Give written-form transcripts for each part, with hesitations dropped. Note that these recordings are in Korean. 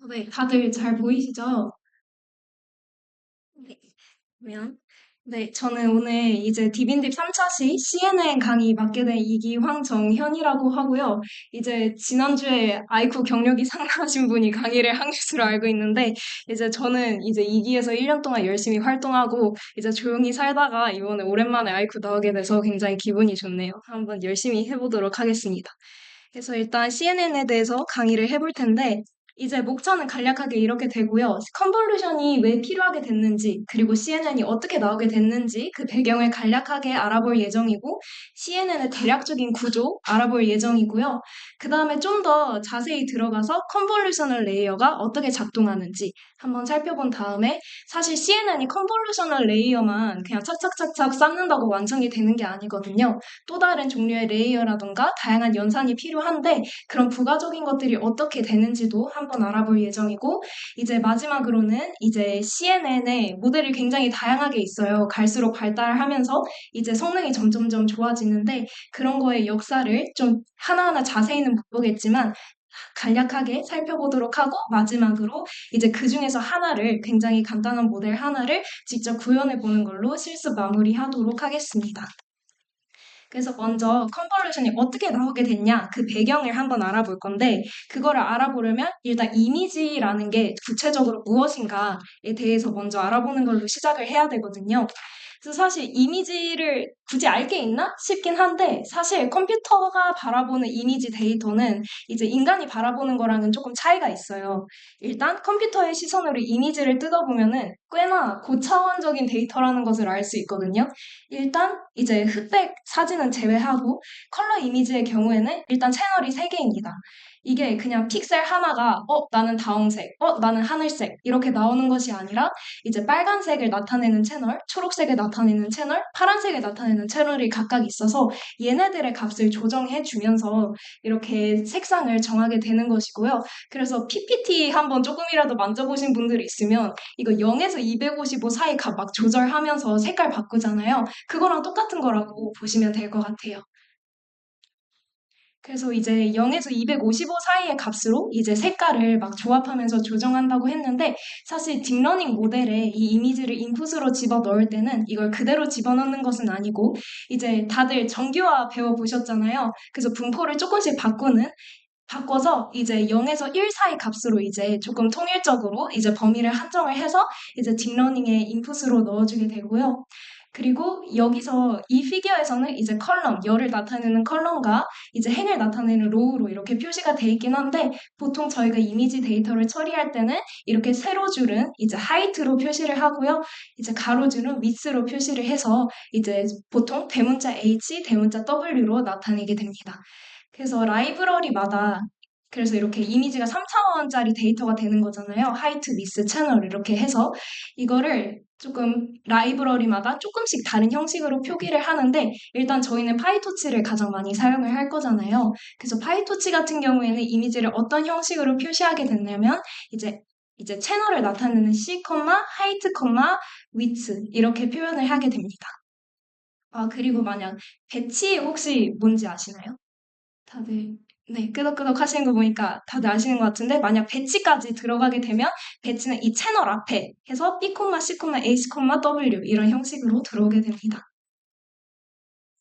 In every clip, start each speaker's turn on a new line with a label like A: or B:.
A: 네, 다들 잘 보이시죠? 네, 그러면 네, 저는 오늘 이제 디빈딥 3차시 CNN 강의 맡게 된 이기황정현이라고 하고요. 이제 지난주에 아이쿠 경력이 상당하신 분이 강의를 한 것으로 알고 있는데, 이제 저는 이제 2기에서 1년 동안 열심히 활동하고, 이제 조용히 살다가 이번에 오랜만에 아이쿠 나오게 돼서 굉장히 기분이 좋네요. 한번 열심히 해보도록 하겠습니다. 그래서 일단 CNN에 대해서 강의를 해볼 텐데, 이제 목차는 간략하게 이렇게 되고요. 컨볼루션이 왜 필요하게 됐는지, 그리고 CNN이 어떻게 나오게 됐는지 그 배경을 간략하게 알아볼 예정이고, CNN의 대략적인 구조 알아볼 예정이고요. 그 다음에 좀 더 자세히 들어가서 컨볼루셔널 레이어가 어떻게 작동하는지 한번 살펴본 다음에, 사실 CNN이 컨볼루셔널 레이어만 그냥 착착착착 쌓는다고 완성이 되는 게 아니거든요. 또 다른 종류의 레이어라던가 다양한 연산이 필요한데 그런 부가적인 것들이 어떻게 되는지도 한번 알아볼 예정이고, 이제 마지막으로는 이제 CNN의 모델이 굉장히 다양하게 있어요. 갈수록 발달하면서 이제 성능이 점점점 좋아지는데 그런 거의 역사를 좀 하나하나 자세히는 못 보겠지만 간략하게 살펴보도록 하고, 마지막으로 이제 그 중에서 하나를, 굉장히 간단한 모델 하나를 직접 구현해 보는 걸로 실습 마무리하도록 하겠습니다. 그래서 먼저 컨볼루션이 어떻게 나오게 됐냐, 그 배경을 한번 알아볼 건데, 그거를 알아보려면 일단 이미지라는 게 구체적으로 무엇인가에 대해서 먼저 알아보는 걸로 시작을 해야 되거든요. 그래서 사실 이미지를 굳이 알 게 있나 싶긴 한데, 사실 컴퓨터가 바라보는 이미지 데이터는 이제 인간이 바라보는 거랑은 조금 차이가 있어요. 일단 컴퓨터의 시선으로 이미지를 뜯어보면은 꽤나 고차원적인 데이터라는 것을 알 수 있거든요. 일단 이제 흑백 사진은 제외하고 컬러 이미지의 경우에는 일단 채널이 3개입니다. 이게 그냥 픽셀 하나가 나는 다홍색, 나는 하늘색 이렇게 나오는 것이 아니라 이제 빨간색을 나타내는 채널, 초록색을 나타내는 채널, 파란색을 나타내는 채널이 각각 있어서 얘네들의 값을 조정해 주면서 이렇게 색상을 정하게 되는 것이고요. 그래서 PPT 한번 조금이라도 만져보신 분들이 있으면 이거 0에서 255 사이 값 막 조절하면서 색깔 바꾸잖아요. 그거랑 똑같은 거라고 보시면 될 것 같아요. 그래서 이제 0에서 255 사이의 값으로 이제 색깔을 막 조합하면서 조정한다고 했는데, 사실 딥러닝 모델에 이 이미지를 인풋으로 집어 넣을 때는 이걸 그대로 집어넣는 것은 아니고, 이제 다들 정규화 배워보셨잖아요. 그래서 분포를 조금씩 바꿔서 이제 0에서 1 사이 값으로 이제 조금 통일적으로 이제 범위를 한정을 해서 이제 딥러닝의 인풋으로 넣어주게 되고요. 그리고 여기서 이 피규어에서는 이제 컬럼, 열을 나타내는 컬럼과 이제 행을 나타내는 로우로 이렇게 표시가 돼 있긴 한데, 보통 저희가 이미지 데이터를 처리할 때는 이렇게 세로줄은 이제 하이트로 표시를 하고요. 이제 가로줄은 위스로 표시를 해서 이제 보통 대문자 H, 대문자 W로 나타내게 됩니다. 그래서 라이브러리마다, 그래서 이렇게 이미지가 3차원짜리 데이터가 되는 거잖아요. 하이트, 위스, 채널 이렇게 해서 이거를 조금 라이브러리마다 조금씩 다른 형식으로 표기를 하는데, 일단 저희는 파이토치를 가장 많이 사용을 할 거잖아요. 그래서 파이토치 같은 경우에는 이미지를 어떤 형식으로 표시하게 됐냐면 이제 채널을 나타내는 C, 하이트, 위츠 이렇게 표현을 하게 됩니다. 아, 그리고 만약 배치 혹시 뭔지 아시나요? 다들 네, 끄덕끄덕 하시는 거 보니까 다들 아시는 것 같은데, 만약 배치까지 들어가게 되면 배치는 이 채널 앞에 해서 B, C, H, W 이런 형식으로 들어오게 됩니다.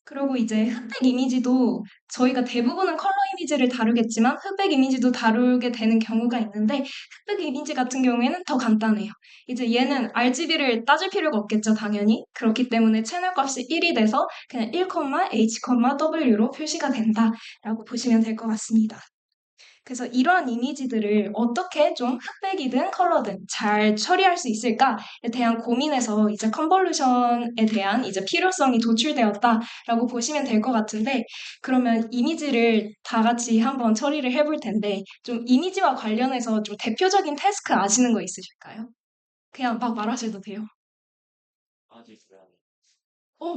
A: 그리고 이제 흑백 이미지도 저희가 대부분은 컬러 이미지를 다루겠지만 흑백 이미지도 다루게 되는 경우가 있는데, 흑백 이미지 같은 경우에는 더 간단해요. 이제 얘는 RGB를 따질 필요가 없겠죠, 당연히. 그렇기 때문에 채널 값이 1이 돼서 그냥 1, H, W로 표시가 된다라고 보시면 될 것 같습니다. 그래서 이러한 이미지들을 어떻게 좀 흑백이든 컬러든 잘 처리할 수 있을까에 대한 고민에서 이제 컨볼루션에 대한 이제 필요성이 도출되었다라고 보시면 될 것 같은데, 그러면 이미지를 다 같이 한번 처리를 해볼 텐데, 좀 이미지와 관련해서 좀 대표적인 태스크 아시는 거 있으실까요? 그냥 막 말하셔도 돼요.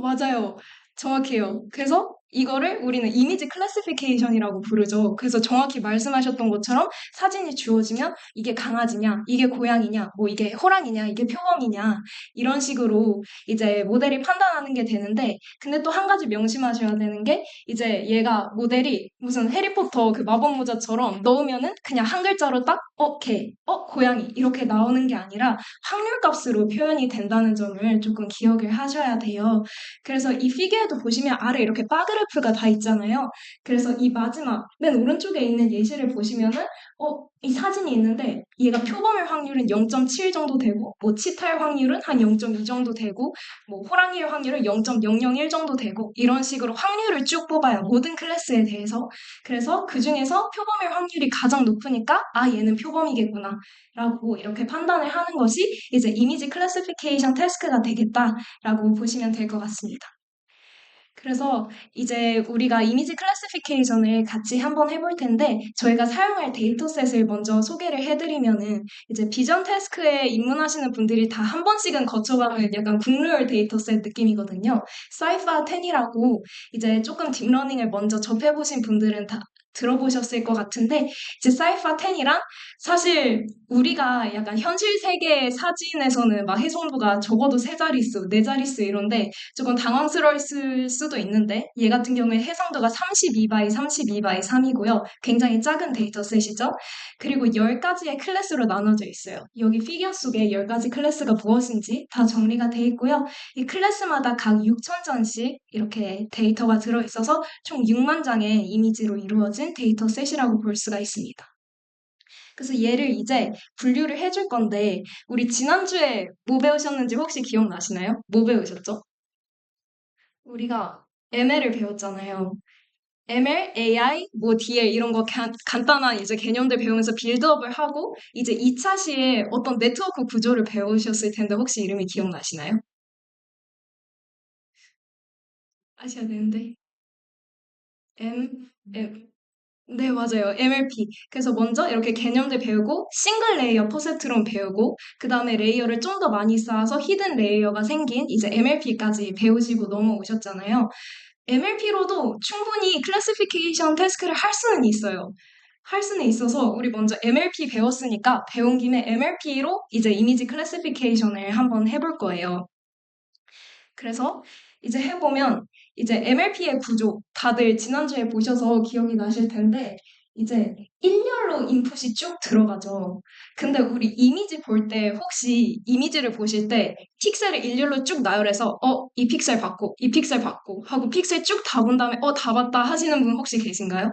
A: 맞아요. 정확해요. 그래서 이거를 우리는 이미지 클래시피케이션이라고 부르죠. 그래서 정확히 말씀하셨던 것처럼 사진이 주어지면 이게 강아지냐, 이게 고양이냐, 뭐 이게 호랑이냐, 이게 표범이냐, 이런 식으로 이제 모델이 판단하는 게 되는데, 근데 또 한 가지 명심하셔야 되는 게, 이제 얘가 모델이 무슨 해리포터 그 마법 모자처럼 넣으면은 그냥 한 글자로 딱, 개, 고양이, 이렇게 나오는 게 아니라 확률 값으로 표현이 된다는 점을 조금 기억을 하셔야 돼요. 그래서 이 피규어도 보시면 아래 이렇게 바그래프가 다 있잖아요. 그래서 이 마지막 맨 오른쪽에 있는 예시를 보시면은 이 사진이 있는데 얘가 표범일 확률은 0.7 정도 되고 뭐 치타일 확률은 한 0.2 정도 되고 뭐 호랑이일 확률은 0.001 정도 되고 이런 식으로 확률을 쭉 뽑아요. 모든 클래스에 대해서. 그래서 그 중에서 표범일 확률이 가장 높으니까 아 얘는 표범이겠구나 라고 이렇게 판단을 하는 것이 이제 이미지 클래시피케이션 태스크가 되겠다라고 보시면 될 것 같습니다. 그래서 이제 우리가 이미지 클래시피케이션을 같이 한번 해볼 텐데 저희가 사용할 데이터셋을 먼저 소개를 해드리면은 이제 비전 태스크에 입문하시는 분들이 다 한 번씩은 거쳐가는 약간 국룰 데이터셋 느낌이거든요. 사이파 10이라고 이제 조금 딥러닝을 먼저 접해보신 분들은 다 들어보셨을 것 같은데 이제 사이파 10이랑 사실 우리가 약간 현실 세계 사진에서는 막 해송도가 적어도 세 자릿수, 네 자릿수 이런데 조금 당황스러울 수도 있는데 얘 같은 경우에 해상도가 32바이 32바이 3이고요. 굉장히 작은 데이터셋이죠. 그리고 10가지의 클래스로 나눠져 있어요. 여기 피규어 속에 10가지 클래스가 무엇인지 다 정리가 돼 있고요. 이 클래스마다 각 6,000전씩 이렇게 데이터가 들어있어서 총 6만 장의 이미지로 이루어진 데이터셋이라고 볼 수가 있습니다. 그래서 얘를 이제 분류를 해줄 건데 우리 지난주에 뭐 배우셨는지 혹시 기억나시나요? 뭐 배우셨죠? 우리가 ML을 배웠잖아요. ML, AI, 뭐 DL 이런 거 간단한 이제 개념들 배우면서 빌드업을 하고 이제 2차 시에 어떤 네트워크 구조를 배우셨을 텐데 혹시 이름이 기억나시나요? 아셔야 되는데. M. 네, 맞아요. MLP. 그래서 먼저 이렇게 개념들 배우고, 싱글 레이어 퍼센트론 배우고, 그 다음에 레이어를 좀 더 많이 쌓아서 히든 레이어가 생긴 이제 MLP까지 배우시고 넘어오셨잖아요. MLP로도 충분히 클래시피케이션 태스크를 할 수는 있어요. 할 수는 있어서 우리 먼저 MLP 배웠으니까 배운 김에 MLP로 이제 이미지 클래시피케이션을 한번 해볼 거예요. 그래서 이제 해보면 이제 MLP의 구조 다들 지난주에 보셔서 기억이 나실 텐데 이제 일렬로 인풋이 쭉 들어가죠. 근데 우리 이미지 볼 때 혹시 이미지를 보실 때 픽셀을 일렬로 쭉 나열해서 이 픽셀 받고 이 픽셀 받고 하고 픽셀 쭉 다 본 다음에 다 봤다 하시는 분 혹시 계신가요?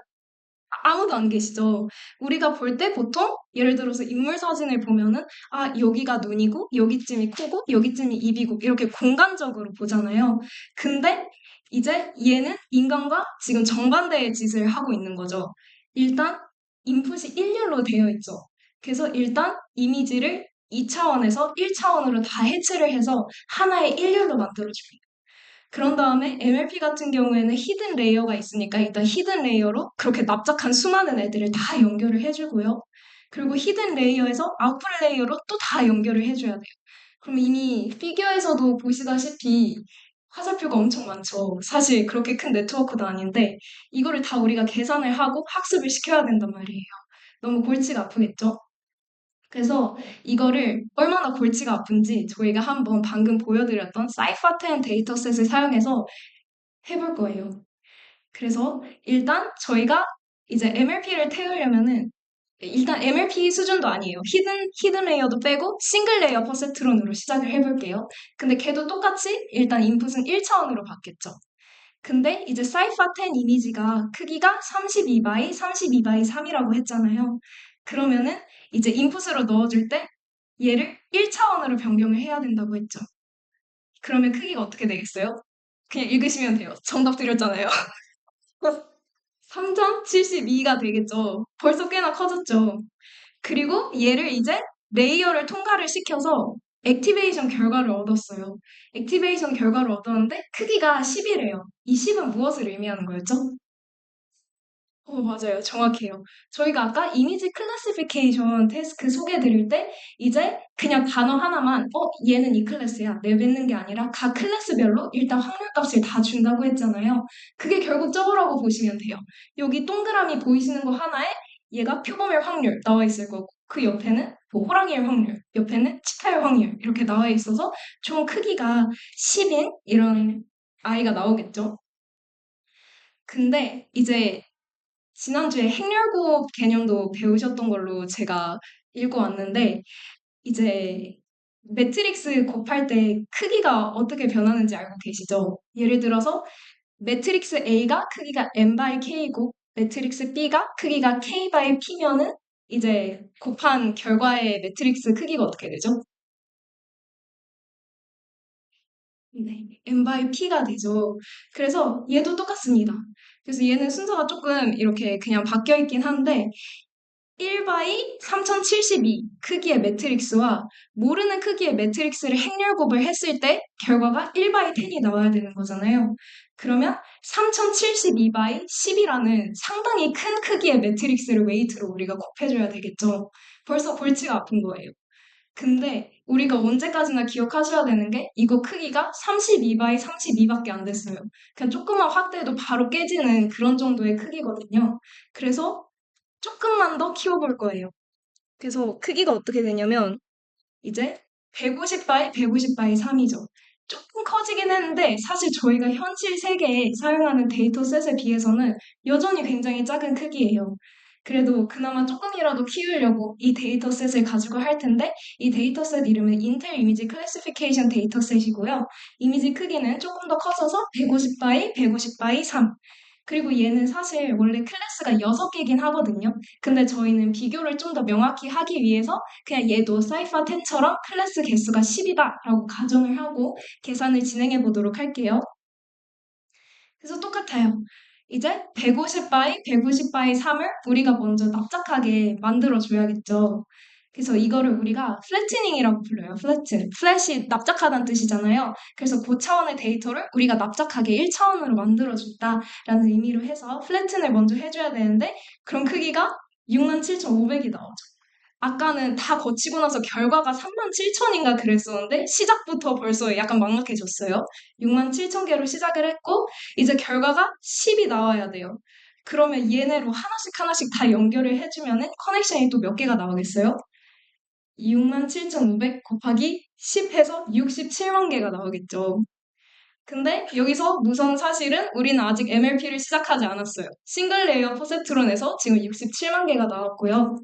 A: 아무도 안 계시죠. 우리가 볼 때 보통 예를 들어서 인물 사진을 보면은 아 여기가 눈이고 여기쯤이 코고 여기쯤이 입이고 이렇게 공간적으로 보잖아요. 근데 이제 얘는 인간과 지금 정반대의 짓을 하고 있는 거죠. 일단 인풋이 일렬로 되어 있죠. 그래서 일단 이미지를 2차원에서 1차원으로 다 해체를 해서 하나의 일렬로 만들어줍니다. 그런 다음에 MLP 같은 경우에는 히든 레이어가 있으니까 일단 히든 레이어로 그렇게 납작한 수많은 애들을 다 연결을 해주고요. 그리고 히든 레이어에서 아웃풋 레이어로 또 다 연결을 해줘야 돼요. 그럼 이미 피규어에서도 보시다시피 화살표가 엄청 많죠. 사실 그렇게 큰 네트워크도 아닌데 이거를 다 우리가 계산을 하고 학습을 시켜야 된단 말이에요. 너무 골치가 아프겠죠? 그래서 이거를 얼마나 골치가 아픈지 저희가 한번 방금 보여드렸던 사이파텐 데이터셋을 사용해서 해볼 거예요. 그래서 일단 저희가 이제 MLP를 태우려면은 일단 MLP 수준도 아니에요. 히든 레이어도 빼고 싱글 레이어 퍼센트론으로 시작을 해볼게요. 근데 걔도 똑같이 일단 인풋은 1차원으로 받겠죠. 근데 이제 사이파10 이미지가 크기가 32바이 32바이 3이라고 했잖아요. 그러면은 이제 인풋으로 넣어줄 때 얘를 1차원으로 변경을 해야 된다고 했죠. 그러면 크기가 어떻게 되겠어요? 그냥 읽으시면 돼요. 정답 드렸잖아요. 3.72가 되겠죠. 벌써 꽤나 커졌죠. 그리고 얘를 이제 레이어를 통과를 시켜서 액티베이션 결과를 얻었어요. 액티베이션 결과를 얻었는데 크기가 10이래요. 이 10은 무엇을 의미하는 거였죠? 맞아요. 정확해요. 저희가 아까 이미지 클래시피케이션 태스크 소개해 드릴 때 이제 그냥 단어 하나만 얘는 이 클래스야 내뱉는 게 아니라 각 클래스별로 일단 확률 값을 다 준다고 했잖아요. 그게 결국 저거라고 보시면 돼요. 여기 동그라미 보이시는 거 하나에 얘가 표범일 확률 나와 있을 거고 그 옆에는 뭐 호랑이일 확률, 옆에는 치타일 확률 이렇게 나와 있어서 총 크기가 10인 이런 아이가 나오겠죠. 근데 이제 지난주에 행렬곱 개념도 배우셨던 걸로 제가 읽어왔는데, 이제 매트릭스 곱할 때 크기가 어떻게 변하는지 알고 계시죠? 예를 들어서 매트릭스 A가 크기가 n by k고 매트릭스 B가 크기가 k by p면은 이제 곱한 결과의 매트릭스 크기가 어떻게 되죠? 네, n by p가 되죠. 그래서 얘도 똑같습니다. 그래서 얘는 순서가 조금 이렇게 그냥 바뀌어 있긴 한데 1 by 3072 크기의 매트릭스와 모르는 크기의 매트릭스를 행렬곱을 했을 때 결과가 1 by 10이 나와야 되는 거잖아요. 그러면 3072 by 10이라는 상당히 큰 크기의 매트릭스를 웨이트로 우리가 곱해줘야 되겠죠. 벌써 골치가 아픈 거예요. 근데 우리가 언제까지나 기억하셔야 되는 게 이거 크기가 32 by 32밖에 안 됐어요. 그냥 조금만 확대해도 바로 깨지는 그런 정도의 크기거든요. 그래서 조금만 더 키워볼 거예요. 그래서 크기가 어떻게 되냐면 이제 150 by 150 by 3이죠. 조금 커지긴 했는데 사실 저희가 현실 세계에 사용하는 데이터셋에 비해서는 여전히 굉장히 작은 크기예요. 그래도 그나마 조금이라도 키우려고 이 데이터셋을 가지고 할 텐데 이 데이터셋 이름은 인텔 이미지 클래시피케이션 데이터셋이고요. 이미지 크기는 조금 더 커져서 150 by 150 by 3. 그리고 얘는 사실 원래 클래스가 6개긴 하거든요. 근데 저희는 비교를 좀 더 명확히 하기 위해서 그냥 얘도 사이파 10처럼 클래스 개수가 10이다라고 가정을 하고 계산을 진행해 보도록 할게요. 그래서 똑같아요. 이제 150 by 150 by 3을 우리가 먼저 납작하게 만들어 줘야겠죠. 그래서 이거를 우리가 플래티닝이라고 불러요. 플래튼. 플랫이 납작하다는 뜻이잖아요. 그래서 고차원의 데이터를 우리가 납작하게 1차원으로 만들어 줬다라는 의미로 해서 플래튼을 먼저 해줘야 되는데 그럼 크기가 67,500이 나오죠. 아까는 다 거치고 나서 결과가 37,000인가 그랬었는데 시작부터 벌써 약간 막막해졌어요. 67,000개로 시작을 했고 이제 결과가 10이 나와야 돼요. 그러면 얘네로 하나씩 하나씩 다 연결을 해주면은 커넥션이 또 몇 개가 나오겠어요? 67,500 곱하기 10 해서 67만 개가 나오겠죠. 근데 여기서 무서운 사실은 우리는 아직 MLP를 시작하지 않았어요. 싱글 레이어 퍼셉트론에서 지금 67만 개가 나왔고요.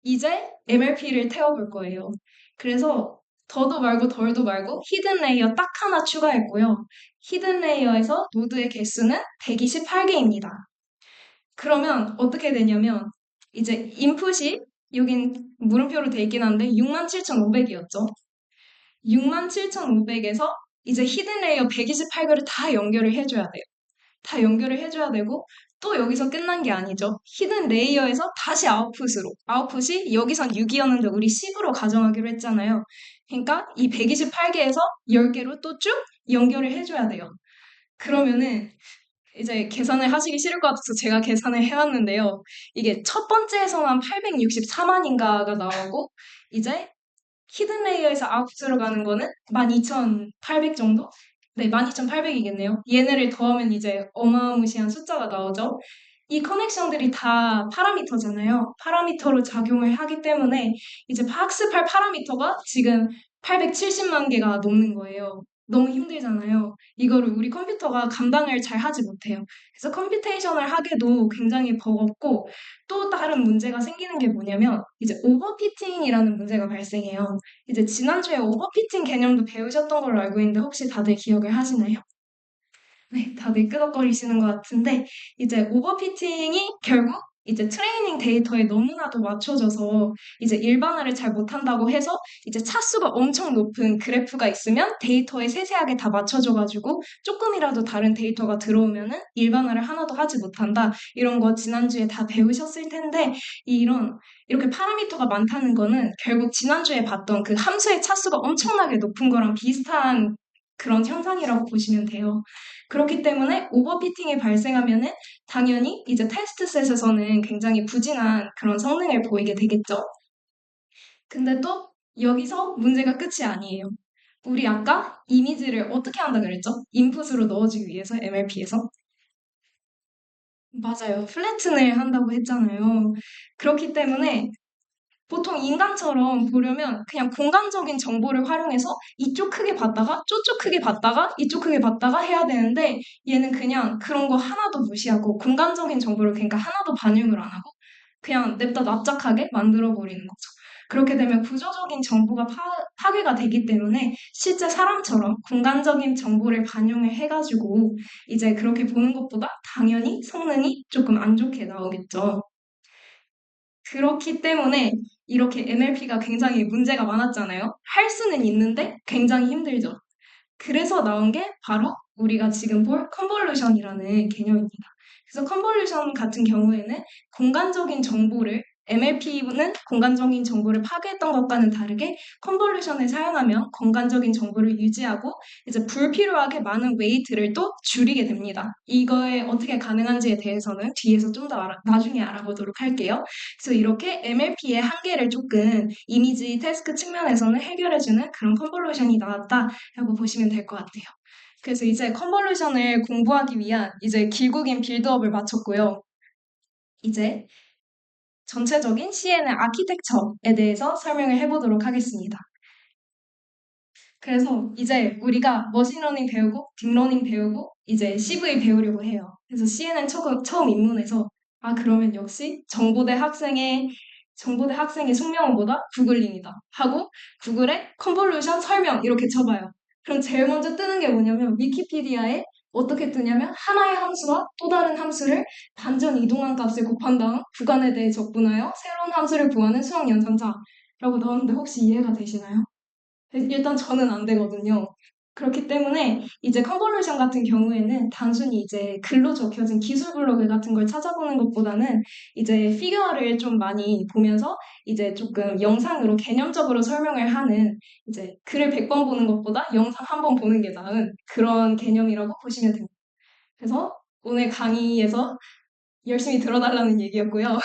A: 이제 MLP를 태워볼 거예요. 그래서 더도 말고 덜도 말고 히든 레이어 딱 하나 추가했고요. 히든 레이어에서 노드의 개수는 128개입니다. 그러면 어떻게 되냐면 이제 인풋이 여긴 물음표로 돼 있긴 한데 67,500이었죠. 67,500에서 이제 히든 레이어 128개를 다 연결을 해줘야 돼요. 다 연결을 해줘야 되고 또 여기서 끝난 게 아니죠. 히든 레이어에서 다시 아웃풋으로. 아웃풋이 여기선 6이었는데 우리 10으로 가정하기로 했잖아요. 그러니까 이 128개에서 10개로 또 쭉 연결을 해줘야 돼요. 그러면은 이제 계산을 하시기 싫을 것 같아서 제가 계산을 해왔는데요. 이게 첫 번째에서만 864만인가가 나오고 이제 히든 레이어에서 아웃풋으로 가는 거는 12,800 정도? 네, 12,800이겠네요. 얘네를 더하면 이제 어마무시한 숫자가 나오죠. 이 커넥션들이 다 파라미터잖아요. 파라미터로 작용을 하기 때문에 이제 학습할 파라미터가 지금 870만 개가 넘는 거예요. 너무 힘들잖아요. 이거를 우리 컴퓨터가 감당을 잘 하지 못해요. 그래서 컴퓨테이션을 하기도 굉장히 버겁고 또 다른 문제가 생기는 게 뭐냐면 이제 오버피팅이라는 문제가 발생해요. 이제 지난주에 오버피팅 개념도 배우셨던 걸로 알고 있는데 혹시 다들 기억을 하시나요? 네, 다들 끄덕거리시는 것 같은데, 이제 오버피팅이 결국 이제 트레이닝 데이터에 너무나도 맞춰져서 이제 일반화를 잘 못한다고 해서 이제 차수가 엄청 높은 그래프가 있으면 데이터에 세세하게 다 맞춰져가지고 조금이라도 다른 데이터가 들어오면은 일반화를 하나도 하지 못한다. 이런 거 지난주에 다 배우셨을 텐데, 이렇게 파라미터가 많다는 거는 결국 지난주에 봤던 그 함수의 차수가 엄청나게 높은 거랑 비슷한 그런 현상이라고 보시면 돼요. 그렇기 때문에 오버피팅이 발생하면은 당연히 이제 테스트셋에서는 굉장히 부진한 그런 성능을 보이게 되겠죠. 근데 또 여기서 문제가 끝이 아니에요. 우리 아까 이미지를 어떻게 한다 그랬죠? 인풋으로 넣어주기 위해서 MLP에서. 맞아요. 플래튼을 한다고 했잖아요. 그렇기 때문에 보통 인간처럼 보려면 그냥 공간적인 정보를 활용해서 이쪽 크게 봤다가 저쪽 크게 봤다가 이쪽 크게 봤다가 해야 되는데 얘는 그냥 그런 거 하나도 무시하고 공간적인 정보를 그러니까 하나도 반영을 안 하고 그냥 냅다 납작하게 만들어 버리는 거죠. 그렇게 되면 구조적인 정보가 파괴가 되기 때문에 실제 사람처럼 공간적인 정보를 반영을 해가지고 이제 그렇게 보는 것보다 당연히 성능이 조금 안 좋게 나오겠죠. 그렇기 때문에 이렇게 NLP가 굉장히 문제가 많았잖아요. 할 수는 있는데 굉장히 힘들죠. 그래서 나온 게 바로 우리가 지금 볼 컨볼루션이라는 개념입니다. 그래서 컨볼루션 같은 경우에는 공간적인 정보를 MLP는 공간적인 정보를 파괴했던 것과는 다르게 컨볼루션을 사용하면 공간적인 정보를 유지하고 이제 불필요하게 많은 웨이트를 또 줄이게 됩니다. 이거에 어떻게 가능한지에 대해서는 뒤에서 좀 더 나중에 알아보도록 할게요. 그래서 이렇게 MLP의 한계를 조금 이미지 태스크 측면에서는 해결해주는 그런 컨볼루션이 나왔다라고 보시면 될 것 같아요. 그래서 이제 컨볼루션을 공부하기 위한 이제 길고 긴 빌드업을 마쳤고요. 이제 전체적인 CNN 아키텍처에 대해서 설명을 해보도록 하겠습니다. 그래서 이제 우리가 머신러닝 배우고 딥러닝 배우고 이제 CV 배우려고 해요. 그래서 CNN 처음 입문해서 아 그러면 역시 정보대 학생의 숙명보다 구글링이다 하고 구글에 컨볼루션 설명 이렇게 쳐봐요. 그럼 제일 먼저 뜨는 게 뭐냐면 위키피디아에 어떻게 뜨냐면 하나의 함수와 또 다른 함수를 반전 이동한 값을 곱한 다음 구간에 대해 적분하여 새로운 함수를 구하는 수학 연산자라고 나오는데 혹시 이해가 되시나요? 일단 저는 안 되거든요. 그렇기 때문에 이제 컨볼루션 같은 경우에는 단순히 이제 글로 적혀진 기술 블로그 같은 걸 찾아보는 것보다는 이제 피규어를 좀 많이 보면서 이제 조금 영상으로 개념적으로 설명을 하는 이제 글을 100번 보는 것보다 영상 한 번 보는 게 나은 그런 개념이라고 보시면 됩니다. 그래서 오늘 강의에서 열심히 들어달라는 얘기였고요.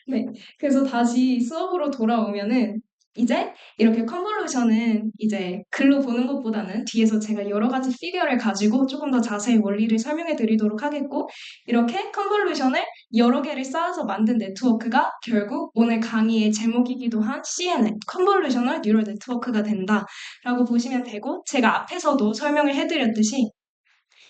A: 네. 그래서 다시 수업으로 돌아오면은 이제 이렇게 컨볼루션은 이제 글로 보는 것보다는 뒤에서 제가 여러 가지 피규어를 가지고 조금 더 자세히 원리를 설명해 드리도록 하겠고 이렇게 컨볼루션을 여러 개를 쌓아서 만든 네트워크가 결국 오늘 강의의 제목이기도 한 CNN, 컨볼루셔널 뉴럴 네트워크가 된다라고 보시면 되고 제가 앞에서도 설명을 해드렸듯이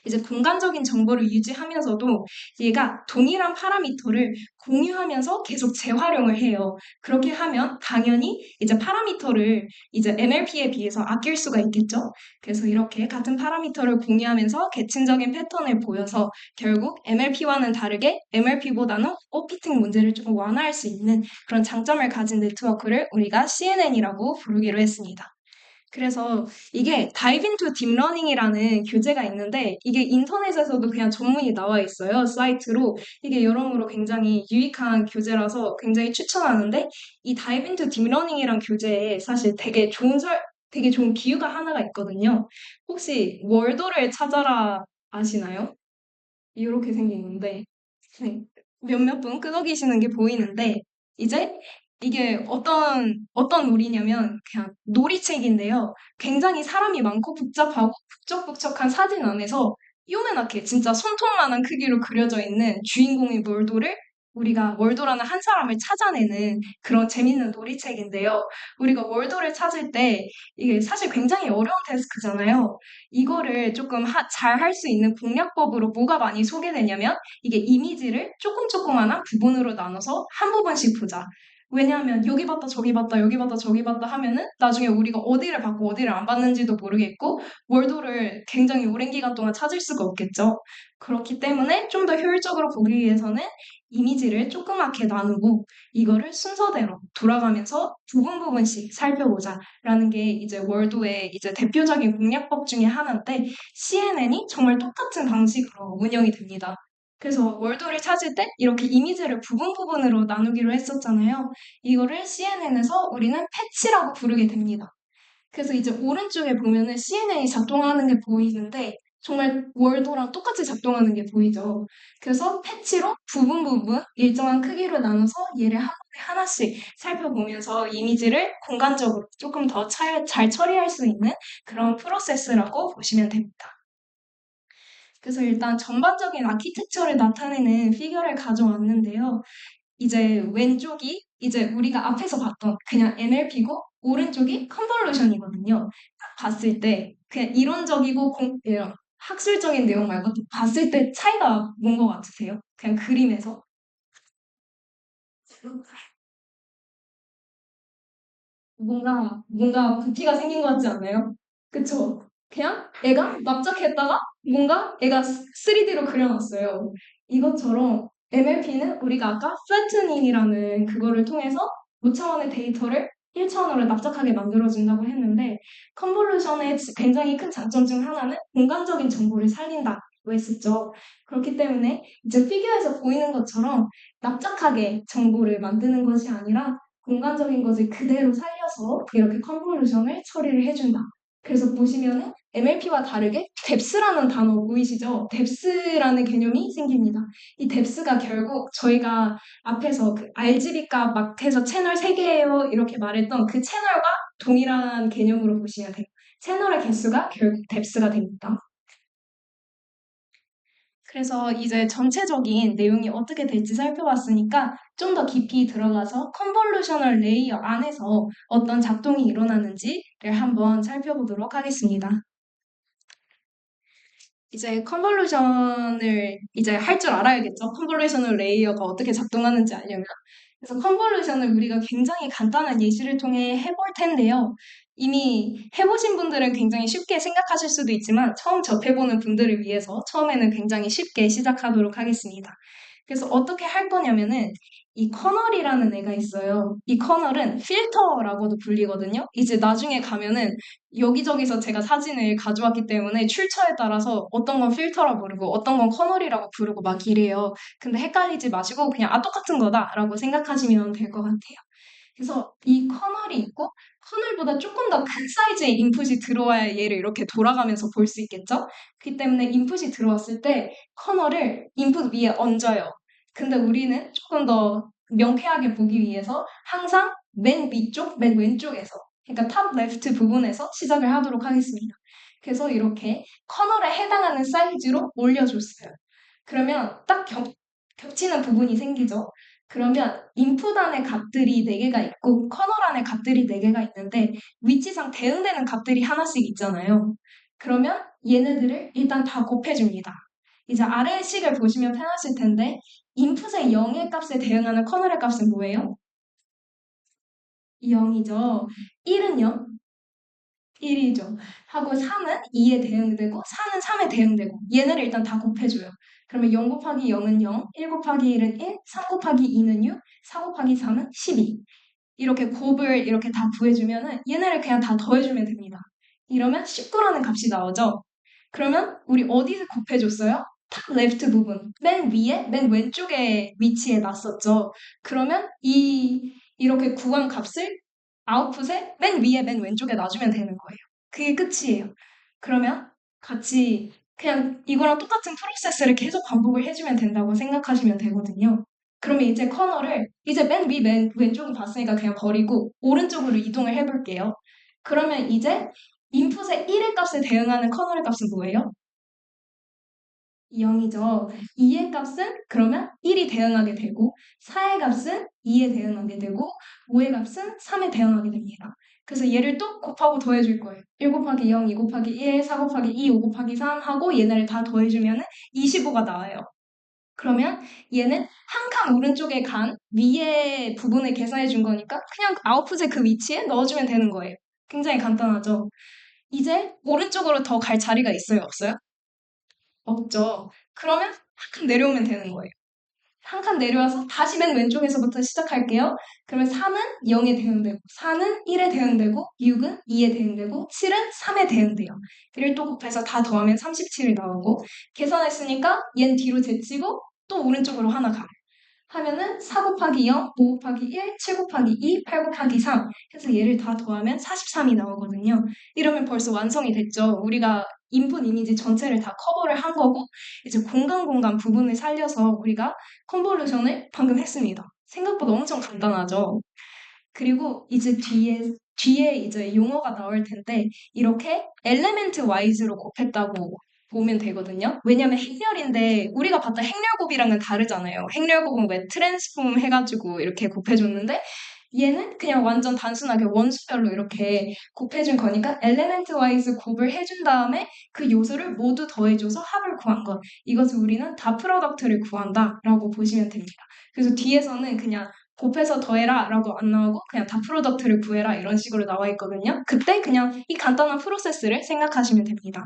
A: 이제 공간적인 정보를 유지하면서도 얘가 동일한 파라미터를 공유하면서 계속 재활용을 해요. 그렇게 하면 당연히 이제 파라미터를 이제 NLP에 비해서 아낄 수가 있겠죠. 그래서 이렇게 같은 파라미터를 공유하면서 계층적인 패턴을 보여서 결국 MLP와는 다르게 MLP보다는 오피팅 문제를 조금 완화할 수 있는 그런 장점을 가진 네트워크를 우리가 CNN이라고 부르기로 했습니다. 그래서 이게 Dive into Deep Learning이라는 교재가 있는데 이게 인터넷에서도 그냥 전문이 나와 있어요. 사이트로. 이게 여러모로 굉장히 유익한 교재라서 굉장히 추천하는데 이 Dive into Deep Learning이란 교재에 사실 되게 좋은 비유가 하나가 있거든요. 혹시 월도를 찾아라 아시나요? 이렇게 생긴 건데 네. 몇몇 분 끄덕이시는 게 보이는데 이제 이게 어떤 놀이냐면 그냥 놀이책인데요. 굉장히 사람이 많고 복잡하고 북적북적한 사진 안에서 요만하게 진짜 손톱만한 크기로 그려져 있는 주인공의 월도를 우리가 월도라는 한 사람을 찾아내는 그런 재밌는 놀이책인데요. 우리가 월도를 찾을 때 이게 사실 굉장히 어려운 태스크잖아요. 이거를 조금 잘 할 수 있는 공략법으로 뭐가 많이 소개되냐면 이게 이미지를 조그마한 부분으로 나눠서 한 부분씩 보자. 왜냐하면 여기 봤다 저기 봤다 여기 봤다 저기 봤다 하면은 나중에 우리가 어디를 봤고 어디를 안 봤는지도 모르겠고 월도를 굉장히 오랜 기간 동안 찾을 수가 없겠죠. 그렇기 때문에 좀 더 효율적으로 보기 위해서는 이미지를 조그맣게 나누고 이거를 순서대로 돌아가면서 부분씩 살펴보자 라는 게 이제 월도의 이제 대표적인 공략법 중에 하나인데 CNN이 정말 똑같은 방식으로 운영이 됩니다. 그래서 월도를 찾을 때 이렇게 이미지를 부분으로 나누기로 했었잖아요. 이거를 CNN에서 우리는 패치라고 부르게 됩니다. 그래서 이제 오른쪽에 보면은 CNN이 작동하는 게 보이는데 정말 월도랑 똑같이 작동하는 게 보이죠. 그래서 패치로 부분 부분 일정한 크기로 나눠서 얘를 한 번에 하나씩 살펴보면서 이미지를 공간적으로 조금 더 잘 처리할 수 있는 그런 프로세스라고 보시면 됩니다. 그래서 일단 전반적인 아키텍처를 나타내는 피규어를 가져왔는데요. 이제 왼쪽이 이제 우리가 앞에서 봤던 그냥 NLP고 오른쪽이 컨볼루션이거든요. 딱 봤을 때 그냥 이론적이고 이런 학술적인 내용 말고 봤을 때 차이가 뭔 것 같으세요? 그냥 그림에서. 뭔가 부피가 생긴 것 같지 않나요? 그쵸? 그냥 애가 납작했다가 뭔가 애가 3D로 그려놨어요. 이것처럼 MLP는 우리가 아까 플래트닝이라는 그거를 통해서 무차원의 데이터를 1차원으로 납작하게 만들어준다고 했는데 컨볼루션의 굉장히 큰 장점 중 하나는 공간적인 정보를 살린다고 했었죠. 그렇기 때문에 이제 피규어에서 보이는 것처럼 납작하게 정보를 만드는 것이 아니라 공간적인 것을 그대로 살려서 이렇게 컨볼루션을 처리를 해준다. 그래서 보시면은 MLP와 다르게 뎁스라는 단어 보이시죠? 뎁스라는 개념이 생깁니다. 이 뎁스가 결국 저희가 앞에서 그 RGB 값 막 해서 채널 3개예요 이렇게 말했던 그 채널과 동일한 개념으로 보시면 돼요. 채널의 개수가 결국 뎁스가 됩니다. 그래서 이제 전체적인 내용이 어떻게 될지 살펴봤으니까 좀 더 깊이 들어가서 컨볼루셔널 레이어 안에서 어떤 작동이 일어나는지를 한번 살펴보도록 하겠습니다. 이제 컨볼루션을 이제 할 줄 알아야겠죠. 컨볼루셔널 레이어가 어떻게 작동하는지 알려면. 그래서 컨볼루션을 우리가 굉장히 간단한 예시를 통해 해볼 텐데요. 이미 해보신 분들은 굉장히 쉽게 생각하실 수도 있지만 처음 접해보는 분들을 위해서 처음에는 굉장히 쉽게 시작하도록 하겠습니다. 그래서 어떻게 할 거냐면은 이 커널이라는 애가 있어요. 이 커널은 필터라고도 불리거든요. 이제 나중에 가면은 여기저기서 제가 사진을 가져왔기 때문에 출처에 따라서 어떤 건 필터라 부르고 어떤 건 커널이라고 부르고 막 이래요. 근데 헷갈리지 마시고 그냥 똑같은 거다라고 생각하시면 될 것 같아요. 그래서 이 커널이 있고 커널보다 조금 더 큰 사이즈의 인풋이 들어와야 얘를 이렇게 돌아가면서 볼 수 있겠죠? 그렇기 때문에 인풋이 들어왔을 때 커널을 인풋 위에 얹어요. 근데 우리는 조금 더 명쾌하게 보기 위해서 항상 맨 위쪽, 맨 왼쪽에서 그러니까 탑 레프트 부분에서 시작을 하도록 하겠습니다. 그래서 이렇게 커널에 해당하는 사이즈로 올려줬어요. 그러면 딱 겹치는 부분이 생기죠. 그러면 인풋 안에 값들이 4개가 있고 커널 안에 값들이 4개가 있는데 위치상 대응되는 값들이 하나씩 있잖아요. 그러면 얘네들을 일단 다 곱해줍니다. 이제 아래의 식을 보시면 편하실 텐데 인풋의 0의 값에 대응하는 커널의 값은 뭐예요? 0이죠. 1은요? 1이죠. 하고 3은 2에 대응되고 4는 3에 대응되고 얘네를 일단 다 곱해줘요. 그러면 0 곱하기 0은 0, 1 곱하기 1은 1, 3 곱하기 2는 6, 4 곱하기 3은 12. 이렇게 곱을 이렇게 다 구해주면은 얘네를 그냥 다 더해주면 됩니다. 이러면 19라는 값이 나오죠. 그러면 우리 어디서 곱해줬어요? 탑 레프트 부분. 맨 위에, 맨 왼쪽에 위치에 놨었죠. 그러면 이렇게 구한 값을 아웃풋에 맨 위에, 맨 왼쪽에 놔주면 되는 거예요. 그게 끝이에요. 그러면 같이 그냥 이거랑 똑같은 프로세스를 계속 반복을 해주면 된다고 생각하시면 되거든요. 그러면 이제 커널을 이제 맨 위, 맨 왼쪽은 봤으니까 그냥 버리고 오른쪽으로 이동을 해볼게요. 그러면 이제 인풋의 1의 값에 대응하는 커널의 값은 뭐예요? 0이죠. 2의 값은 그러면 1이 대응하게 되고 4의 값은 2에 대응하게 되고 5의 값은 3에 대응하게 됩니다. 그래서 얘를 또 곱하고 더해줄 거예요. 1 곱하기 0, 2 곱하기 1, 4 곱하기 2, 5 곱하기 3 하고 얘네를 다 더해주면 25가 나와요. 그러면 얘는 한 칸 오른쪽에 간 위에 부분을 계산해 준 거니까 그냥 아웃풋의 그 위치에 넣어주면 되는 거예요. 굉장히 간단하죠. 이제 오른쪽으로 더 갈 자리가 있어요, 없어요? 없죠. 그러면 한 칸 내려오면 되는 거예요. 한 칸 내려와서 다시 맨 왼쪽에서부터 시작할게요. 그러면 3은 0에 대응되고, 4는 1에 대응되고, 6은 2에 대응되고, 7은 3에 대응돼요. 이를 또 곱해서 다 더하면 37이 나오고, 계산했으니까 얜 뒤로 제치고 또 오른쪽으로 하나 가요. 하면은 4 곱하기 0, 5 곱하기 1, 7 곱하기 2, 8 곱하기 3 해서 얘를 다 더하면 43이 나오거든요. 이러면 벌써 완성이 됐죠. 우리가 인풋 이미지 전체를 다 커버를 한 거고 이제 공간 부분을 살려서 우리가 컨볼루션을 방금 했습니다. 생각보다 엄청 간단하죠. 그리고 이제 뒤에 이제 용어가 나올 텐데, 이렇게 엘레멘트 와이즈로 곱했다고 보면 되거든요. 왜냐면 행렬인데, 우리가 봤던 행렬곱이랑은 다르잖아요. 행렬곱은 왜 트랜스폼 해가지고 이렇게 곱해줬는데, 얘는 그냥 완전 단순하게 원수별로 이렇게 곱해준 거니까 엘레멘트 와이즈 곱을 해준 다음에 그 요소를 모두 더해줘서 합을 구한 것. 이것을 우리는 다 프로덕트를 구한다라고 보시면 됩니다. 그래서 뒤에서는 그냥 곱해서 더해라 라고 안 나오고 그냥 다 프로덕트를 구해라 이런 식으로 나와 있거든요. 그때 그냥 이 간단한 프로세스를 생각하시면 됩니다.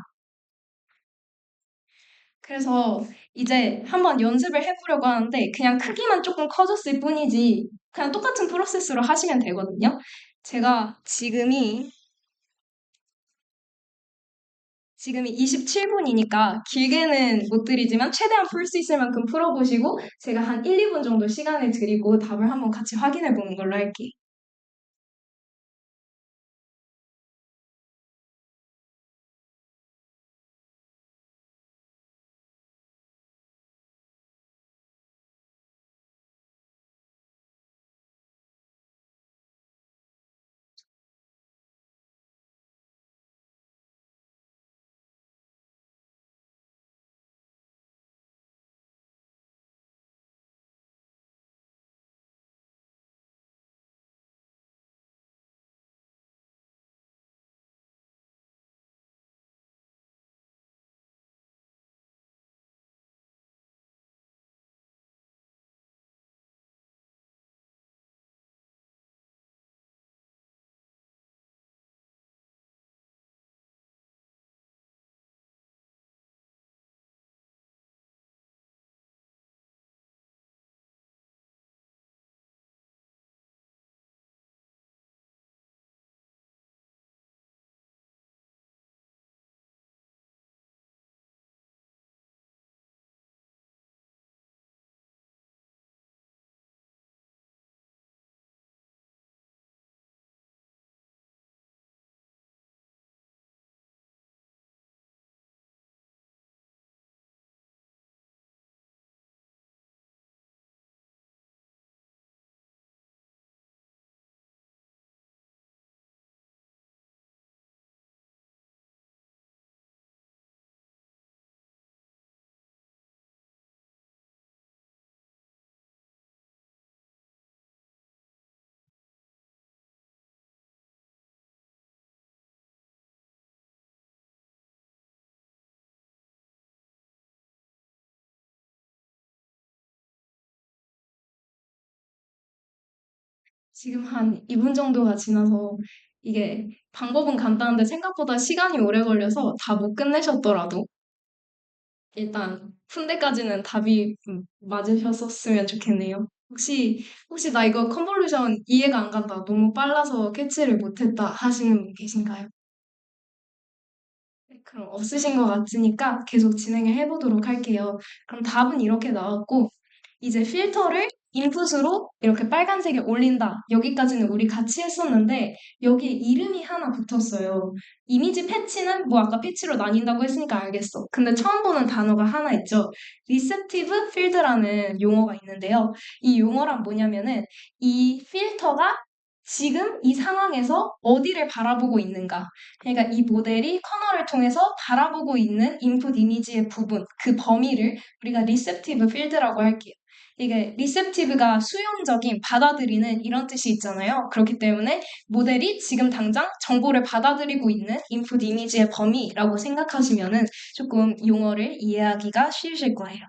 A: 그래서 이제 한번 연습을 해보려고 하는데 그냥 크기만 조금 커졌을 뿐이지 그냥 똑같은 프로세스로 하시면 되거든요. 제가 지금이 27분이니까 길게는 못 드리지만 최대한 풀 수 있을 만큼 풀어보시고 제가 한 1, 2분 정도 시간을 드리고 답을 한번 같이 확인해 보는 걸로 할게요. 지금 한 2분 정도가 지나서 이게 방법은 간단한데 생각보다 시간이 오래 걸려서 다 못 끝내셨더라도 일단 푼데까지는 답이 맞으셨었으면 좋겠네요. 혹시 나 이거 컨볼루션 이해가 안 간다. 너무 빨라서 캐치를 못했다 하시는 분 계신가요? 네, 그럼 없으신 것 같으니까 계속 진행을 해보도록 할게요. 그럼 답은 이렇게 나왔고, 이제 필터를 인풋으로 이렇게 빨간색에 올린다. 여기까지는 우리 같이 했었는데, 여기에 이름이 하나 붙었어요. 이미지 패치는 뭐 아까 패치로 나뉜다고 했으니까 알겠어. 근데 처음 보는 단어가 하나 있죠. Receptive Field라는 용어가 있는데요. 이 용어란 뭐냐면은, 이 필터가 지금 이 상황에서 어디를 바라보고 있는가. 그러니까 이 모델이 커널을 통해서 바라보고 있는 인풋 이미지의 부분, 그 범위를 우리가 receptive field라고 할게요. 이게 receptive가 수용적인, 받아들이는 이런 뜻이 있잖아요. 그렇기 때문에 모델이 지금 당장 정보를 받아들이고 있는 인풋 이미지의 범위라고 생각하시면은 조금 용어를 이해하기가 쉬우실 거예요.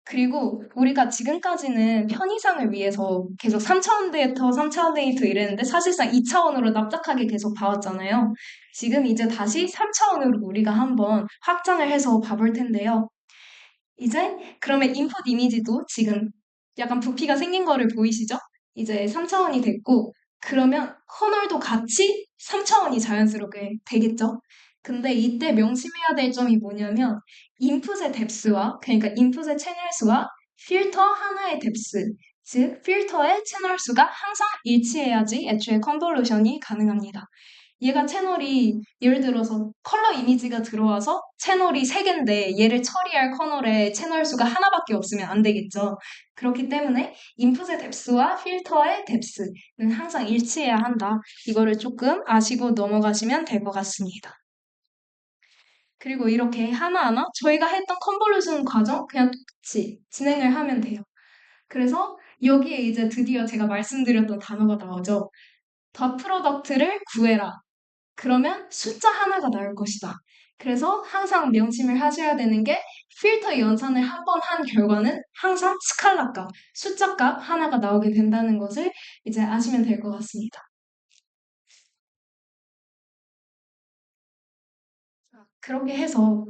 A: 그리고 우리가 지금까지는 편의상을 위해서 계속 3차원 데이터, 3차원 데이터 이랬는데 사실상 2차원으로 납작하게 계속 봐왔잖아요. 지금 이제 다시 3차원으로 우리가 한번 확장을 해서 봐볼 텐데요. 이제 그러면 인풋 이미지도 지금 약간 부피가 생긴 거를 보이시죠? 이제 3차원이 됐고 그러면 커널도 같이 3차원이 자연스럽게 되겠죠? 근데 이때 명심해야 될 점이 뭐냐면 인풋의 뎁스와 그러니까 인풋의 채널 수와 필터 하나의 뎁스, 즉 필터의 채널 수가 항상 일치해야지 애초에 컨볼루션이 가능합니다. 얘가 채널이 예를 들어서 컬러 이미지가 들어와서 채널이 3개인데 얘를 처리할 커널에 채널 수가 하나밖에 없으면 안 되겠죠. 그렇기 때문에 인풋의 뎁스와 필터의 뎁스는 항상 일치해야 한다. 이거를 조금 아시고 넘어가시면 될 것 같습니다. 그리고 이렇게 하나하나 저희가 했던 컨볼루션 과정 그냥 똑같이 진행을 하면 돼요. 그래서 여기에 이제 드디어 제가 말씀드렸던 단어가 나오죠. 더 프로덕트를 구해라. 그러면 숫자 하나가 나올 것이다. 그래서 항상 명심을 하셔야 되는 게 필터 연산을 한 번 한 결과는 항상 스칼라 값, 숫자 값 하나가 나오게 된다는 것을 이제 아시면 될 것 같습니다. 그렇게 해서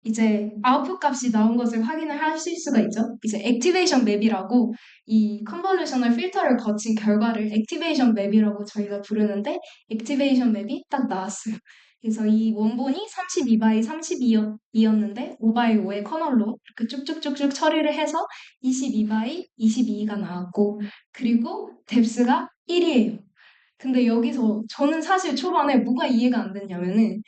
A: 이제 아웃풋 값이 나온 것을 확인을 하실 수가 있죠. 이제 액티베이션 맵이라고 이 컨볼루셔널 필터를 거친 결과를 액티베이션 맵이라고 저희가 부르는데 액티베이션 맵이 딱 나왔어요. 그래서 이 원본이 32바이 32였는데 5바이 5의 커널로 이렇게 쭉쭉쭉쭉 처리를 해서 22바이 22가 나왔고 그리고 뎁스가 1이에요. 근데 여기서 저는 사실 초반에 뭐가 이해가 안 됐냐면은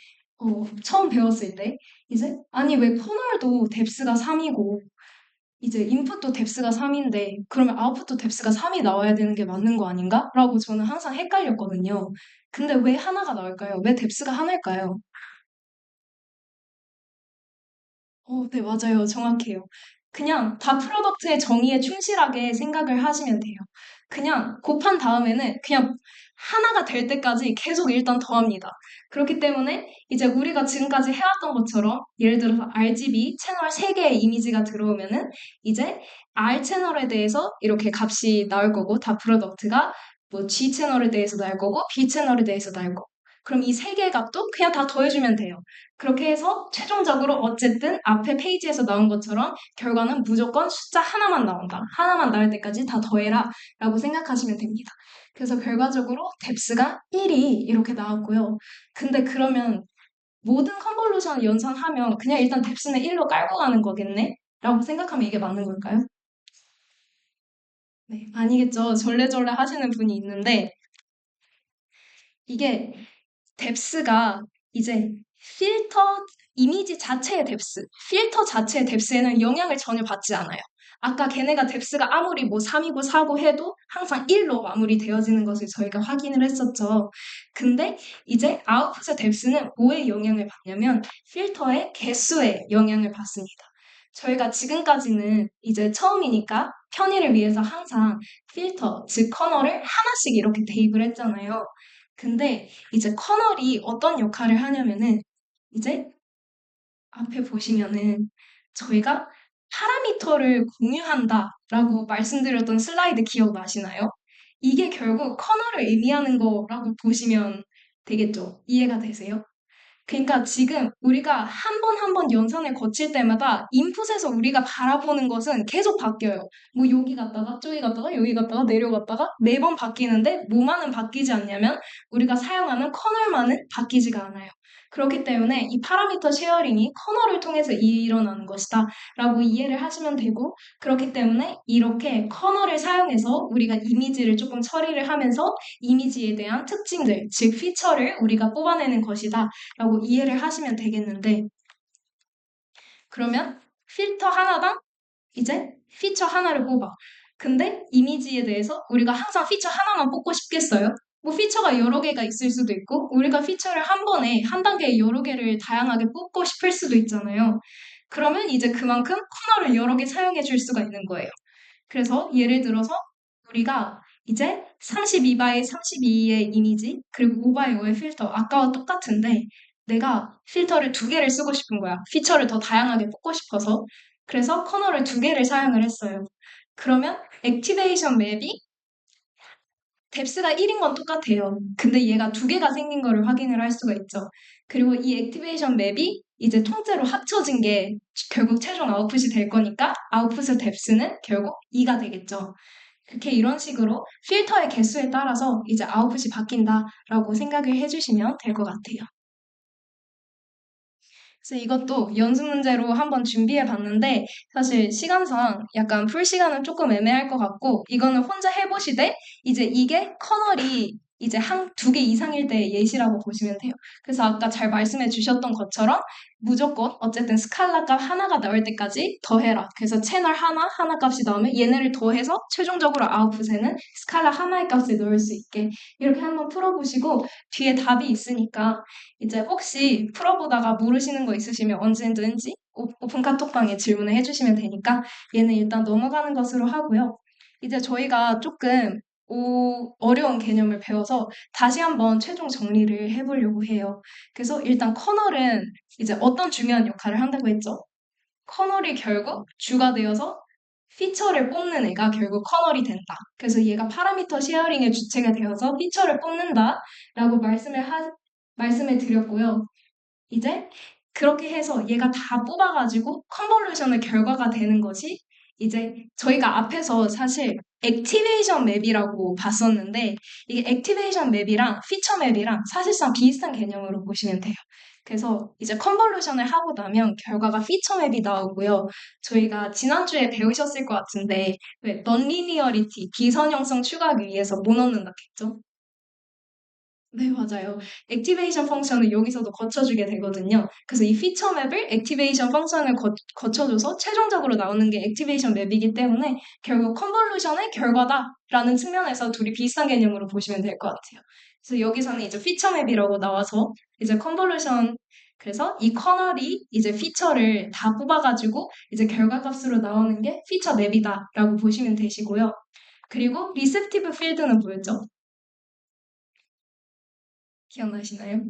A: 처음 배웠을 때 이제 아니 왜 커널도 뎁스가 3이고 이제 인풋도 뎁스가 3인데 그러면 아웃풋도 뎁스가 3이 나와야 되는 게 맞는 거 아닌가? 라고 저는 항상 헷갈렸거든요. 근데 왜 하나가 나올까요? 왜 뎁스가 하나일까요? 네, 맞아요. 정확해요. 그냥 다 프로덕트의 정의에 충실하게 생각을 하시면 돼요. 그냥 곱한 다음에는 그냥 하나가 될 때까지 계속 일단 더합니다. 그렇기 때문에 이제 우리가 지금까지 해왔던 것처럼 예를 들어서 RGB 채널 3개의 이미지가 들어오면은 이제 R 채널에 대해서 이렇게 값이 나올 거고 다 프로덕트가 뭐 G 채널에 대해서 나올 거고 B 채널에 대해서 나올 거고 그럼 이 3개의 값도 그냥 다 더해주면 돼요. 그렇게 해서 최종적으로 어쨌든 앞에 페이지에서 나온 것처럼 결과는 무조건 숫자 하나만 나온다. 하나만 나올 때까지 다 더해라 라고 생각하시면 됩니다. 그래서 결과적으로 뎁스가 1이 이렇게 나왔고요. 근데 그러면 모든 컨볼루션 연산하면 그냥 일단 뎁스는 1로 깔고 가는 거겠네? 라고 생각하면 이게 맞는 걸까요? 네, 아니겠죠. 절레절레 하시는 분이 있는데 이게 뎁스가 이제 필터 이미지 자체의 뎁스, 필터 자체의 뎁스에는 영향을 전혀 받지 않아요. 아까 걔네가 뎁스가 아무리 뭐 3이고 4고 해도 항상 1로 마무리되어지는 것을 저희가 확인을 했었죠. 근데 이제 아웃풋의 뎁스는 뭐에 영향을 받냐면 필터의 개수에 영향을 받습니다. 저희가 지금까지는 이제 처음이니까 편의를 위해서 항상 필터, 즉 커널을 하나씩 이렇게 대입을 했잖아요. 근데 이제 커널이 어떤 역할을 하냐면은 이제 앞에 보시면은 저희가 파라미터를 공유한다라고 말씀드렸던 슬라이드 기억나시나요? 이게 결국 커널을 의미하는 거라고 보시면 되겠죠? 이해가 되세요? 그러니까 지금 우리가 한 번 한 번 연산을 거칠 때마다 인풋에서 우리가 바라보는 것은 계속 바뀌어요. 뭐 여기 갔다가 저기 갔다가 여기 갔다가 내려갔다가 매번 바뀌는데 뭐만은 바뀌지 않냐면 우리가 사용하는 커널만은 바뀌지가 않아요. 그렇기 때문에 이 파라미터 쉐어링이 커널을 통해서 일어나는 것이다 라고 이해를 하시면 되고 그렇기 때문에 이렇게 커널을 사용해서 우리가 이미지를 조금 처리를 하면서 이미지에 대한 특징들, 즉 피처를 우리가 뽑아내는 것이다 라고 이해를 하시면 되겠는데, 그러면 필터 하나당 이제 피처 하나를 뽑아. 근데 이미지에 대해서 우리가 항상 피처 하나만 뽑고 싶겠어요? 뭐 피처가 여러 개가 있을 수도 있고, 우리가 피처를 한 번에 한 단계에 여러 개를 다양하게 뽑고 싶을 수도 있잖아요. 그러면 이제 그만큼 커널을 여러 개 사용해 줄 수가 있는 거예요. 그래서 예를 들어서 우리가 이제 32바이 32의 이미지 그리고 5바이 5의 필터 아까와 똑같은데 내가 필터를 2개를 쓰고 싶은 거야. 피처를 더 다양하게 뽑고 싶어서. 그래서 커널을 2개를 사용을 했어요. 그러면 액티베이션 맵이 뎁스가 1인 건 똑같아요. 근데 얘가 2개가 생긴 거를 확인을 할 수가 있죠. 그리고 이 액티베이션 맵이 이제 통째로 합쳐진 게 결국 최종 아웃풋이 될 거니까 아웃풋의 뎁스는 결국 2가 되겠죠. 그렇게 이런 식으로 필터의 개수에 따라서 이제 아웃풋이 바뀐다라고 생각을 해주시면 될 것 같아요. 그래서 이것도 연습 문제로 한번 준비해 봤는데 사실 시간상 약간 풀 시간은 조금 애매할 것 같고 이거는 혼자 해보시되 이제 이게 커널이 이제 두 개 이상일 때 예시라고 보시면 돼요. 그래서 아까 잘 말씀해 주셨던 것처럼 무조건 어쨌든 스칼라 값 하나가 나올 때까지 더해라. 그래서 채널 하나 값이 나오면 얘네를 더해서 최종적으로 아웃풋에는 스칼라 하나의 값을 넣을 수 있게 이렇게 한번 풀어보시고 뒤에 답이 있으니까 이제 혹시 풀어보다가 모르시는 거 있으시면 언제든지 오픈 카톡방에 질문을 해주시면 되니까 얘는 일단 넘어가는 것으로 하고요. 이제 저희가 조금 어려운 개념을 배워서 다시 한번 최종 정리를 해보려고 해요. 그래서 일단 커널은 이제 어떤 중요한 역할을 한다고 했죠? 커널이 결국 주가 되어서 피처를 뽑는 애가 결국 커널이 된다. 그래서 얘가 파라미터 쉐어링의 주체가 되어서 피처를 뽑는다라고 말씀을 드렸고요. 이제 그렇게 해서 얘가 다 뽑아가지고 컨볼루션의 결과가 되는 것이 이제 저희가 앞에서 사실 액티베이션 맵이라고 봤었는데 이게 액티베이션 맵이랑 피처 맵이랑 사실상 비슷한 개념으로 보시면 돼요. 그래서 이제 컨볼루션을 하고 나면 결과가 피처 맵이 나오고요. 저희가 지난주에 배우셨을 것 같은데 왜 넌리니어리티, 비선형성 추가하기 위해서 뭐 넣는다 했죠? 네, 맞아요. 액티베이션 펑션을 여기서도 거쳐주게 되거든요. 그래서 이 피처 맵을 액티베이션 펑션을 거쳐줘서 최종적으로 나오는 게 액티베이션 맵이기 때문에 결국 컨볼루션의 결과다라는 측면에서 둘이 비슷한 개념으로 보시면 될 것 같아요. 그래서 여기서는 이제 피처 맵이라고 나와서 이제 컨볼루션 그래서 이 커널이 이제 피처를 다 뽑아가지고 이제 결과값으로 나오는 게 피처 맵이다라고 보시면 되시고요. 그리고 리셉티브 필드는 뭐였죠? 기억나시나요?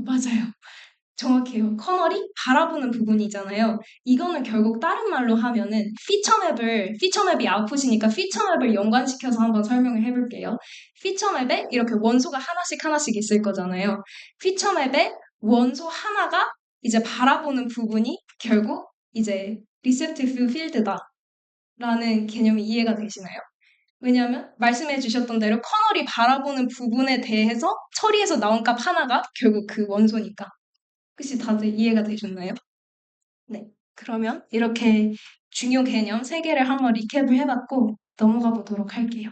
A: 맞아요. 정확해요. 커널이 바라보는 부분이잖아요. 이거는 결국 다른 말로 하면은 피처맵이 아웃풋이니까 피처맵을 연관시켜서 한번 설명을 해볼게요. 피처맵에 이렇게 원소가 하나씩 하나씩 있을 거잖아요. 피처맵에 원소 하나가 이제 바라보는 부분이 결국 이제 receptive field다라는 개념이 이해가 되시나요? 왜냐하면 말씀해 주셨던 대로 커널이 바라보는 부분에 대해서 처리해서 나온 값 하나가 결국 그 원소니까. 혹시 다들 이해가 되셨나요? 네. 그러면 이렇게 중요 개념 3개를 한번 리캡을 해봤고 넘어가 보도록 할게요.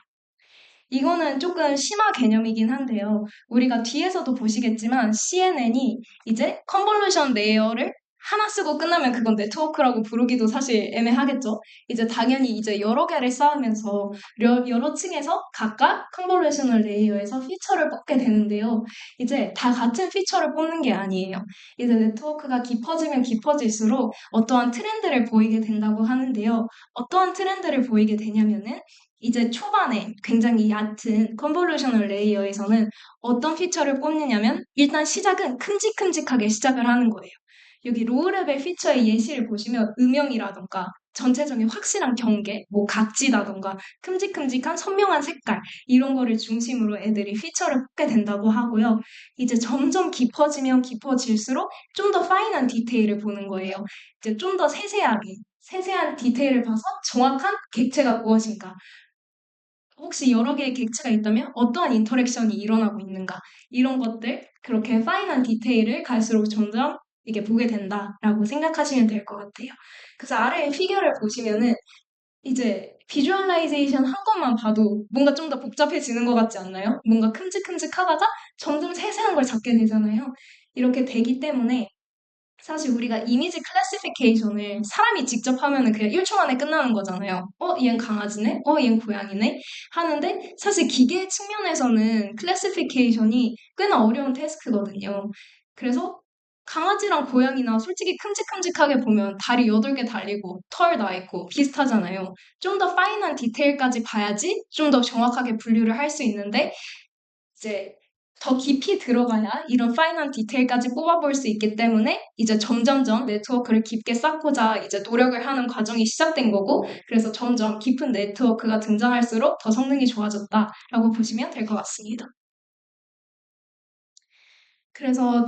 A: 이거는 조금 심화 개념이긴 한데요. 우리가 뒤에서도 보시겠지만 CNN이 이제 컨볼루션 레이어를 하나 쓰고 끝나면 그건 네트워크라고 부르기도 사실 애매하겠죠. 이제 당연히 이제 여러 개를 쌓으면서 여러 층에서 각각 컨볼루셔널 레이어에서 피처를 뽑게 되는데요. 이제 다 같은 피처를 뽑는 게 아니에요. 이제 네트워크가 깊어지면 깊어질수록 어떠한 트렌드를 보이게 된다고 하는데요. 어떠한 트렌드를 보이게 되냐면은 이제 초반에 굉장히 얕은 컨볼루셔널 레이어에서는 어떤 피처를 뽑느냐면 일단 시작은 큼직큼직하게 시작을 하는 거예요. 여기 로우 레벨 피처의 예시를 보시면 음영이라던가 전체적인 확실한 경계, 뭐 각지라던가 큼직큼직한 선명한 색깔 이런 거를 중심으로 애들이 피처를 뽑게 된다고 하고요. 이제 점점 깊어지면 깊어질수록 좀 더 파인한 디테일을 보는 거예요. 이제 좀 더 세세한 디테일을 봐서 정확한 객체가 무엇인가 혹시 여러 개의 객체가 있다면 어떠한 인터랙션이 일어나고 있는가 이런 것들 그렇게 파인한 디테일을 갈수록 점점 이게 보게 된다라고 생각하시면 될 것 같아요. 그래서 아래의 피겨를 보시면은 이제 비주얼라이제이션 한 것만 봐도 뭔가 좀 더 복잡해지는 것 같지 않나요? 뭔가 큼직큼직하다가 점점 세세한 걸 잡게 되잖아요. 이렇게 되기 때문에 사실 우리가 이미지 클래시피케이션을 사람이 직접 하면은 그냥 1초 만에 끝나는 거잖아요. 얘는 강아지네? 얘는 고양이네? 하는데 사실 기계 측면에서는 클래시피케이션이 꽤나 어려운 태스크거든요. 그래서 강아지랑 고양이나 솔직히 큼직큼직하게 보면 다리 8개 달리고 털 나 있고 비슷하잖아요. 좀 더 파인한 디테일까지 봐야지 좀 더 정확하게 분류를 할 수 있는데 이제 더 깊이 들어가야 이런 파이널 디테일까지 뽑아볼 수 있기 때문에 이제 점점점 네트워크를 깊게 쌓고자 이제 노력을 하는 과정이 시작된 거고 그래서 점점 깊은 네트워크가 등장할수록 더 성능이 좋아졌다라고 보시면 될 것 같습니다. 그래서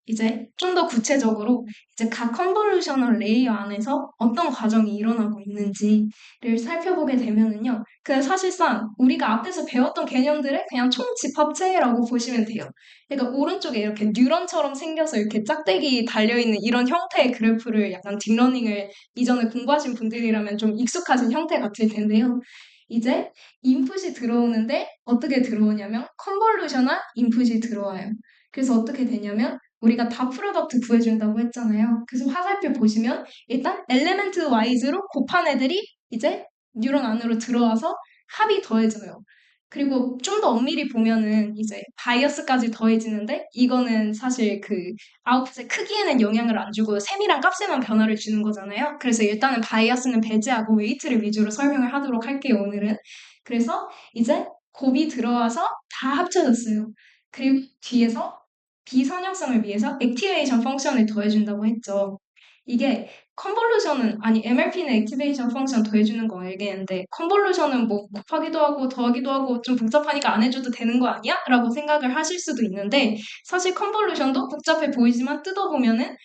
A: 이제 좀 더 구체적으로 이제 각 컨볼루셔널 레이어 안에서 어떤 과정이 일어나고 있는지를 살펴보게 되면은요. 그 사실상 우리가 앞에서 배웠던 개념들의 그냥 총집합체라고 보시면 돼요. 그러니까 오른쪽에 이렇게 뉴런처럼 생겨서 이렇게 짝대기 달려있는 이런 형태의 그래프를 약간 딥러닝을 이전에 공부하신 분들이라면 좀 익숙하신 형태 같을 텐데요. 이제 인풋이 들어오는데 어떻게 들어오냐면 컨볼루셔널 인풋이 들어와요. 그래서 어떻게 되냐면 우리가 다 프로덕트 구해준다고 했잖아요. 그래서 화살표 보시면 일단 엘리멘트 와이즈로 곱한 애들이 이제 뉴런 안으로 들어와서 합이 더해져요. 그리고 좀 더 엄밀히 보면은 이제 바이어스까지 더해지는데 이거는 사실 그 아웃풋의 크기에는 영향을 안 주고 세밀한 값에만 변화를 주는 거잖아요. 그래서 일단은 바이어스는 배제하고 웨이트를 위주로 설명을 하도록 할게요, 오늘은. 그래서 이제 곱이 들어와서 다 합쳐졌어요. 그리고 뒤에서 비선형성을 위해서 액티베이션 펑션을 더해준다고 했죠. 이게 컨볼루션은 아니 MLP는 액티베이션 펑션 더해주는 거 알겠는데 컨볼루션은 뭐 곱하기도 하고 더하기도 하고 좀 복잡하니까 안 해줘도 되는 거 아니야? 라고 생각을 하실 수도 있는데 사실 컨볼루션도 복잡해 보이지만 뜯어보면은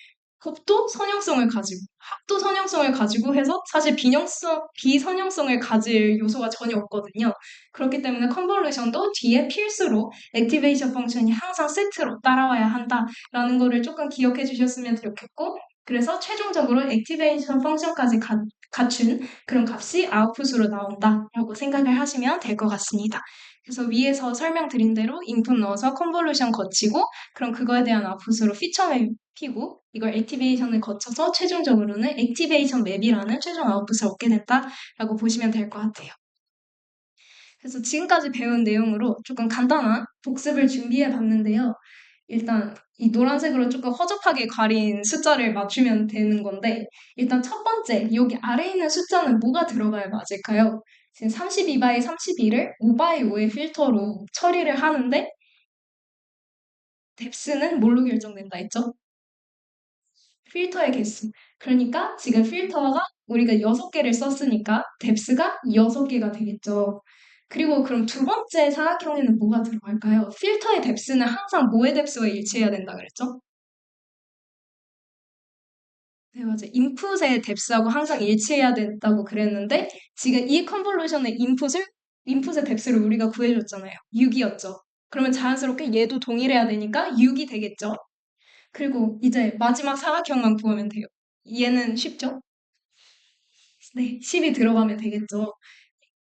A: 곱도 선형성을 가지고 합도 선형성을 가지고 해서 사실 비선형성을 가질 요소가 전혀 없거든요. 그렇기 때문에 컨볼루션도 뒤에 필수로 액티베이션 펑션이 항상 세트로 따라와야 한다라는 거를 조금 기억해 주셨으면 좋겠고 그래서 최종적으로 액티베이션 펑션까지 갖춘 그런 값이 아웃풋으로 나온다라고 생각을 하시면 될 것 같습니다. 그래서 위에서 설명드린 대로 인풋 넣어서 컨볼루션 거치고 그럼 그거에 대한 아웃풋으로 피처 맵 피고 이걸 액티베이션을 거쳐서 최종적으로는 액티베이션 맵이라는 최종 아웃풋을 얻게 된다라고 보시면 될 것 같아요. 그래서 지금까지 배운 내용으로 조금 간단한 복습을 준비해 봤는데요. 일단 이 노란색으로 조금 허접하게 가린 숫자를 맞추면 되는 건데 일단 첫 번째 여기 아래에 있는 숫자는 뭐가 들어가야 맞을까요? 지금 32바이 32를 5바이 5의 필터로 처리를 하는데 뎁스는 뭘로 결정된다 했죠? 필터의 개수. 그러니까 지금 필터가 우리가 6개를 썼으니까 뎁스가 6개가 되겠죠. 그리고 그럼 두 번째 사각형에는 뭐가 들어갈까요? 필터의 뎁스는 항상 뭐의 뎁스와 일치해야 된다 그랬죠? 네, 맞아요. 인풋의 뎁스하고 항상 일치해야 된다고 그랬는데 지금 이 컨볼루션의 인풋의 뎁스를 우리가 구해줬잖아요. 6이었죠. 그러면 자연스럽게 얘도 동일해야 되니까 6이 되겠죠. 그리고 이제 마지막 사각형만 구하면 돼요. 얘는 쉽죠? 네, 10이 들어가면 되겠죠.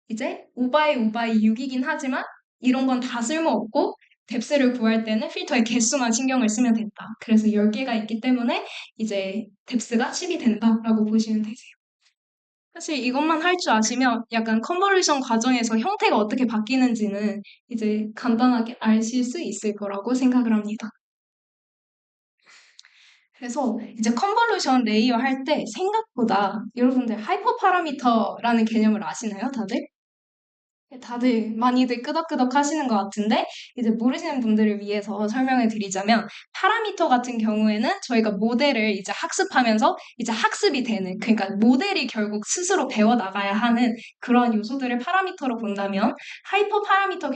A: 이제 5바이 5바이 6이긴 하지만 이런 건 다 쓸모없고 뎁스를 구할 때는 필터의 개수만 신경을 쓰면 된다. 그래서 10개가 있기 때문에 이제 뎁스가 10이 된다라고 보시면 되세요. 사실 이것만 할 줄 아시면 약간 컨버루션 과정에서 형태가 어떻게 바뀌는지는 이제 간단하게 아실 수 있을 거라고 생각을 합니다. 그래서 이제 컨볼루션 레이어 할 때 생각보다 여러분들 하이퍼 파라미터라는 개념을 아시나요, 다들? 다들 많이들 끄덕끄덕 하시는 것 같은데 이제 모르시는 분들을 위해서 설명을 드리자면 파라미터 같은 경우에는 저희가 모델을 이제 학습하면서 이제 학습이 되는 그러니까 모델이 결국 스스로 배워 나가야 하는 그런 요소들을 파라미터로 본다면 하이퍼 파라미터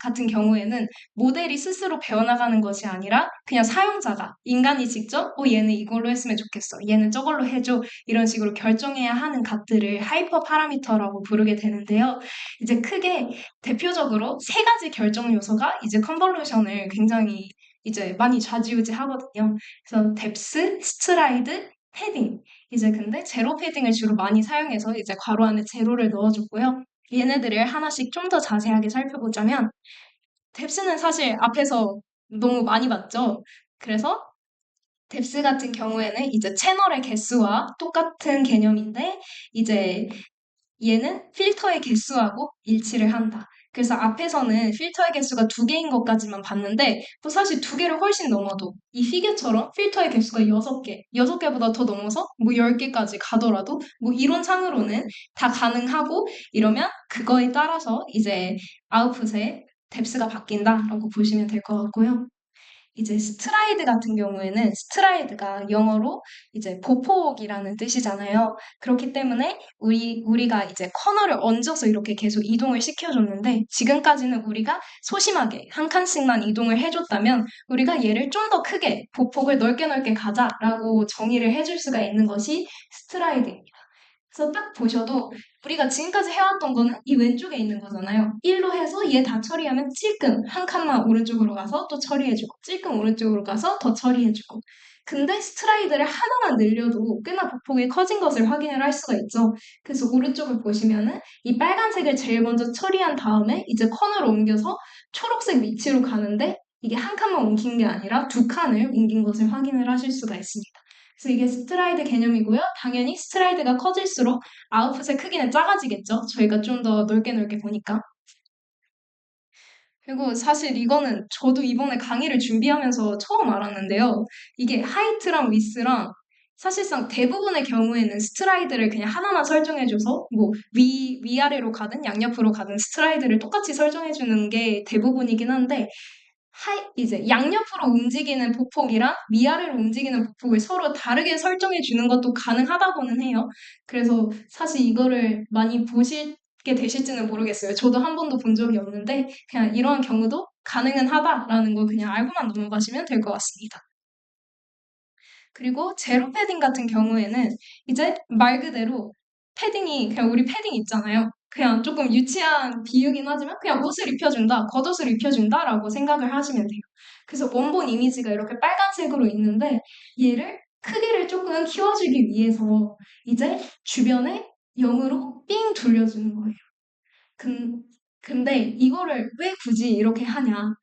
A: 같은 경우에는 모델이 스스로 배워나가는 것이 아니라 그냥 사용자가 인간이 직접 얘는 이걸로 했으면 좋겠어 얘는 저걸로 해줘 이런 식으로 결정해야 하는 값들을 하이퍼 파라미터라고 부르게 되는데요. 이제 크게 대표적으로 세 가지 결정 요소가 이제 컨볼루션을 굉장히 이제 많이 좌지우지하거든요. 그래서 뎁스, 스트라이드, 패딩. 이제 근데 제로 패딩을 주로 많이 사용해서 이제 괄호 안에 제로를 넣어줬고요. 얘네들을 하나씩 좀 더 자세하게 살펴보자면 뎁스는 사실 앞에서 너무 많이 봤죠. 그래서 뎁스 같은 경우에는 이제 채널의 개수와 똑같은 개념인데 이제 얘는 필터의 개수하고 일치를 한다. 그래서 앞에서는 필터의 개수가 2개인 것까지만 봤는데 또 사실 2개를 훨씬 넘어도 이 피겨처럼 필터의 개수가 6개, 6개보다 더 넘어서 뭐 10개까지 가더라도 뭐 이론상으로는 다 가능하고 이러면 그거에 따라서 이제 아웃풋의 뎁스가 바뀐다라고 보시면 될 것 같고요. 이제 스트라이드 같은 경우에는 스트라이드가 영어로 이제 보폭이라는 뜻이잖아요. 그렇기 때문에 우리가 이제 커널을 얹어서 이렇게 계속 이동을 시켜줬는데 지금까지는 우리가 소심하게 한 칸씩만 이동을 해줬다면 우리가 얘를 좀 더 크게 보폭을 넓게 넓게 가자라고 정의를 해줄 수가 있는 것이 스트라이드입니다. 그래서 딱 보셔도 우리가 지금까지 해왔던 거는 이 왼쪽에 있는 거잖아요. 1로 해서 얘 다 처리하면 찔끔 한 칸만 오른쪽으로 가서 또 처리해주고 찔끔 오른쪽으로 가서 더 처리해주고 근데 스트라이드를 하나만 늘려도 꽤나 보폭이 커진 것을 확인을 할 수가 있죠. 그래서 오른쪽을 보시면은 이 빨간색을 제일 먼저 처리한 다음에 이제 커널을 옮겨서 초록색 위치로 가는데 이게 한 칸만 옮긴 게 아니라 두 칸을 옮긴 것을 확인을 하실 수가 있습니다. 그래서 이게 스트라이드 개념이고요. 당연히 스트라이드가 커질수록 아웃풋의 크기는 작아지겠죠. 저희가 좀 더 넓게 넓게 보니까. 그리고 사실 이거는 저도 이번에 강의를 준비하면서 처음 알았는데요. 이게 하이트랑 위스랑 사실상 대부분의 경우에는 스트라이드를 그냥 하나만 설정해줘서 뭐 위아래로 가든 양옆으로 가든 스트라이드를 똑같이 설정해주는 게 대부분이긴 한데 이제 양옆으로 움직이는 보폭이랑 위아래로 움직이는 보폭을 서로 다르게 설정해 주는 것도 가능하다고는 해요. 그래서 사실 이거를 많이 보시게 되실지는 모르겠어요. 저도 한 번도 본 적이 없는데 그냥 이러한 경우도 가능은 하다라는 거 그냥 알고만 넘어가시면 될 것 같습니다. 그리고 제로 패딩 같은 경우에는 이제 말 그대로 패딩이 그냥 우리 패딩 있잖아요. 그냥 조금 유치한 비유긴 하지만 그냥 옷을 입혀준다, 겉옷을 입혀준다라고 생각을 하시면 돼요. 그래서 원본 이미지가 이렇게 빨간색으로 있는데 얘를 크기를 조금 키워주기 위해서 이제 주변에 0으로 삥 돌려주는 거예요. 근, 근데 이거를 왜 굳이 이렇게 하냐?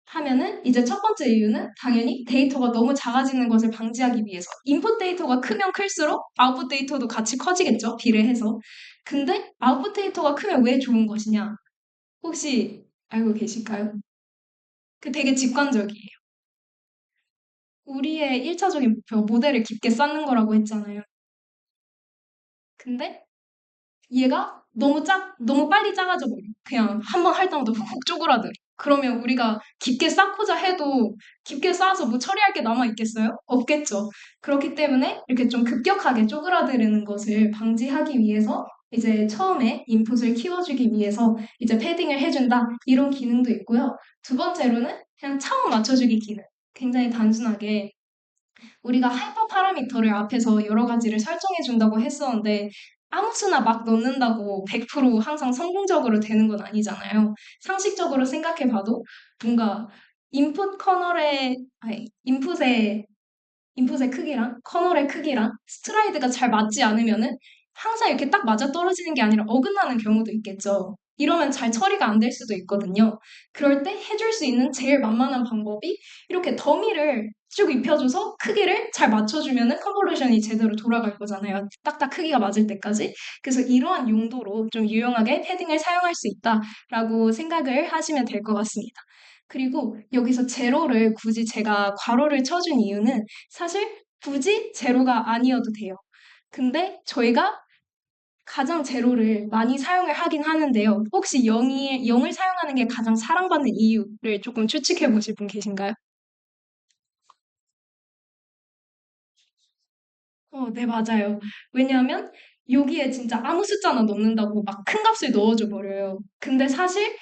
A: 하면은 이제 첫 번째 이유는 당연히 데이터가 너무 작아지는 것을 방지하기 위해서. 인풋 데이터가 크면 클수록 아웃풋 데이터도 같이 커지겠죠. 비례해서. 근데 아웃풋 데이터가 크면 왜 좋은 것이냐? 혹시 알고 계실까요? 그 되게 직관적이에요. 우리의 1차적인 목표, 모델을 깊게 쌓는 거라고 했잖아요. 근데 얘가 너무 빨리 작아져 버려. 그냥 한번 할 때마다 훅훅 쪼그라들어. 그러면 우리가 깊게 쌓고자 해도 깊게 쌓아서 뭐 처리할 게 남아 있겠어요? 없겠죠. 그렇기 때문에 이렇게 좀 급격하게 쪼그라드는 것을 방지하기 위해서 이제 처음에 인풋을 키워주기 위해서 이제 패딩을 해준다. 이런 기능도 있고요. 두 번째로는 그냥 차원 맞춰주기 기능. 굉장히 단순하게 우리가 하이퍼 파라미터를 앞에서 여러 가지를 설정해 준다고 했었는데 아무 수나 막 넣는다고 100% 항상 성공적으로 되는 건 아니잖아요. 상식적으로 생각해 봐도 뭔가 인풋 커널의 아니 인풋의 크기랑 커널의 크기랑 스트라이드가 잘 맞지 않으면은 항상 이렇게 딱 맞아 떨어지는 게 아니라 어긋나는 경우도 있겠죠. 이러면 잘 처리가 안 될 수도 있거든요. 그럴 때 해줄 수 있는 제일 만만한 방법이 이렇게 더미를 쭉 입혀줘서 크기를 잘 맞춰주면은 컨볼루션이 제대로 돌아갈 거잖아요. 딱딱 크기가 맞을 때까지. 그래서 이러한 용도로 좀 유용하게 패딩을 사용할 수 있다라고 생각을 하시면 될 것 같습니다. 그리고 여기서 제로를 굳이 제가 괄호를 쳐준 이유는 사실 굳이 제로가 아니어도 돼요. 근데 저희가 가장 제로를 많이 사용을 하긴 하는데요. 혹시 0을 사용하는 게 가장 사랑받는 이유를 조금 추측해 보실 분 계신가요? 네, 맞아요. 왜냐하면 여기에 진짜 아무 숫자나 넣는다고 막 큰 값을 넣어줘 버려요. 근데 사실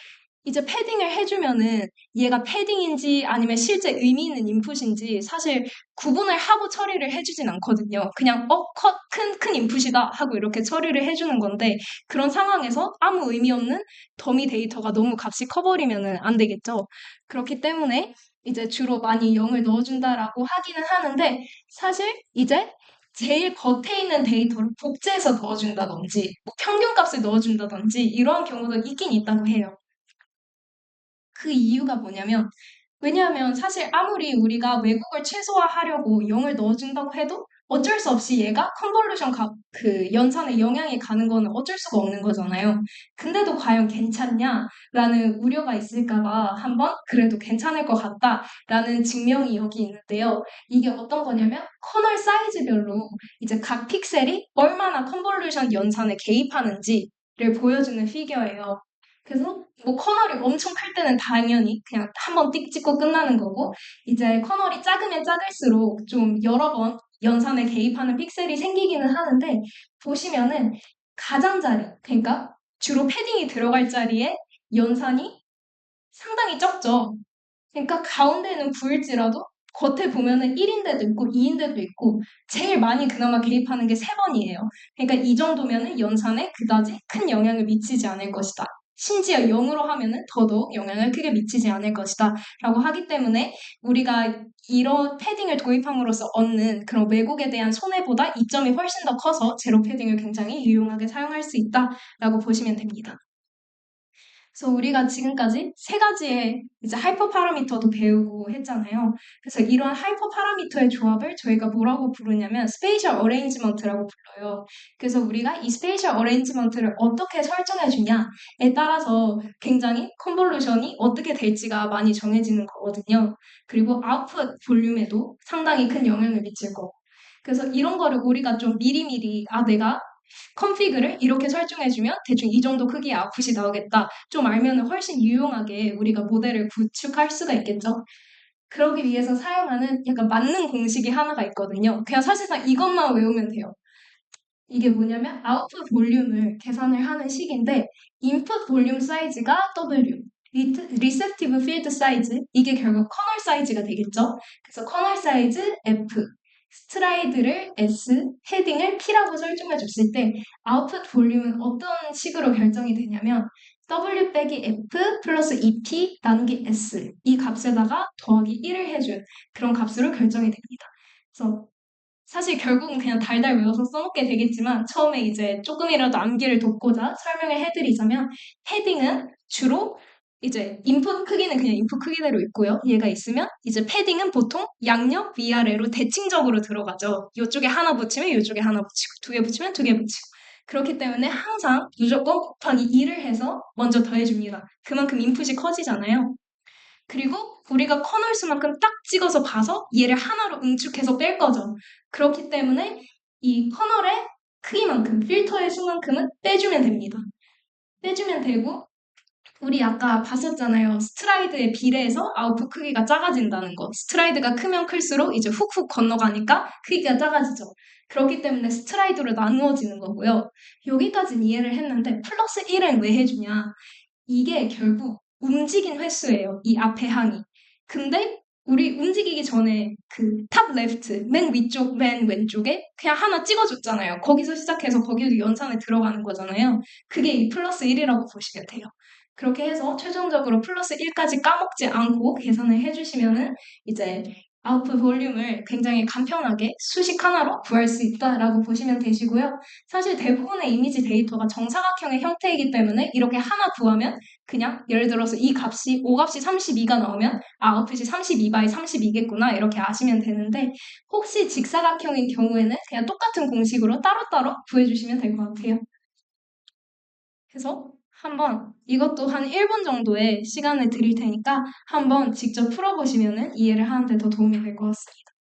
A: 이제 패딩을 해주면은 얘가 패딩인지 아니면 실제 의미 있는 인풋인지 사실 구분을 하고 처리를 해주진 않거든요. 그냥 큰 인풋이다 하고 이렇게 처리를 해주는 건데 그런 상황에서 아무 의미 없는 더미 데이터가 너무 값이 커버리면은 안 되겠죠. 그렇기 때문에 이제 주로 많이 0을 넣어준다라고 하기는 하는데 사실 이제 제일 겉에 있는 데이터를 복제해서 넣어준다든지 뭐 평균값을 넣어준다든지 이러한 경우도 있긴 있다고 해요. 그 이유가 뭐냐면, 왜냐하면 사실 아무리 우리가 왜곡을 최소화하려고 0을 넣어준다고 해도 어쩔 수 없이 얘가 컨볼루션 그 연산에 영향이 가는 거는 어쩔 수가 없는 거잖아요. 근데도 과연 괜찮냐라는 우려가 있을까봐 한번 그래도 괜찮을 것 같다라는 증명이 여기 있는데요. 이게 어떤 거냐면 커널 사이즈별로 이제 각 픽셀이 얼마나 컨볼루션 연산에 개입하는지를 보여주는 피겨예요. 그래서 뭐 커널이 엄청 클 때는 당연히 그냥 한 번 띡 찍고 끝나는 거고 이제 커널이 작으면 작을수록 좀 여러 번 연산에 개입하는 픽셀이 생기기는 하는데 보시면은 가장자리 그러니까 주로 패딩이 들어갈 자리에 연산이 상당히 적죠. 그러니까 가운데는 구일지라도 겉에 보면은 1인데도 있고 2인데도 있고 제일 많이 그나마 개입하는 게 3번이에요. 그러니까 이 정도면은 연산에 그다지 큰 영향을 미치지 않을 것이다. 심지어 0으로 하면은 더더욱 영향을 크게 미치지 않을 것이다. 라고 하기 때문에 우리가 이런 패딩을 도입함으로써 얻는 그런 왜곡에 대한 손해보다 이점이 훨씬 더 커서 제로 패딩을 굉장히 유용하게 사용할 수 있다라고 보시면 됩니다. 그래서 우리가 지금까지 세 가지의 이제 하이퍼 파라미터도 배우고 했잖아요. 그래서 이러한 하이퍼 파라미터의 조합을 저희가 뭐라고 부르냐면 스페이셜 어레인지먼트라고 불러요. 그래서 우리가 이 스페이셜 어레인지먼트를 어떻게 설정해 주냐에 따라서 굉장히 컨볼루션이 어떻게 될지가 많이 정해지는 거거든요. 그리고 아웃풋 볼륨에도 상당히 큰 영향을 미칠 거고. 그래서 이런 거를 우리가 좀 미리미리 내가 컨피그를 이렇게 설정해주면 대충 이 정도 크기의 아웃풋이 나오겠다. 좀 알면 훨씬 유용하게 우리가 모델을 구축할 수가 있겠죠. 그러기 위해서 사용하는 약간 맞는 공식이 하나가 있거든요. 그냥 사실상 이것만 외우면 돼요. 이게 뭐냐면 아웃풋 볼륨을 계산을 하는 식인데 인풋 볼륨 사이즈가 W, 리셉티브 필드 사이즈 이게 결국 커널 사이즈가 되겠죠. 그래서 커널 사이즈 F, 스트라이드를 S, 헤딩을 P라고 설정해 줬을 때 아웃풋 볼륨은 어떤 식으로 결정이 되냐면 W 빼기 F 플러스 2P 나누기 S 이 값에다가 더하기 1을 해준 그런 값으로 결정이 됩니다. 그래서 사실 결국은 그냥 달달 외워서 써먹게 되겠지만 처음에 이제 조금이라도 암기를 돕고자 설명을 해드리자면 헤딩은 주로 이제 인풋 크기는 그냥 인풋 크기대로 있고요. 얘가 있으면 이제 패딩은 보통 양옆 위아래로 대칭적으로 들어가죠. 이쪽에 하나 붙이면 이쪽에 하나 붙이고 두 개 붙이면 두 개 붙이고 그렇기 때문에 항상 무조건 곱하기 2를 해서 먼저 더해줍니다. 그만큼 인풋이 커지잖아요. 그리고 우리가 커널 수만큼 딱 찍어서 봐서 얘를 하나로 응축해서 뺄 거죠. 그렇기 때문에 이 커널의 크기만큼, 필터의 수만큼은 빼주면 됩니다. 빼주면 되고, 우리 아까 봤었잖아요. 스트라이드에 비례해서 아웃풋 크기가 작아진다는 거. 스트라이드가 크면 클수록 이제 훅훅 건너가니까 크기가 작아지죠. 그렇기 때문에 스트라이드로 나누어지는 거고요. 여기까지는 이해를 했는데 플러스 1은 왜 해주냐? 이게 결국 움직인 횟수예요. 이 앞에 항이. 근데 우리 움직이기 전에 그 탑 레프트, 맨 위쪽, 맨 왼쪽에 그냥 하나 찍어줬잖아요. 거기서 시작해서 거기도 연산에 들어가는 거잖아요. 그게 이 플러스 1이라고 보시면 돼요. 그렇게 해서 최종적으로 플러스 1까지 까먹지 않고 계산을 해주시면은 이제 아웃풋 볼륨을 굉장히 간편하게 수식 하나로 구할 수 있다라고 보시면 되시고요. 사실 대부분의 이미지 데이터가 정사각형의 형태이기 때문에 이렇게 하나 구하면 그냥 예를 들어서 이 값이 O값이 32가 나오면 아웃풋이 32바이 32겠구나 이렇게 아시면 되는데 혹시 직사각형인 경우에는 그냥 똑같은 공식으로 따로따로 구해주시면 될 것 같아요. 그래서 한번 이것도 한 1분 정도의 시간을 드릴 테니까 한번 직접 풀어보시면 이해를 하는데 더 도움이 될 것 같습니다.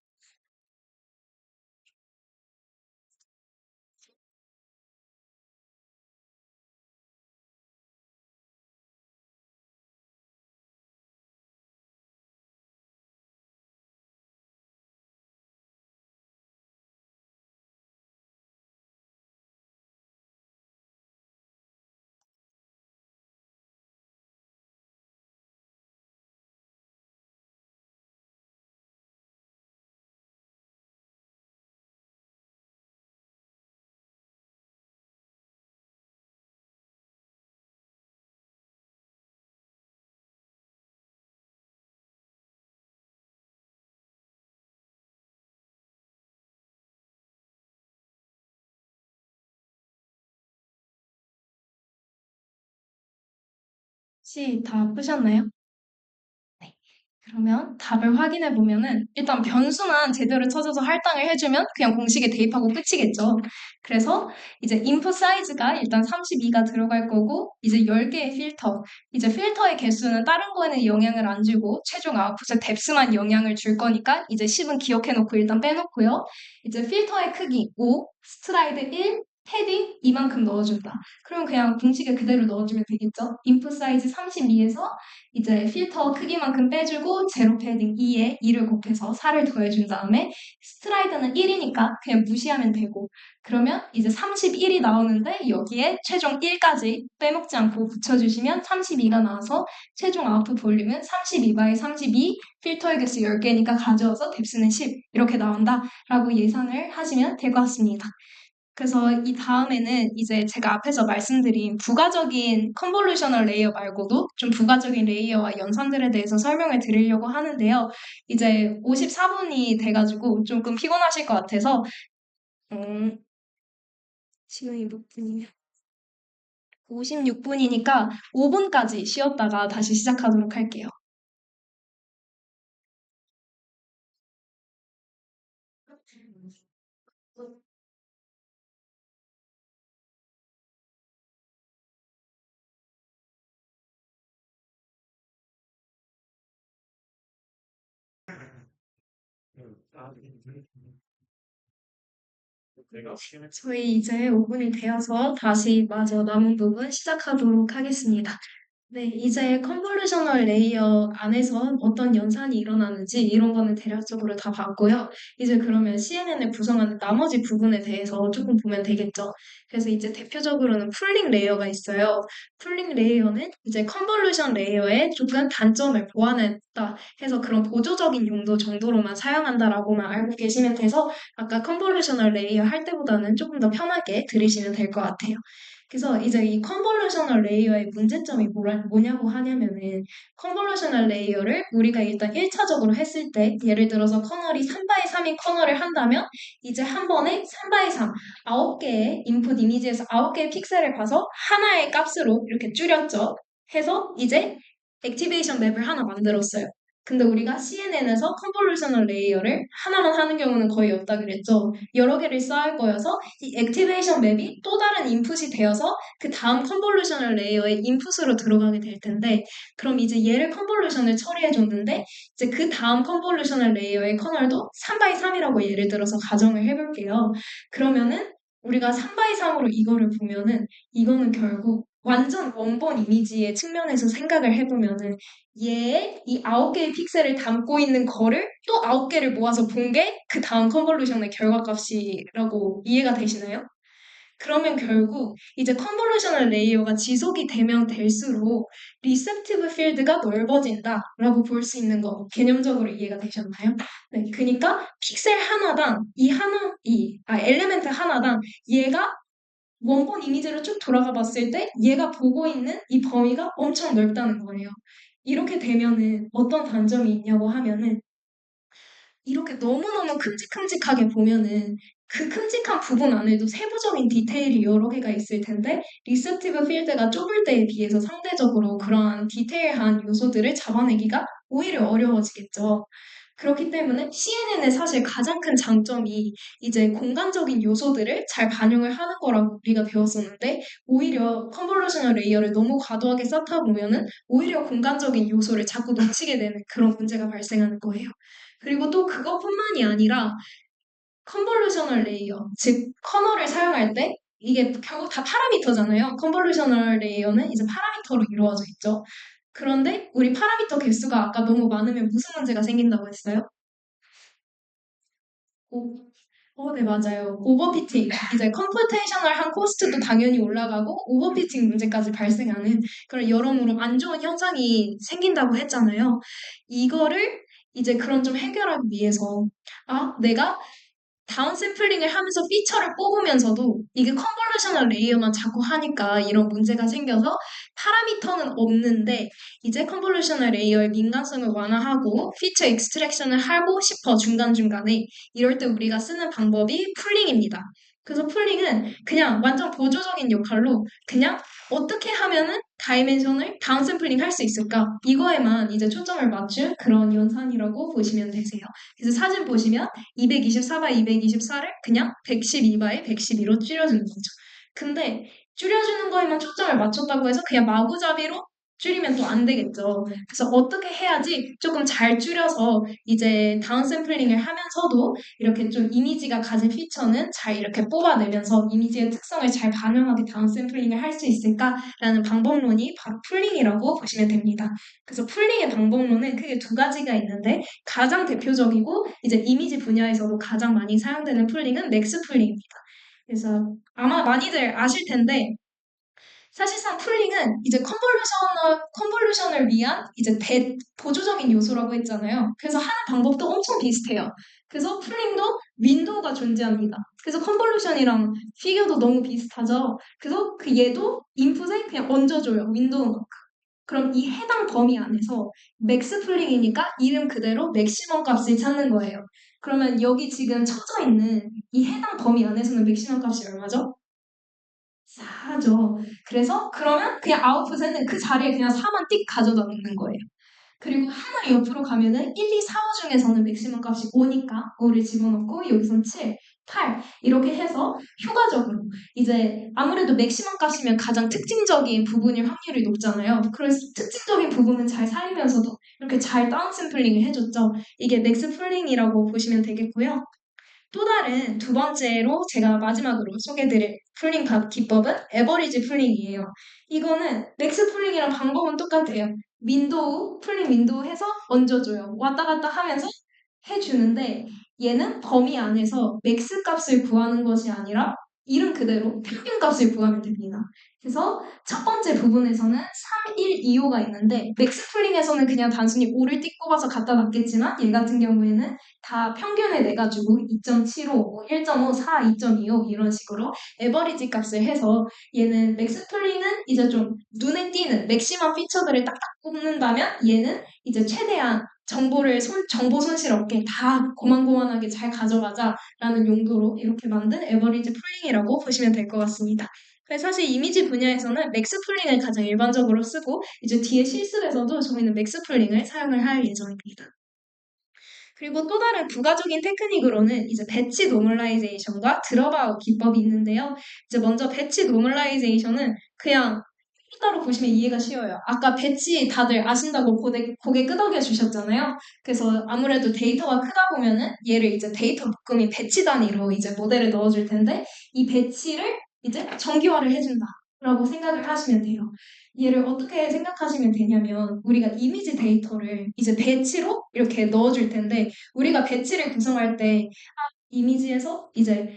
A: 혹시 다 푸셨나요? 네. 그러면 답을 확인해 보면은 일단 변수만 제대로 찾아서 할당을 해주면 그냥 공식에 대입하고 끝이겠죠. 그래서 이제 인풋 사이즈가 일단 32가 들어갈 거고 이제 10개의 필터. 이제 필터의 개수는 다른 거에는 영향을 안 주고 최종 아웃풋의 뎁스만 영향을 줄 거니까 이제 10은 기억해 놓고 일단 빼놓고요. 이제 필터의 크기 5, 스트라이드 1, 패딩 이만큼 넣어준다. 그럼 그냥 공식에 그대로 넣어주면 되겠죠? 인풋 사이즈 32에서 이제 필터 크기만큼 빼주고 제로 패딩 2에 2를 곱해서 4를 더해준 다음에 스트라이드는 1이니까 그냥 무시하면 되고 그러면 이제 31이 나오는데 여기에 최종 1까지 빼먹지 않고 붙여주시면 32가 나와서 최종 아웃풋 볼륨은 32 by 32 필터의 개수 10개니까 가져와서 뎁스는 10 이렇게 나온다라고 예상을 하시면 될 것 같습니다. 그래서 이 다음에는 이제 제가 앞에서 말씀드린 부가적인 컨볼루셔널 레이어 말고도 좀 부가적인 레이어와 연산들에 대해서 설명을 드리려고 하는데요. 이제 54분이 돼가지고 조금 피곤하실 것 같아서 음, 시간이 몇 분이냐? 56분이니까 5분까지 쉬었다가 다시 시작하도록 할게요. 저희 이제 5분이 되어서 다시 마저 남은 부분 시작하도록 하겠습니다. 네, 이제 컨볼루셔널 레이어 안에서 어떤 연산이 일어나는지 이런 거는 대략적으로 다 봤고요. 이제 그러면 CNN을 구성하는 나머지 부분에 대해서 조금 보면 되겠죠. 그래서 이제 대표적으로는 풀링 레이어가 있어요. 풀링 레이어는 이제 컨볼루션 레이어의 조금 단점을 보완했다 해서 그런 보조적인 용도 정도로만 사용한다라고만 알고 계시면 돼서 아까 컨볼루셔널 레이어 할 때보다는 조금 더 편하게 들으시면 될 것 같아요. 그래서 이제 이 컨볼루셔널 레이어의 문제점이 뭐냐고 하냐면은 컨볼루셔널 레이어를 우리가 일단 1차적으로 했을 때 예를 들어서 커널이 3x 3인 커널을 한다면 이제 한 번에 3x 3 9개의 인풋 이미지에서 9개의 픽셀을 봐서 하나의 값으로 이렇게 줄였죠. 해서 이제 액티베이션 맵을 하나 만들었어요. 근데 우리가 CNN에서 컨볼루셔널 레이어를 하나만 하는 경우는 거의 없다 그랬죠. 여러 개를 쌓을 거여서 이 액티베이션 맵이 또 다른 인풋이 되어서 그 다음 컨볼루셔널 레이어의 인풋으로 들어가게 될 텐데 그럼 이제 얘를 컨볼루션을 처리해 줬는데 이제 그 다음 컨볼루셔널 레이어의 커널도 3x 3이라고 예를 들어서 가정을 해볼게요. 그러면은 우리가 3x 3으로 이거를 보면은 이거는 결국 완전 원본 이미지의 측면에서 생각을 해보면은 얘의 이 9개의 픽셀을 담고 있는 거를 또 9개를 모아서 본 게 그 다음 컨볼루션의 결과값이라고 이해가 되시나요? 그러면 결국 이제 컨볼루셔널 레이어가 지속이 되면 될수록 리셉티브 필드가 넓어진다라고 볼 수 있는 거 개념적으로 이해가 되셨나요? 네, 그러니까 픽셀 하나당 엘리멘트 하나당 얘가 원본 이미지를 쭉 돌아가 봤을 때 얘가 보고 있는 이 범위가 엄청 넓다는 거예요. 이렇게 되면은 어떤 단점이 있냐고 하면은 이렇게 너무너무 큼직큼직하게 보면은 그 큼직한 부분 안에도 세부적인 디테일이 여러 개가 있을 텐데 리셉티브 필드가 좁을 때에 비해서 상대적으로 그러한 디테일한 요소들을 잡아내기가 오히려 어려워지겠죠. 그렇기 때문에 CNN의 사실 가장 큰 장점이 이제 공간적인 요소들을 잘 반영을 하는 거라고 우리가 배웠었는데 오히려 컨볼루셔널 레이어를 너무 과도하게 쌓다 보면은 오히려 공간적인 요소를 자꾸 놓치게 되는 그런 문제가 발생하는 거예요. 그리고 또 그것뿐만이 아니라 컨볼루셔널 레이어, 즉 커널을 사용할 때 이게 결국 다 파라미터잖아요. 컨볼루셔널 레이어는 이제 파라미터로 이루어져 있죠. 그런데 우리 파라미터 개수가 아까 너무 많으면 무슨 문제가 생긴다고 했어요? 오, 네, 맞아요. 오버피팅. 이제 컴퓨테이셔널한 코스트도 당연히 올라가고, 오버피팅 문제까지 발생하는 그런 여러모로 안 좋은 현상이 생긴다고 했잖아요. 이거를 이제 그런 좀 해결하기 위해서, 내가 다운 샘플링을 하면서 피처를 뽑으면서도 이게 컨볼루셔널 레이어만 자꾸 하니까 이런 문제가 생겨서 파라미터는 없는데 이제 컨볼루셔널 레이어의 민감성을 완화하고 피처 익스트랙션을 하고 싶어 중간중간에 이럴 때 우리가 쓰는 방법이 풀링입니다. 그래서 풀링은 그냥 완전 보조적인 역할로 그냥 어떻게 하면은 다이멘션을 다운 샘플링 할 수 있을까? 이거에만 이제 초점을 맞춘 그런 연산이라고 보시면 되세요. 그래서 사진 보시면 224바 224를 그냥 112바에 112로 줄여주는 거죠. 근데 줄여주는 거에만 초점을 맞췄다고 해서 그냥 마구잡이로 줄이면 또 안 되겠죠. 그래서 어떻게 해야지 조금 잘 줄여서 이제 다운 샘플링을 하면서도 이렇게 좀 이미지가 가진 피처는 잘 이렇게 뽑아내면서 이미지의 특성을 잘 반영하게 다운 샘플링을 할 수 있을까라는 방법론이 바로 풀링이라고 보시면 됩니다. 그래서 풀링의 방법론은 크게 두 가지가 있는데 가장 대표적이고 이제 이미지 분야에서도 가장 많이 사용되는 풀링은 맥스 풀링입니다. 그래서 아마 많이들 아실 텐데 사실상 풀링은 이제 컨볼루션을 위한 이제 보조적인 요소라고 했잖아요. 그래서 하는 방법도 엄청 비슷해요. 그래서 풀링도 윈도우가 존재합니다. 그래서 컨볼루션이랑 피겨도 너무 비슷하죠. 그래서 그 얘도 인풋에 그냥 얹어줘요. 윈도우. 그럼 이 해당 범위 안에서 맥스 풀링이니까 이름 그대로 맥시멈 값을 찾는 거예요. 그러면 여기 지금 쳐져 있는 이 해당 범위 안에서는 맥시멈 값이 얼마죠? 4죠. 그래서 그러면 그냥 아웃풋에는 그 자리에 그냥 4만 띡 가져다 놓는 거예요. 그리고 하나 옆으로 가면은 1, 2, 4, 5 중에서는 맥시멈 값이 5니까 5를 집어넣고 여기선 7, 8 이렇게 해서 효과적으로 이제 아무래도 맥시멈 값이면 가장 특징적인 부분일 확률이 높잖아요. 그래서 특징적인 부분은 잘 살리면서도 이렇게 잘 다운 샘플링을 해줬죠. 이게 맥스 풀링이라고 보시면 되겠고요. 또 다른 두 번째로 제가 마지막으로 소개해드릴 풀링 기법은 에버리지 풀링이에요. 이거는 맥스 풀링이랑 방법은 똑같아요. 풀링 윈도우 해서 얹어줘요. 왔다 갔다 하면서 해주는데 얘는 범위 안에서 맥스 값을 구하는 것이 아니라 이름 그대로 평균 값을 구하면 됩니다. 그래서 첫 번째 부분에서는 3, 1, 2, 5가 있는데 맥스 풀링에서는 그냥 단순히 5를 띡 뽑아서 갖다 놨겠지만 얘 같은 경우에는 다 평균을 내가지고 2.75, 1.5, 4, 2.25 이런 식으로 에버리지 값을 해서 얘는 맥스 풀링은 이제 좀 눈에 띄는 맥시멈 피처들을 딱딱 뽑는다면 얘는 이제 최대한 정보 손실 없게 다 고만고만하게 잘 가져가자라는 용도로 이렇게 만든 에버리지 풀링이라고 보시면 될 것 같습니다. 그래서 사실 이미지 분야에서는 맥스 풀링을 가장 일반적으로 쓰고 이제 뒤에 실습에서도 저희는 맥스 풀링을 사용을 할 예정입니다. 그리고 또 다른 부가적인 테크닉으로는 이제 배치 노멀라이제이션과 드롭아웃 기법이 있는데요. 이제 먼저 배치 노멀라이제이션은 그냥 따로 보시면 이해가 쉬워요. 아까 배치 다들 아신다고 고개 끄덕여 주셨잖아요. 그래서 아무래도 데이터가 크다 보면은 얘를 이제 데이터 묶음이 배치 단위로 이제 모델에 넣어줄 텐데 이 배치를 이제 정기화를 해준다라고 생각을 하시면 돼요. 얘를 어떻게 생각하시면 되냐면 우리가 이미지 데이터를 이제 배치로 이렇게 넣어줄 텐데 우리가 배치를 구성할 때 이미지에서 이제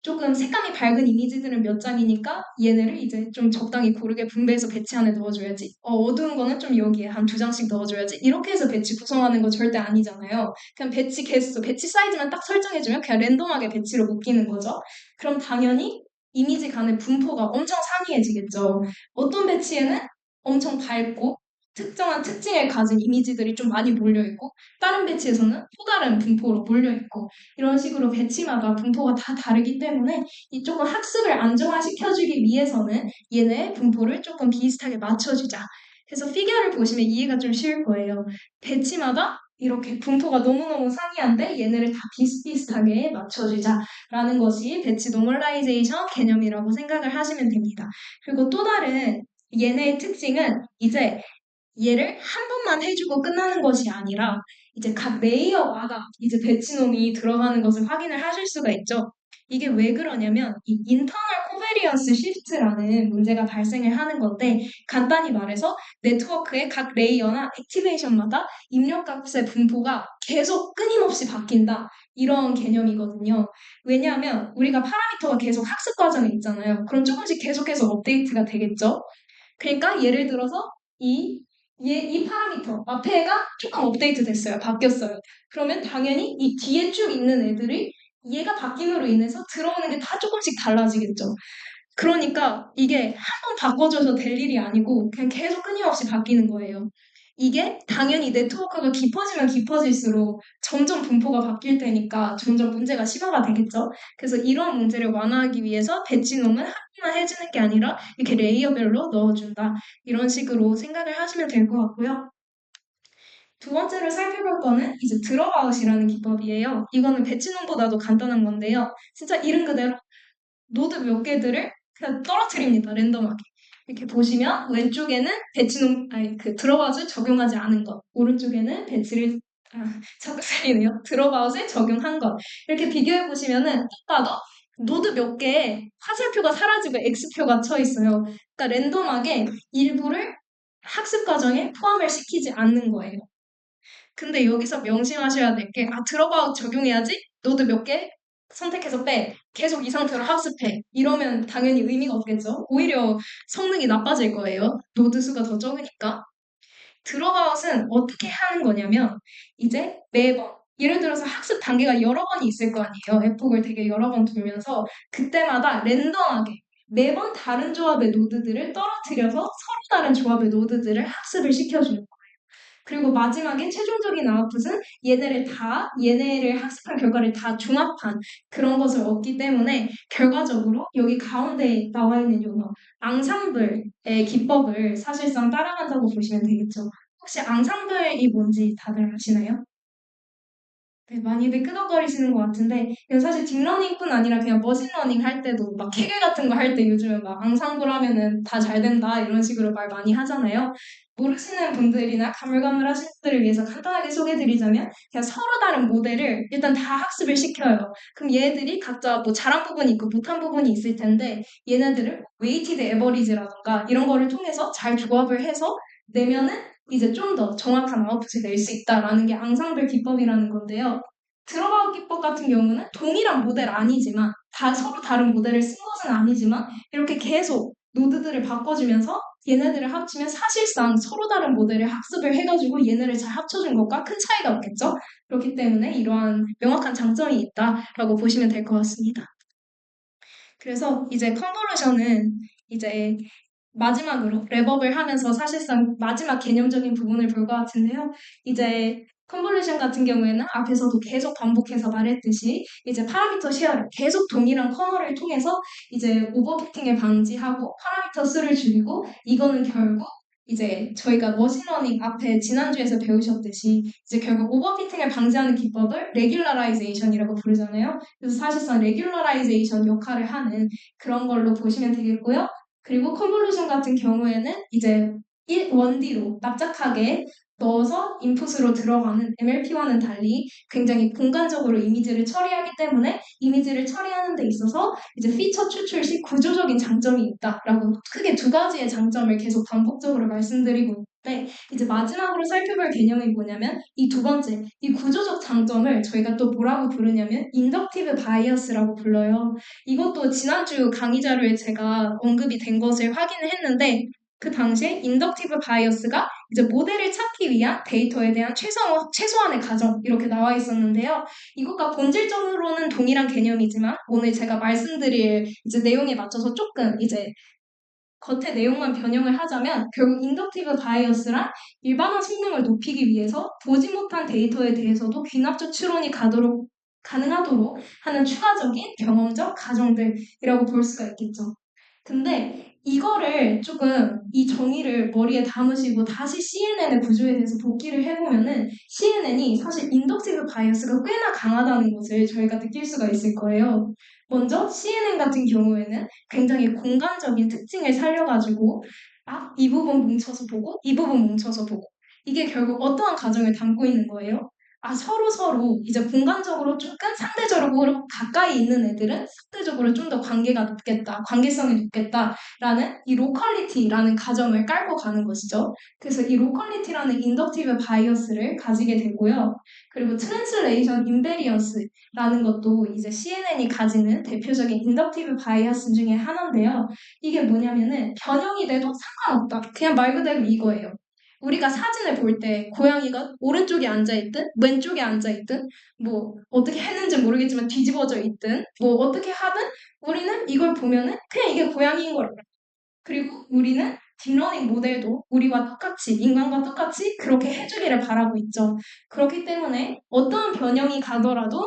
A: 조금 색감이 밝은 이미지들은 몇 장이니까 얘네를 이제 좀 적당히 고르게 분배해서 배치 안에 넣어줘야지. 어두운 거는 좀 여기에 한 두 장씩 넣어줘야지. 이렇게 해서 배치 구성하는 거 절대 아니잖아요. 그냥 배치 개수, 배치 사이즈만 딱 설정해주면 그냥 랜덤하게 배치로 묶이는 거죠. 그럼 당연히 이미지 간의 분포가 엄청 상이해지겠죠. 어떤 배치에는 엄청 밝고 특정한 특징을 가진 이미지들이 좀 많이 몰려있고 다른 배치에서는 또 다른 분포로 몰려있고 이런 식으로 배치마다 분포가 다 다르기 때문에 이 조금 학습을 안정화시켜주기 위해서는 얘네 분포를 조금 비슷하게 맞춰주자. 그래서 피겨를 보시면 이해가 좀 쉬울 거예요. 배치마다 이렇게 분포가 너무너무 상이한데 얘네를 다 비슷비슷하게 맞춰주자라는 것이 배치 노멀라이제이션 개념이라고 생각을 하시면 됩니다. 그리고 또 다른 얘네의 특징은 이제 얘를 한 번만 해주고 끝나는 것이 아니라 이제 각 레이어마다 이제 배치놈이 들어가는 것을 확인을 하실 수가 있죠. 이게 왜 그러냐면 이 인터널 코베리언스 시프트라는 문제가 발생을 하는 건데 간단히 말해서 네트워크의 각 레이어나 액티베이션마다 입력값의 분포가 계속 끊임없이 바뀐다. 이런 개념이거든요. 왜냐하면 우리가 파라미터가 계속 학습 과정에 있잖아요. 그럼 조금씩 계속해서 업데이트가 되겠죠. 그러니까 예를 들어서 이 이 파라미터 앞에가 조금 업데이트 됐어요. 바뀌었어요. 그러면 당연히 이 뒤에 쭉 있는 애들이 얘가 바뀜으로 인해서 들어오는 게 다 조금씩 달라지겠죠. 그러니까 이게 한 번 바꿔줘서 될 일이 아니고 그냥 계속 끊임없이 바뀌는 거예요. 이게 당연히 네트워크가 깊어지면 깊어질수록 점점 분포가 바뀔 테니까 점점 문제가 심화가 되겠죠. 그래서 이런 문제를 완화하기 위해서 배치놈은 하나만 해주는 게 아니라 이렇게 레이어별로 넣어준다. 이런 식으로 생각을 하시면 될 것 같고요. 두 번째로 살펴볼 거는 이제 드롭아웃이라는 기법이에요. 이거는 배치놈보다도 간단한 건데요. 진짜 이름 그대로 노드 몇 개들을 그냥 떨어뜨립니다. 랜덤하게. 이렇게 보시면 왼쪽에는 배치농 아니 그 드롭아웃을 적용하지 않은 것, 오른쪽에는 배치를 자꾸 살리네요. 드롭아웃을 적용한 것. 이렇게 비교해 보시면은 딱 봐도 노드 몇 개에 화살표가 사라지고 X표가 쳐 있어요. 그러니까 랜덤하게 일부를 학습 과정에 포함을 시키지 않는 거예요. 근데 여기서 명심하셔야 될 게, 드롭아웃 적용해야지? 노드 몇 개 선택해서 빼. 계속 이 상태로 학습해. 이러면 당연히 의미가 없겠죠? 오히려 성능이 나빠질 거예요. 노드 수가 더 적으니까. 드롭아웃은 어떻게 하는 거냐면, 이제 매번, 예를 들어서 학습 단계가 여러 번이 있을 거 아니에요. 에폭을 되게 여러 번 돌면서, 그때마다 랜덤하게 매번 다른 조합의 노드들을 떨어뜨려서 서로 다른 조합의 노드들을 학습을 시켜주는 거예요. 그리고 마지막에 최종적인 아웃풋은 얘네를 학습한 결과를 다 종합한 그런 것을 얻기 때문에 결과적으로 여기 가운데 나와 있는 요거 앙상블의 기법을 사실상 따라간다고 보시면 되겠죠. 혹시 앙상블이 뭔지 다들 아시나요? 네, 많이들 끄덕거리시는 것 같은데, 이건 사실 딥러닝뿐 아니라 그냥 머신러닝 할 때도 막 케겔 같은 거 할 때 요즘에 막 앙상블 하면은 다 잘 된다 이런 식으로 말 많이 하잖아요. 모르시는 분들이나 가물가물하신 분들을 위해서 간단하게 소개해드리자면 그냥 서로 다른 모델을 일단 다 학습을 시켜요. 그럼 얘들이 각자 뭐 잘한 부분이 있고 못한 부분이 있을 텐데 얘네들을 웨이티드 에버리지라던가 이런 거를 통해서 잘 조합을 해서 내면은 이제 좀 더 정확한 아웃풋을 낼 수 있다라는 게 앙상블 기법이라는 건데요. 들어가기 기법 같은 경우는 동일한 모델 아니지만 다 서로 다른 모델을 쓴 것은 아니지만 이렇게 계속 노드들을 바꿔주면서 얘네들을 합치면 사실상 서로 다른 모델을 학습을 해가지고 얘네를 잘 합쳐준 것과 큰 차이가 없겠죠? 그렇기 때문에 이러한 명확한 장점이 있다라고 보시면 될 것 같습니다. 그래서 이제 컨버루션은 이제 마지막으로 랩업을 하면서 사실상 마지막 개념적인 부분을 볼 것 같은데요. 이제 컨볼루션 같은 경우에는 앞에서도 계속 반복해서 말했듯이 이제 파라미터 쉐어를 계속 동일한 커널을 통해서 이제 오버피팅을 방지하고 파라미터 수를 줄이고 이거는 결국 이제 저희가 머신러닝 앞에 지난주에서 배우셨듯이 이제 결국 오버피팅을 방지하는 기법을 레귤러라이제이션이라고 부르잖아요. 그래서 사실상 레귤러라이제이션 역할을 하는 그런 걸로 보시면 되겠고요. 그리고 컨볼루션 같은 경우에는 이제 1D1로 납작하게 넣어서 인풋으로 들어가는 MLP와는 달리 굉장히 공간적으로 이미지를 처리하기 때문에 이미지를 처리하는 데 있어서 이제 피처 추출 시 구조적인 장점이 있다라고 크게 두 가지의 장점을 계속 반복적으로 말씀드리고 있는데 이제 마지막으로 살펴볼 개념이 뭐냐면 이 두 번째, 이 구조적 장점을 저희가 또 뭐라고 부르냐면 인덕티브 바이어스라고 불러요. 이것도 지난주 강의 자료에 제가 언급이 된 것을 확인을 했는데 그 당시에 인덕티브 바이어스가 이제 모델을 찾기 위한 데이터에 대한 최소한의 가정 이렇게 나와 있었는데요. 이것과 본질적으로는 동일한 개념이지만 오늘 제가 말씀드릴 이제 내용에 맞춰서 조금 이제 겉의 내용만 변형을 하자면 결국 인덕티브 바이어스란 일반화 성능을 높이기 위해서 보지 못한 데이터에 대해서도 귀납적 추론이 가능하도록 하는 추가적인 경험적 가정들이라고 볼 수가 있겠죠. 근데 이거를 조금 이 정의를 머리에 담으시고 다시 CNN의 구조에 대해서 복기를 해보면은 CNN이 사실 인덕티브 바이어스가 꽤나 강하다는 것을 저희가 느낄 수가 있을 거예요. 먼저 CNN 같은 경우에는 굉장히 공간적인 특징을 살려가지고 이 부분 뭉쳐서 보고 이 부분 뭉쳐서 보고 이게 결국 어떠한 가정을 담고 있는 거예요? 서로 이제 공간적으로 조금 상대적으로 가까이 있는 애들은 상대적으로 좀 더 관계성이 높겠다라는 이 로컬리티라는 가정을 깔고 가는 것이죠. 그래서 이 로컬리티라는 인덕티브 바이어스를 가지게 되고요. 그리고 트랜슬레이션 인베리언스라는 것도 이제 CNN이 가지는 대표적인 인덕티브 바이어스 중에 하나인데요. 이게 뭐냐면은 변형이 돼도 상관없다. 그냥 말 그대로 이거예요. 우리가 사진을 볼 때 고양이가 오른쪽에 앉아있든 왼쪽에 앉아있든 뭐 어떻게 했는지 모르겠지만 뒤집어져 있든 뭐 어떻게 하든 우리는 이걸 보면은 그냥 이게 고양이인 걸 알아. 그리고 우리는 딥러닝 모델도 우리와 똑같이 인간과 똑같이 그렇게 해주기를 바라고 있죠. 그렇기 때문에 어떠한 변형이 가더라도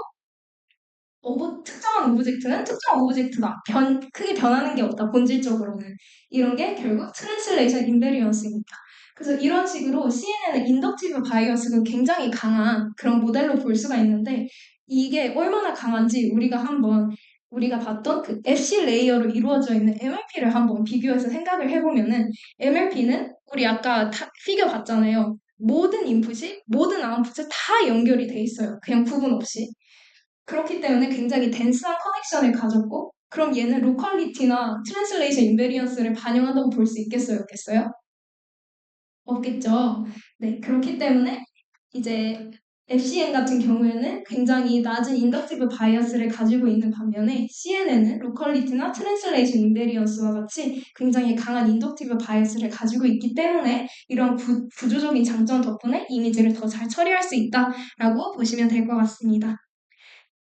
A: 특정한 오브젝트는 특정 오브젝트다. 크게 변하는 게 없다. 본질적으로는. 이런 게 결국 트랜슬레이션 인베리언스입니다. 그래서 이런 식으로 CNN은 인덕티브 바이어스가 굉장히 강한 그런 모델로 볼 수가 있는데 이게 얼마나 강한지 우리가 한번 우리가 봤던 그 FC 레이어로 이루어져 있는 MLP를 한번 비교해서 생각을 해보면은 MLP는 우리 아까 피겨 봤잖아요. 모든 인풋이 모든 아웃풋에 다 연결이 돼 있어요. 그냥 구분 없이. 그렇기 때문에 굉장히 덴스한 커넥션을 가졌고 그럼 얘는 로컬리티나 트랜슬레이션 인베리언스를 반영한다고 볼 수 있겠어요? 없겠어요? 없겠죠. 네, 그렇기 때문에 이제 FCN 같은 경우에는 굉장히 낮은 인덕티브 바이어스를 가지고 있는 반면에 CNN은 로컬리티나 트랜슬레이션 인베리언스와 같이 굉장히 강한 인덕티브 바이어스를 가지고 있기 때문에 이런 구조적인 장점 덕분에 이미지를 더 잘 처리할 수 있다라고 보시면 될 것 같습니다.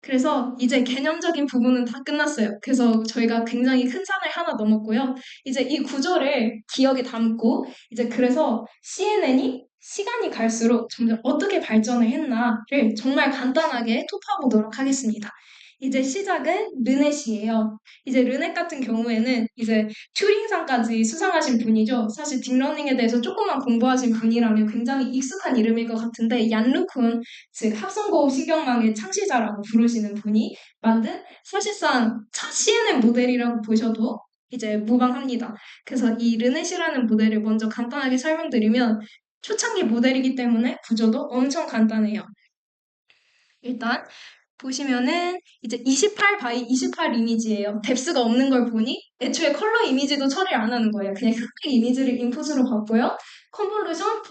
A: 그래서 이제 개념적인 부분은 다 끝났어요. 그래서 저희가 굉장히 큰 산을 하나 넘었고요. 이제 이 구조를 기억에 담고 이제 그래서 CNN이 시간이 갈수록 점점 어떻게 발전을 했나를 정말 간단하게 톱파보도록 하겠습니다. 이제 시작은 르넷이에요. 이제 르넷 같은 경우에는 이제 튜링상까지 수상하신 분이죠. 사실 딥러닝에 대해서 조금만 공부하신 분이라면 굉장히 익숙한 이름일 것 같은데 얀루쿤 즉 합성고급 신경망의 창시자라고 부르시는 분이 만든 사실상 첫 CNN 모델이라고 보셔도 이제 무방합니다. 그래서 이 르넷이라는 모델을 먼저 간단하게 설명드리면 초창기 모델이기 때문에 구조도 엄청 간단해요. 일단 보시면은 이제 28 바이 28 이미지예요. 뎁스가 없는 걸 보니 애초에 컬러 이미지도 처리를 안 하는 거예요. 그냥 흑백 이미지를 인풋으로 받고요. 컨볼루션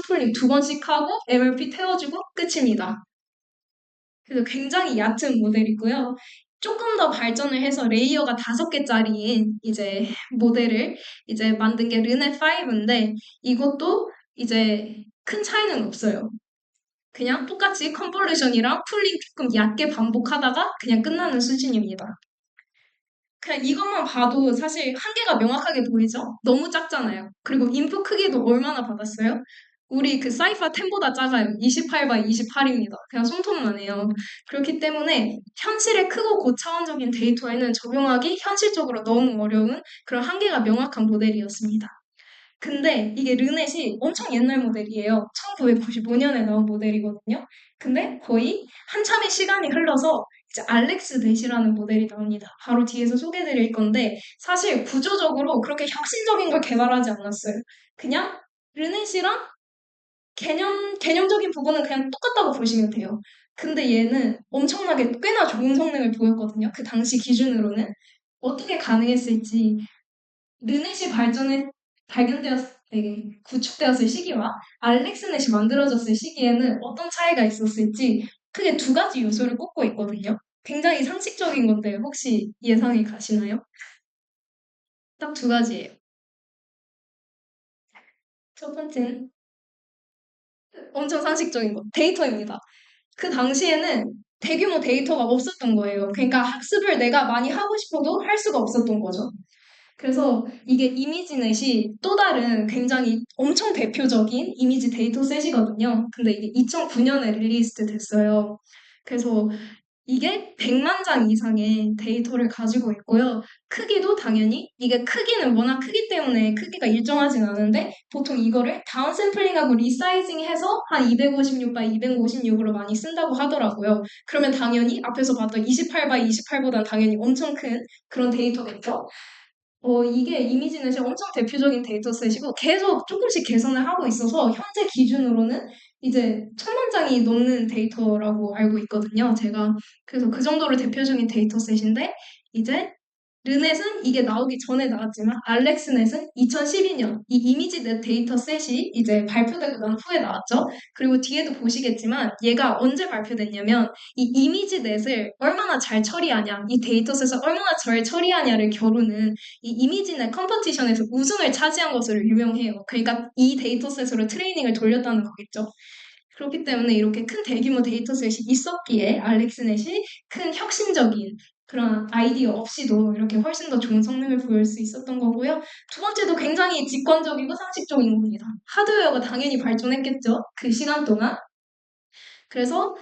A: 풀링 두 번씩 하고 MLP 태워주고 끝입니다. 그래서 굉장히 얕은 모델이고요. 조금 더 발전을 해서 레이어가 5개짜리인 이제 모델을 이제 만든 게 르네 5인데 이것도 이제 큰 차이는 없어요. 그냥 똑같이 컨볼루션이랑 풀링 조금 얕게 반복하다가 그냥 끝나는 수준입니다. 그냥 이것만 봐도 사실 한계가 명확하게 보이죠? 너무 작잖아요. 그리고 인풋 크기도 얼마나 받았어요? 우리 그 사이파 10보다 작아요. 28 바이 28입니다. 그냥 손톱만 해요. 그렇기 때문에 현실의 크고 고차원적인 데이터에는 적용하기 현실적으로 너무 어려운 그런 한계가 명확한 모델이었습니다. 근데 이게 르넷이 엄청 옛날 모델이에요. 1995년에 나온 모델이거든요. 근데 거의 한참의 시간이 흘러서 이제 알렉스 넷이라는 모델이 나옵니다. 바로 뒤에서 소개드릴 건데 사실 구조적으로 그렇게 혁신적인 걸 개발하지 않았어요. 그냥 르넷이랑 개념적인 부분은 그냥 똑같다고 보시면 돼요. 근데 얘는 엄청나게 꽤나 좋은 성능을 보였거든요. 그 당시 기준으로는. 어떻게 가능했을지 르넷이 구축되었을 시기와 알렉스넷이 만들어졌을 시기에는 어떤 차이가 있었을지 크게 두 가지 요소를 꼽고 있거든요. 굉장히 상식적인 건데 혹시 예상이 가시나요? 딱 두 가지예요. 첫 번째는 엄청 상식적인 거, 데이터입니다. 그 당시에는 대규모 데이터가 없었던 거예요. 그러니까 학습을 내가 많이 하고 싶어도 할 수가 없었던 거죠. 그래서 이게 이미지넷이 또 다른 굉장히 엄청 대표적인 이미지 데이터셋이거든요. 근데 이게 2009년에 릴리스 됐어요. 그래서 이게 100만 장 이상의 데이터를 가지고 있고요. 크기도 당연히 이게 크기는 워낙 크기 때문에 크기가 일정하진 않은데 보통 이거를 다운샘플링하고 리사이징해서 한 256 바이 256으로 많이 쓴다고 하더라고요. 그러면 당연히 앞에서 봤던 28 바이 28보단 당연히 엄청 큰 그런 데이터겠죠. 이게 이미지넷이 엄청 대표적인 데이터셋이고 계속 조금씩 개선을 하고 있어서 현재 기준으로는 이제 1000만 장이 넘는 데이터라고 알고 있거든요. 제가 그래서 그 정도로 대표적인 데이터셋인데 이제 르넷은 이게 나오기 전에 나왔지만 알렉스넷은 2012년 이 이미지넷 데이터셋이 이제 발표되고 난 후에 나왔죠. 그리고 뒤에도 보시겠지만 얘가 언제 발표됐냐면 이 이미지넷을 얼마나 잘 처리하냐, 이 데이터셋을 얼마나 잘 처리하냐를 겨루는 이 이미지넷 컴퍼티션에서 우승을 차지한 것으로 유명해요. 그러니까 이 데이터셋으로 트레이닝을 돌렸다는 거겠죠. 그렇기 때문에 이렇게 큰 대규모 데이터셋이 있었기에 알렉스넷이 큰 혁신적인 그런 아이디어 없이도 이렇게 훨씬 더 좋은 성능을 보일 수 있었던 거고요. 두 번째도 굉장히 직관적이고 상식적인 겁니다. 하드웨어가 당연히 발전했겠죠. 그 시간 동안. 그래서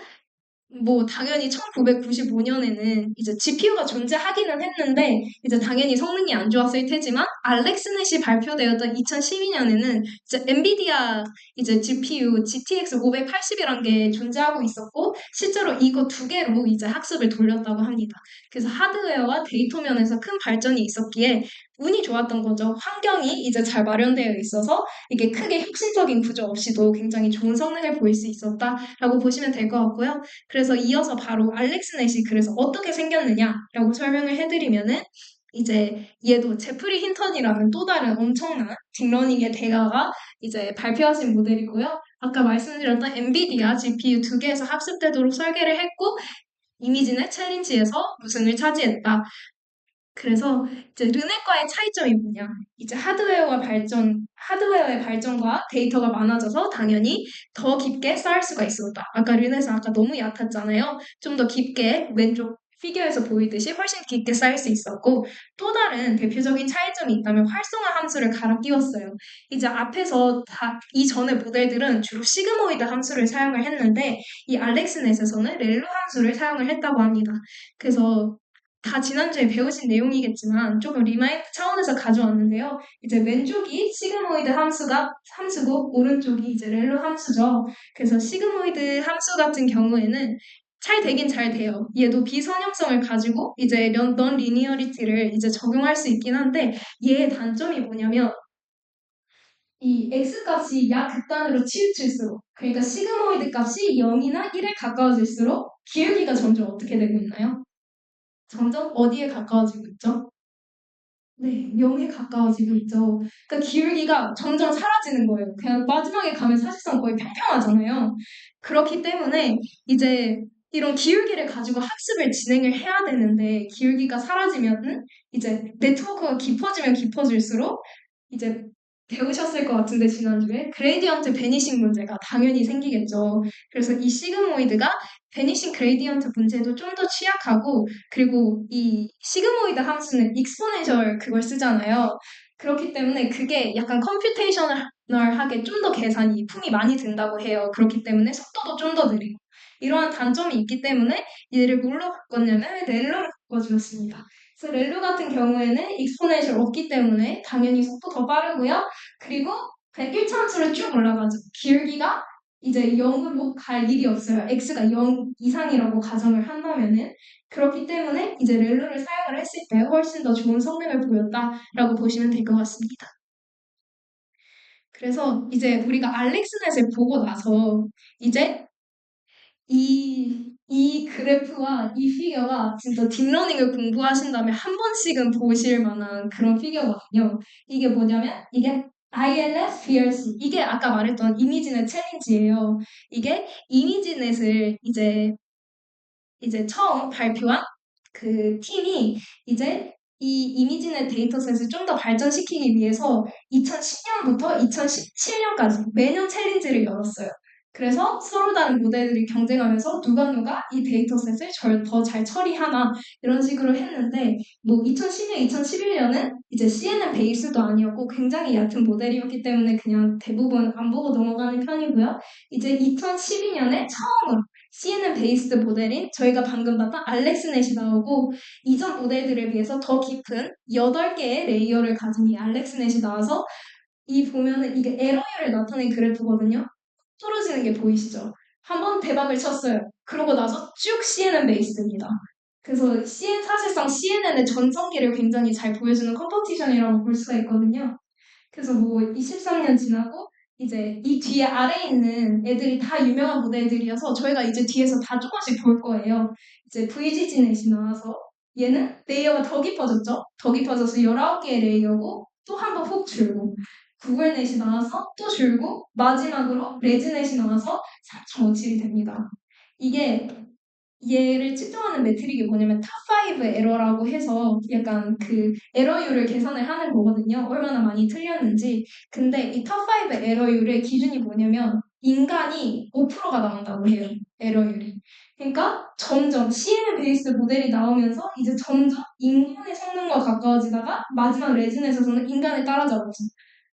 A: 뭐 당연히 1995년에는 이제 GPU가 존재하기는 했는데 이제 당연히 성능이 안 좋았을 테지만 알렉스넷이 발표되었던 2012년에는 이제 엔비디아 이제 GPU GTX 580이란 게 존재하고 있었고 실제로 이거 두 개로 이제 학습을 돌렸다고 합니다. 그래서 하드웨어와 데이터 면에서 큰 발전이 있었기에 운이 좋았던 거죠. 환경이 이제 잘 마련되어 있어서 이게 크게 혁신적인 구조 없이도 굉장히 좋은 성능을 보일 수 있었다라고 보시면 될 것 같고요. 그래서 이어서 바로 알렉스넷이 그래서 어떻게 생겼느냐라고 설명을 해드리면은 이제 얘도 제프리 힌턴이라는 또 다른 엄청난 딥러닝의 대가가 이제 발표하신 모델이고요. 아까 말씀드렸던 엔비디아 GPU 두 개에서 학습되도록 설계를 했고 이미지는 챌린지에서 우승을 차지했다. 그래서 이제 르넷과의 차이점이 뭐냐? 이제 하드웨어의 발전과 데이터가 많아져서 당연히 더 깊게 쌓을 수가 있었다. 아까 르넷은 아까 너무 얕았잖아요. 좀 더 깊게 왼쪽 피겨에서 보이듯이 훨씬 깊게 쌓일 수 있었고 또 다른 대표적인 차이점이 있다면 활성화 함수를 갈아 끼웠어요. 이제 앞에서 이전의 모델들은 주로 시그모이드 함수를 사용을 했는데 이 알렉스넷에서는 렐로 함수를 사용을 했다고 합니다. 그래서 다 지난주에 배우신 내용이겠지만 조금 리마인드 차원에서 가져왔는데요. 이제 왼쪽이 시그모이드 함수고 오른쪽이 이제 렐로 함수죠. 그래서 시그모이드 함수 같은 경우에는 잘 되긴 잘 돼요. 얘도 비선형성을 가지고 이제 넌 리니어리티를 이제 적용할 수 있긴 한데 얘의 단점이 뭐냐면 이 x값이 약극단으로 치우칠수록 그러니까 시그모이드 값이 0이나 1에 가까워질수록 기울기가 점점 어떻게 되고 있나요? 점점 어디에 가까워지고 있죠? 네, 0에 가까워지고 있죠. 그러니까 기울기가 점점 사라지는 거예요. 그냥 마지막에 가면 사실상 거의 평평하잖아요. 그렇기 때문에 이제 이런 기울기를 가지고 학습을 진행을 해야 되는데 기울기가 사라지면은 이제 네트워크가 깊어지면 깊어질수록 이제 배우셨을 것 같은데 지난주에 그레이디언트 베니싱 문제가 당연히 생기겠죠. 그래서 이 시그모이드가 베니싱 그레이디언트 문제도 좀 더 취약하고 그리고 이 시그모이드 함수는 익스포넨셜 그걸 쓰잖아요. 그렇기 때문에 그게 약간 컴퓨테이셔널하게 좀 더 계산이 품이 많이 든다고 해요. 그렇기 때문에 속도도 좀 더 느리고 이러한 단점이 있기 때문에 얘를 뭘로 바꿨냐면 렐로로 바꿔주었습니다. 그래서 렐로 같은 경우에는 익스포넨셜 없기 때문에 당연히 속도 더 빠르고요. 그리고 101차 함수로 쭉 올라가죠. 기울기가 이제 0으로 갈 일이 없어요. x가 0 이상이라고 가정을 한다면은 그렇기 때문에 이제 렐로를 사용을 했을 때 훨씬 더 좋은 성능을 보였다라고 보시면 될 것 같습니다. 그래서 이제 우리가 알렉스넷을 보고 나서 이제 이 그래프와 이 피겨가 진짜 딥러닝을 공부하신다면 한 번씩은 보실 만한 그런 피겨거든요. 이게 뭐냐면 이게 ILS, BRC 이게 아까 말했던 이미지넷 챌린지예요. 이게 이미지넷을 이제 처음 발표한 그 팀이 이제 이 이미지넷 데이터셋을 좀 더 발전시키기 위해서 2010년부터 2017년까지 매년 챌린지를 열었어요. 그래서 서로 다른 모델들이 경쟁하면서 누가 이 데이터셋을 더 잘 처리하나 이런 식으로 했는데 뭐 2010년, 2011년은 이제 CNN 베이스도 아니었고 굉장히 얕은 모델이었기 때문에 그냥 대부분 안 보고 넘어가는 편이고요. 이제 2012년에 처음으로 CNN 베이스드 모델인 저희가 방금 봤던 알렉스넷이 나오고 이전 모델들에 비해서 더 깊은 8개의 레이어를 가진 이 알렉스넷이 나와서 이 보면은 이게 에러율을 나타낸 그래프거든요. 떨어지는 게 보이시죠? 한번 대박을 쳤어요. 그러고 나서 쭉 CNN 베이스입니다. 그래서 사실상 CNN의 전성기를 굉장히 잘 보여주는 컴퍼티션이라고 볼 수가 있거든요. 그래서 뭐 23년 지나고 이제 이 뒤에 아래에 있는 애들이 다 유명한 모델들이어서 저희가 이제 뒤에서 다 조금씩 볼 거예요. 이제 VGG넷이 나와서 얘는 레이어가 더 깊어졌죠? 더 깊어져서 19개의 레이어고 또 한 번 훅 줄고 구글넷이 나와서 또 줄고 마지막으로 레지넷이 나와서 4.57이 됩니다. 이게 얘를 측정하는 매트릭이 뭐냐면 탑5 에러라고 해서 약간 그 에러율을 계산을 하는 거거든요. 얼마나 많이 틀렸는지. 근데 이 탑5 에러율의 기준이 뭐냐면 인간이 5%가 나온다고 해요. 에러율이. 그러니까 점점 CNN 베이스 모델이 나오면서 이제 점점 인간의 성능과 가까워지다가 마지막 레진에서는 인간을 따라잡았죠.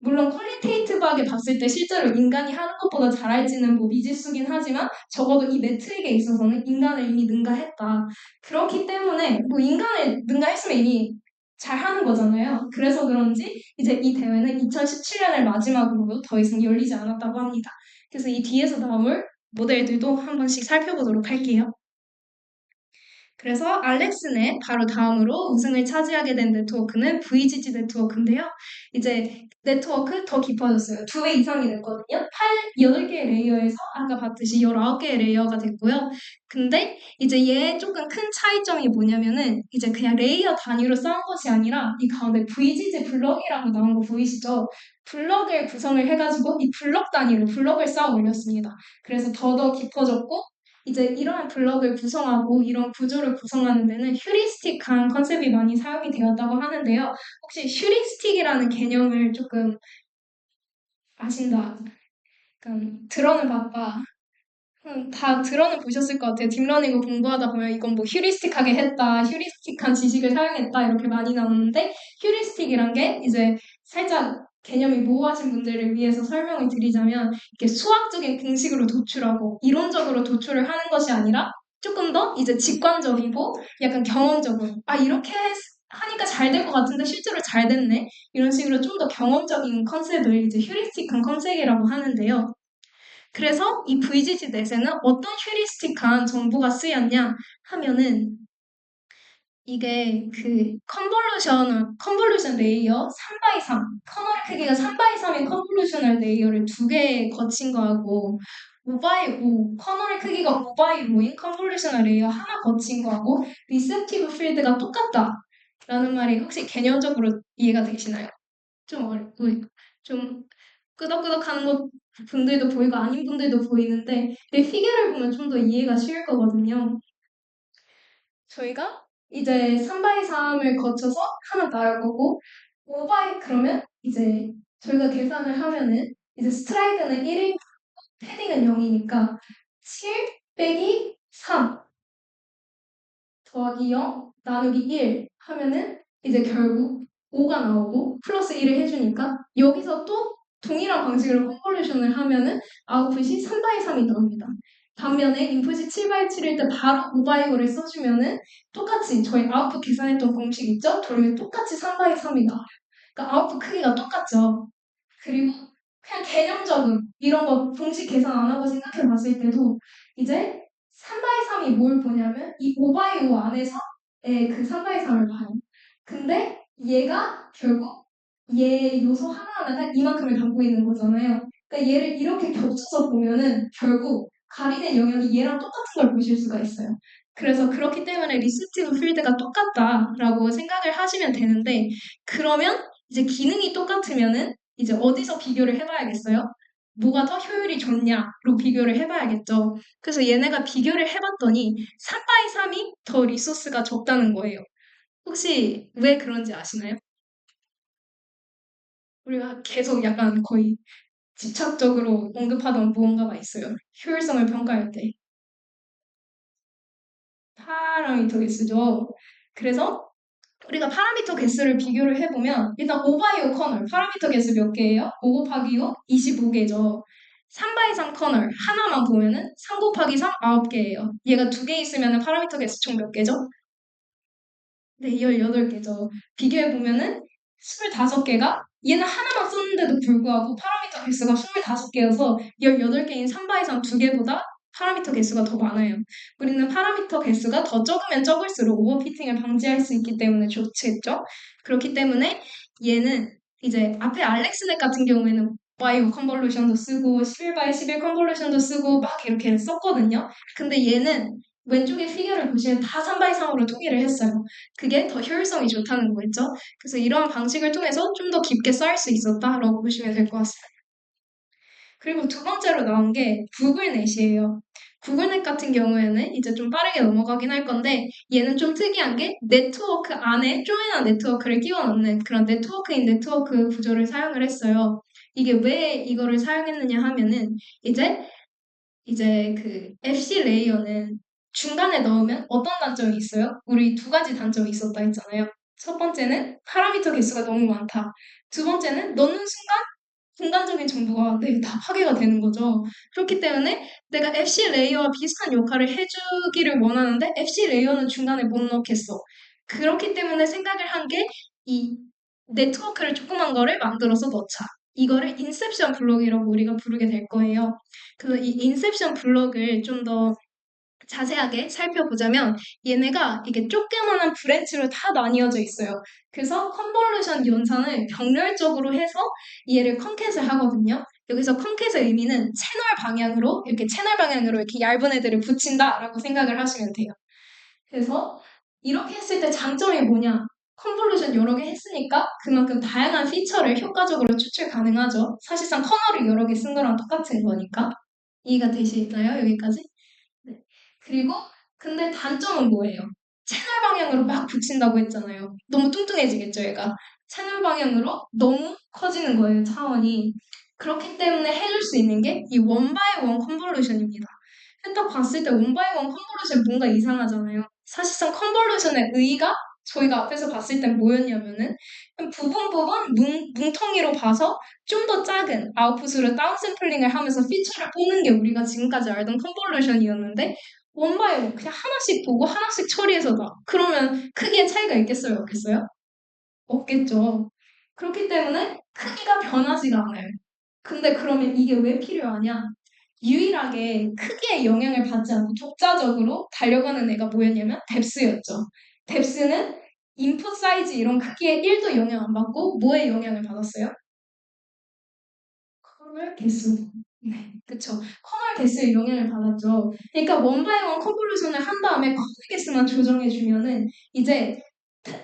A: 물론 퀄리테이티브하게 봤을 때 실제로 인간이 하는 것보다 잘할지는 뭐 미지수긴 하지만 적어도 이 매트릭에 있어서는 인간을 이미 능가했다. 그렇기 때문에 뭐 인간을 능가했으면 이미 잘하는 거잖아요. 그래서 그런지 이제 이 대회는 2017년을 마지막으로 더 이상 열리지 않았다고 합니다. 그래서 이 뒤에서 나올 모델들도 한 번씩 살펴보도록 할게요. 그래서 알렉스넷 바로 다음으로 우승을 차지하게 된 네트워크는 VGG 네트워크인데요. 이제 네트워크 더 깊어졌어요. 2배 이상이 됐거든요. 8개의 레이어에서 아까 봤듯이 19개의 레이어가 됐고요. 근데 이제 얘 조금 큰 차이점이 뭐냐면은 이제 그냥 레이어 단위로 쌓은 것이 아니라 이 가운데 VGG 블럭이라고 나온 거 보이시죠? 블럭을 구성을 해가지고 이 블럭 단위로 블럭을 쌓아 올렸습니다. 그래서 더 깊어졌고 이제 이러한 블럭을 구성하고 이런 구조를 구성하는 데는 휴리스틱한 컨셉이 많이 사용이 되었다고 하는데요. 혹시 휴리스틱이라는 개념을 조금 아신다? 약간 들어는 봤다. 다 들어는 보셨을 것 같아요. 딥러닝을 공부하다 보면 이건 뭐 휴리스틱하게 했다, 휴리스틱한 지식을 사용했다 이렇게 많이 나오는데 휴리스틱이란 게 이제 살짝 개념이 모호하신 분들을 위해서 설명을 드리자면 이렇게 수학적인 공식으로 도출하고 이론적으로 도출을 하는 것이 아니라 조금 더 이제 직관적이고 약간 경험적으로 아 이렇게 하니까 잘 될 것 같은데 실제로 잘 됐네 이런 식으로 좀 더 경험적인 컨셉을 이제 휴리스틱한 컨셉이라고 하는데요. 그래서 이 VGC 넷에는 어떤 휴리스틱한 정보가 쓰였냐 하면은 이게 그 컨볼루션 레이어 3x3 커널 크기가 3x3인 컨볼루셔널 레이어를 2개 거친 거하고 5x5 커널의 크기가 5x5인 컨볼루셔널 레이어 하나 거친 거하고 리셉티브 필드가 똑같다 라는 말이 혹시 개념적으로 이해가 되시나요? 좀 좀 끄덕끄덕하는 것 분들도 보이고 아닌 분들도 보이는데 이 피겨를 보면 좀 더 이해가 쉬울 거거든요. 저희가 이제 3x 3을 거쳐서 하나 나올 거고 5x 그러면 이제 저희가 계산을 하면은 이제 스트라이드는 1이 패딩은 0이니까 7 빼기 3 더하기 0 나누기 1 하면은 이제 결국 5가 나오고 플러스 1을 해주니까 여기서 또 동일한 방식으로 컨볼루션을 하면은 아웃풋이 3x 3이 나옵니다. 반면에 인풋이 7x 7일 때 바로 5x 5를 써주면은 똑같이 저희 아웃풋 계산했던 공식 있죠? 돌면 똑같이 3x 3이 나와요. 그러니까 아웃풋 크기가 똑같죠. 그리고 그냥 개념적으로 이런 거 공식 계산 안 하고 생각해 봤을 때도 이제 3x 3이 뭘 보냐면 이 5x5 안에서의 그 3x 3을 봐요. 근데 얘가 결국 얘 요소 하나하나가 이만큼을 담고 있는 거잖아요. 그러니까 얘를 이렇게 겹쳐서 보면은 결국 가리는 영역이 얘랑 똑같은 걸 보실 수가 있어요. 그래서 그렇기 때문에 리스티브 필드가 똑같다라고 생각을 하시면 되는데 그러면 이제 기능이 똑같으면은 이제 어디서 비교를 해봐야겠어요? 뭐가 더 효율이 좋냐로 비교를 해봐야겠죠. 그래서 얘네가 비교를 해봤더니 3x 3이 더 리소스가 적다는 거예요. 혹시 왜 그런지 아시나요? 우리가 계속 약간 거의 집착적으로 언급하던 무언가가 있어요. 효율성을 평가할 때. 파라미터 개수죠. 그래서 우리가 파라미터 개수를 비교를 해보면 일단 5x5 커널 파라미터 개수 몇 개예요? 5 곱하기 5 25개죠. 3x3 커널 하나만 보면은 3 곱하기 3 9개예요. 얘가 2개 있으면 파라미터 개수 총 몇 개죠? 네, 18개죠. 비교해보면은 25개가 얘는 하나만 썼는데도 불구하고 파라미터 개수가 25개여서 18개인 3x3 2개보다 파라미터 개수가 더 많아요. 우리는 파라미터 개수가 더 적으면 적을수록 오버피팅을 방지할 수 있기 때문에 좋겠죠? 그렇기 때문에 얘는 이제 앞에 알렉스넷 같은 경우에는 Y 컨볼루션도 쓰고 11x11 컨볼루션도 쓰고 막 이렇게 썼거든요. 근데 얘는 왼쪽에 피겨를 보시면 다 3x3으로 통일을 했어요. 그게 더 효율성이 좋다는 거겠죠? 그래서 이러한 방식을 통해서 좀 더 깊게 쌓을 수 있었다라고 보시면 될 것 같습니다. 그리고 두 번째로 나온 게 구글넷이에요. 구글넷 같은 경우에는 이제 좀 빠르게 넘어가긴 할 건데 얘는 좀 특이한 게 네트워크 안에 조인한 네트워크를 끼워 넣는 그런 네트워크인 네트워크 구조를 사용을 했어요. 이게 왜 이거를 사용했느냐 하면은 이제 그 FC 레이어는 중간에 넣으면 어떤 단점이 있어요? 우리 두 가지 단점이 있었다 했잖아요. 첫 번째는 파라미터 개수가 너무 많다. 두 번째는 넣는 순간 공간적인 정보가 다 파괴가 되는 거죠. 그렇기 때문에 내가 FC 레이어와 비슷한 역할을 해주기를 원하는데 FC 레이어는 중간에 못 넣겠어. 그렇기 때문에 생각을 한 게 이 네트워크를 조그만 거를 만들어서 넣자. 이거를 인셉션 블록이라고 우리가 부르게 될 거예요. 그래서 이 인셉션 블록을 좀 더 자세하게 살펴보자면 얘네가 이게 조그만한 브랜치로 다 나뉘어져 있어요. 그래서 컨볼루션 연산을 병렬적으로 해서 얘를 컨캣을 하거든요. 여기서 컨캣의 의미는 채널 방향으로 이렇게 얇은 애들을 붙인다라고 생각을 하시면 돼요. 그래서 이렇게 했을 때 장점이 뭐냐? 컨볼루션 여러 개 했으니까 그만큼 다양한 피처를 효과적으로 추출 가능하죠. 사실상 커널을 여러 개 쓴 거랑 똑같은 거니까. 이해가 되시나요? 여기까지? 네. 그리고 근데 단점은 뭐예요? 채널 방향으로 막 붙인다고 했잖아요. 너무 뚱뚱해지겠죠, 얘가. 채널 방향으로 너무 커지는 거예요, 차원이. 그렇기 때문에 해줄 수 있는 게 이 원바이 원 컨볼루션입니다. 딱 봤을 때 원바이 원 컨볼루션 뭔가 이상하잖아요. 사실상 컨볼루션의 의의가 저희가 앞에서 봤을 땐 뭐였냐면은 부분 부분 뭉텅이로 봐서 좀 더 작은 아웃풋으로 다운샘플링을 하면서 피처를 뽑는 게 우리가 지금까지 알던 컨볼루션이었는데 원바이 그냥 하나씩 보고 하나씩 처리해서 나. 그러면 크기의 차이가 있겠어요? 없겠어요? 없겠죠. 그렇기 때문에 크기가 변하지가 않아요. 근데 그러면 이게 왜 필요하냐? 유일하게 크기에 영향을 받지 않고 독자적으로 달려가는 애가 뭐였냐면 뎁스였죠. 뎁스는 인풋 사이즈 이런 크기에 1도 영향 안 받고 뭐에 영향을 받았어요? 커널 개수. 네, 그쵸. 커널 개수에 영향을 받았죠. 그러니까 원바이원 컨볼루션을 한 다음에 커널 개수만 조정해주면은 이제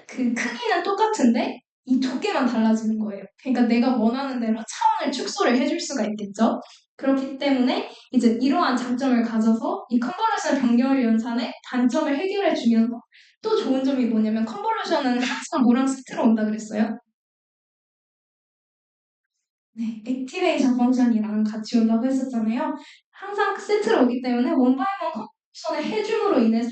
A: 그 크기는 똑같은데 이 두께만 달라지는 거예요. 그러니까 내가 원하는 대로 차원을 축소를 해줄 수가 있겠죠. 그렇기 때문에 이제 이러한 장점을 가져서 이 컨볼루션 병렬 연산의 단점을 해결해 주면서 또 좋은 점이 뭐냐면 컨볼루션은 항상 뭐랑 세트로 온다 그랬어요? 네, 액티베이션 펑션이랑 같이 온다고 했었잖아요. 항상 세트로 오기 때문에 원바이원 컴포션을 해줌으로 인해서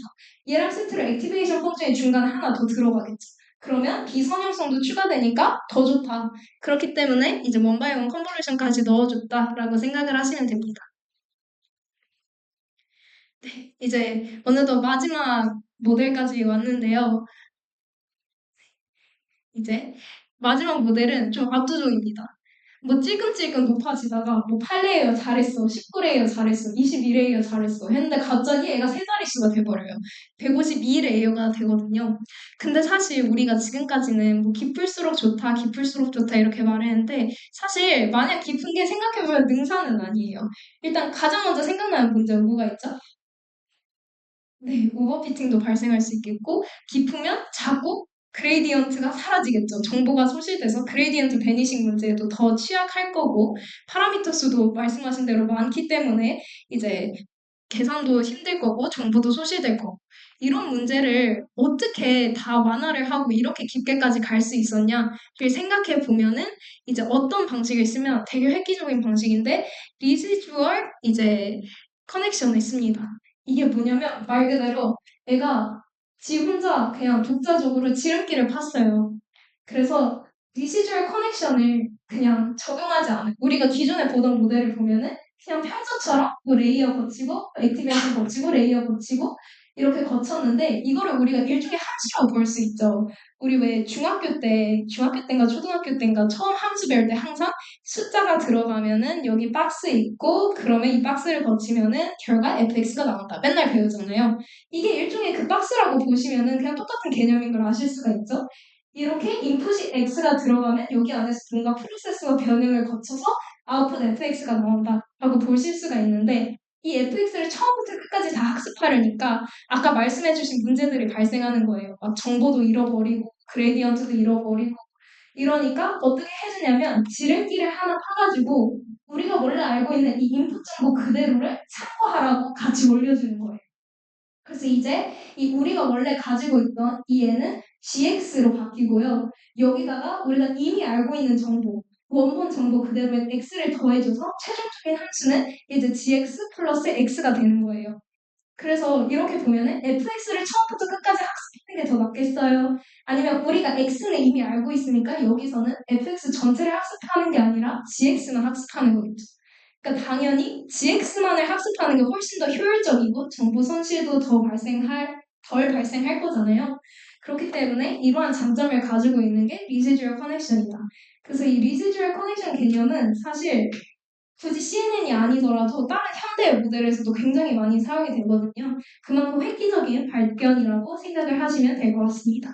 A: 얘랑 세트로 액티베이션 펑션이 중간에 하나 더 들어가겠죠. 그러면 비선형성도 추가되니까 더 좋다. 그렇기 때문에 이제 원바이원 컨볼루션까지 넣어줬다라고 생각을 하시면 됩니다. 네, 이제 어느덧 마지막 모델까지 왔는데요. 이제 마지막 모델은 좀 압도적입니다. 뭐 찔끔찔끔 높아지다가 뭐 8레이어 잘했어, 19레이어 잘했어, 21레이어 잘했어 했는데 갑자기 애가 세 자릿수가 돼버려요. 152레이어가 되거든요. 근데 사실 우리가 지금까지는 뭐 깊을수록 좋다, 깊을수록 좋다 이렇게 말했는데 사실 만약 깊은 게 생각해보면 능사는 아니에요. 일단 가장 먼저 생각나는 문제가 뭐가 있죠? 네, 오버피팅도 발생할 수 있겠고, 깊으면 자꾸 그레이디언트가 사라지겠죠. 정보가 소실돼서 그레이디언트 베니싱 문제에도 더 취약할 거고, 파라미터 수도 말씀하신 대로 많기 때문에 이제 계산도 힘들 거고, 정보도 소실될 거고. 이런 문제를 어떻게 다 완화를 하고 이렇게 깊게까지 갈 수 있었냐? 를 생각해 보면은 이제 어떤 방식을 쓰면 되게 획기적인 방식인데, 리지주얼 이제 커넥션을 씁니다. 이게 뭐냐면 말 그대로 애가 지 혼자 그냥 독자적으로 지름길을 팠어요. 그래서 리시주얼 커넥션을 그냥 적용하지 않아요. 우리가 기존에 보던 모델을 보면은 그냥 평소처럼 뭐 레이어 거치고 액티베이션 거치고 레이어 거치고 이렇게 거쳤는데 이거를 우리가 일종의 함수라고 볼 수 있죠. 우리 왜 중학교 때인가 초등학교 때인가 처음 함수 배울 때 항상 숫자가 들어가면은 여기 박스 있고 그러면 이 박스를 거치면은 결과 fx가 나온다. 맨날 배우잖아요. 이게 일종의 그 박스라고 보시면은 그냥 똑같은 개념인 걸 아실 수가 있죠. 이렇게 인풋이 x가 들어가면 여기 안에서 뭔가 프로세스와 변형을 거쳐서 아웃풋 fx가 나온다라고 보실 수가 있는데 이 fx를 처음부터 끝까지 다 학습하려니까 아까 말씀해주신 문제들이 발생하는 거예요. 막 정보도 잃어버리고 그레디언트도 잃어버리고 이러니까 어떻게 해주냐면 지름길을 하나 파가지고 우리가 원래 알고 있는 이 인풋 정보 그대로를 참고하라고 같이 올려주는 거예요. 그래서 이제 이 우리가 원래 가지고 있던 이 애는 gx로 바뀌고요. 여기다가 우리가 이미 알고 있는 정보, 원본 정보 그대로의 x를 더해줘서 최종적인 함수는 이제 gx 플러스 x가 되는 거예요. 그래서 이렇게 보면은 fx를 처음부터 끝까지 학습한 게 더 낫겠어요? 아니면 우리가 x는 이미 알고 있으니까 여기서는 fx 전체를 학습하는 게 아니라 gx만 학습하는 거겠죠. 그러니까 당연히 gx만을 학습하는 게 훨씬 더 효율적이고 정보 손실도 덜 발생할 거잖아요. 그렇기 때문에 이러한 장점을 가지고 있는 게 리지듀얼 커넥션이다. 그래서 이 리지듀얼 커넥션 개념은 사실 굳이 CNN이 아니더라도 다른 현대 모델에서도 굉장히 많이 사용이 되거든요. 그만큼 획기적인 발견이라고 생각을 하시면 될 것 같습니다.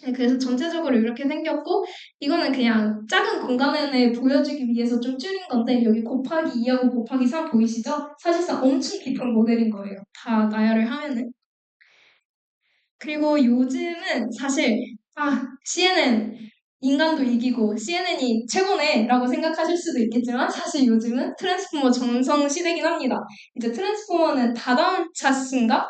A: 네, 그래서 전체적으로 이렇게 생겼고 이거는 그냥 작은 공간에 보여주기 위해서 좀 줄인 건데 여기 곱하기 2하고 곱하기 3 보이시죠? 사실상 엄청 깊은 모델인 거예요. 다 나열을 하면은. 그리고 요즘은 사실 CNN 인간도 이기고 CNN이 최고네 라고 생각하실 수도 있겠지만 사실 요즘은 트랜스포머 전성 시대긴 합니다. 이제 트랜스포머는 다다음 차신가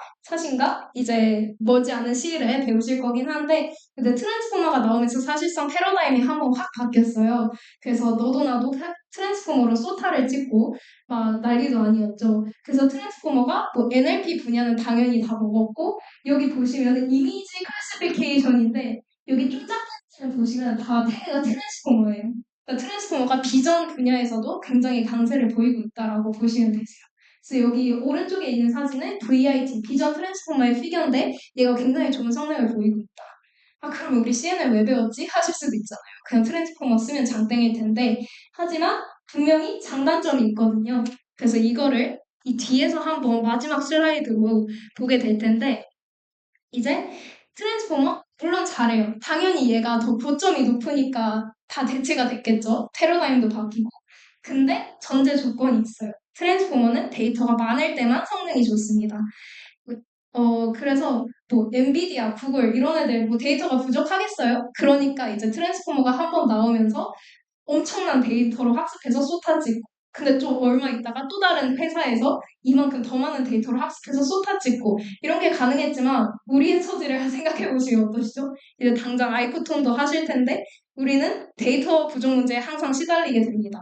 A: 이제 머지않은 시일에 배우실 거긴 한데 근데 트랜스포머가 나오면서 사실상 패러다임이 한번 확 바뀌었어요. 그래서 너도 나도 트랜스포머로 소타를 찍고 막 난리도 아니었죠. 그래서 트랜스포머가 뭐 NLP 분야는 당연히 다 먹었고 여기 보시면 이미지 클래시피케이션인데 여기 쪼짝지를 보시면 다 태그가 트랜스포머예요. 그러니까 트랜스포머가 비전 분야에서도 굉장히 강세를 보이고 있다라고 보시면 되세요. 그래서 여기 오른쪽에 있는 사진은 VIT, 비전 트랜스포머의 피겨인데 얘가 굉장히 좋은 성능을 보이고 있다. 그럼 우리 CNN 왜 배웠지? 하실 수도 있잖아요. 그냥 트랜스포머 쓰면 장땡일 텐데 하지만 분명히 장단점이 있거든요. 그래서 이거를 이 뒤에서 한번 마지막 슬라이드로 보게 될 텐데 이제 트랜스포머 물론 잘해요. 당연히 얘가 더 고점이 높으니까 다 대체가 됐겠죠. 패러다임도 바뀌고. 근데 전제 조건이 있어요. 트랜스포머는 데이터가 많을 때만 성능이 좋습니다. 그래서 뭐 엔비디아, 구글 이런 애들 뭐 데이터가 부족하겠어요? 그러니까 이제 트랜스포머가 한번 나오면서 엄청난 데이터로 학습해서 쏟아지고 근데 좀 얼마 있다가 또 다른 회사에서 이만큼 더 많은 데이터를 학습해서 쏟아짓고 이런 게 가능했지만 우리의 처지를 생각해 보시면 어떠시죠? 이제 당장 아이쿠톤도 하실 텐데 우리는 데이터 부족 문제에 항상 시달리게 됩니다.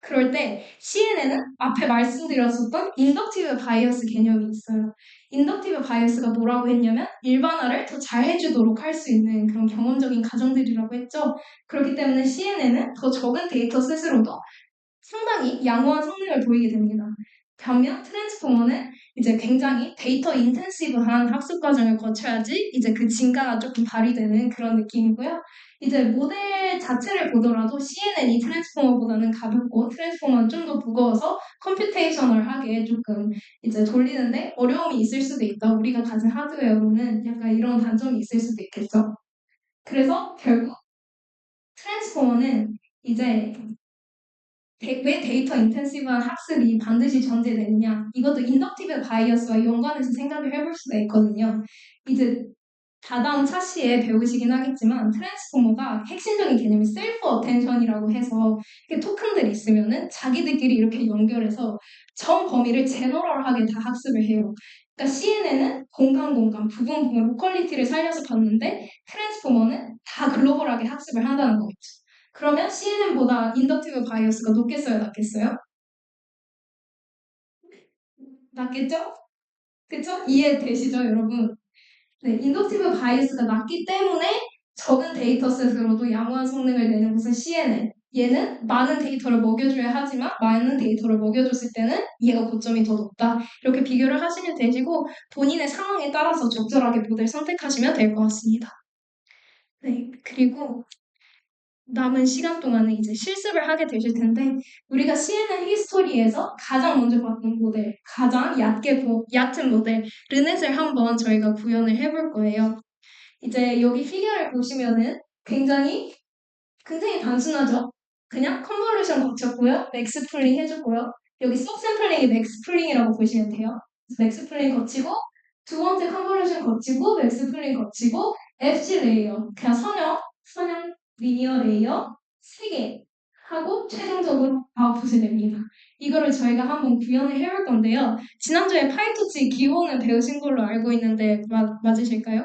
A: 그럴 때 CNN은 앞에 말씀드렸었던 인덕티브 바이어스 개념이 있어요. 인덕티브 바이어스가 뭐라고 했냐면 일반화를 더 잘 해주도록 할 수 있는 그런 경험적인 가정들이라고 했죠. 그렇기 때문에 CNN은 더 적은 데이터 스스로도 상당히 양호한 성능을 보이게 됩니다. 반면 트랜스포머는 이제 굉장히 데이터 인텐시브한 학습 과정을 거쳐야지 이제 그 진가가 조금 발휘되는 그런 느낌이고요. 이제 모델 자체를 보더라도 CNN이 트랜스포머보다는 가볍고 트랜스포머는 좀 더 무거워서 컴퓨테이셔널하게 조금 이제 돌리는데 어려움이 있을 수도 있다. 우리가 가진 하드웨어로는 약간 이런 단점이 있을 수도 있겠죠. 그래서 결국 트랜스포머는 이제 왜 데이터 인텐시브한 학습이 반드시 전제되느냐? 이것도 인덕티브 바이어스와 연관해서 생각을 해볼 수가 있거든요. 이제 다다음 차시에 배우시긴 하겠지만 트랜스포머가 핵심적인 개념이 셀프 어텐션이라고 해서 이렇게 토큰들이 있으면은 자기들끼리 이렇게 연결해서 전 범위를 제너럴하게 다 학습을 해요. 그러니까 CNN은 공간, 부분, 로컬리티를 살려서 봤는데 트랜스포머는 다 글로벌하게 학습을 한다는 거겠죠. 그러면 CNN보다 인덕티브 바이어스가 높겠어요, 낮겠어요? 낮겠죠? 그쵸? 이해되시죠, 여러분? 네, 인덕티브 바이어스가 낮기 때문에 적은 데이터셋으로도 양호한 성능을 내는 것은 CNN. 얘는 많은 데이터를 먹여줘야 하지만 많은 데이터를 먹여줬을 때는 얘가 고점이 더 높다. 이렇게 비교를 하시면 되시고 본인의 상황에 따라서 적절하게 모델 선택하시면 될 것 같습니다. 네, 그리고 남은 시간 동안에 이제 실습을 하게 되실 텐데 우리가 CNN 히스토리에서 가장 먼저 봤던 모델, 가장 얕은 모델 르넷을 한번 저희가 구현을 해볼 거예요. 이제 여기 피겨를 보시면은 굉장히 단순하죠. 그냥 컨볼루션 거쳤고요. 맥스 풀링 해줬고요. 여기 서샘플링이 맥스 풀링이라고 보시면 돼요. 맥스 풀링 거치고 두 번째 컨볼루션 거치고 맥스 풀링 거치고 FC 레이어 그냥 선형 리니어 레이어 3개 하고 최종적으로 아웃풋을 냅니다. 이거를 저희가 한번 구현을 해볼 건데요. 지난주에 파이토치 기본을 배우신 걸로 알고 있는데 맞으실까요?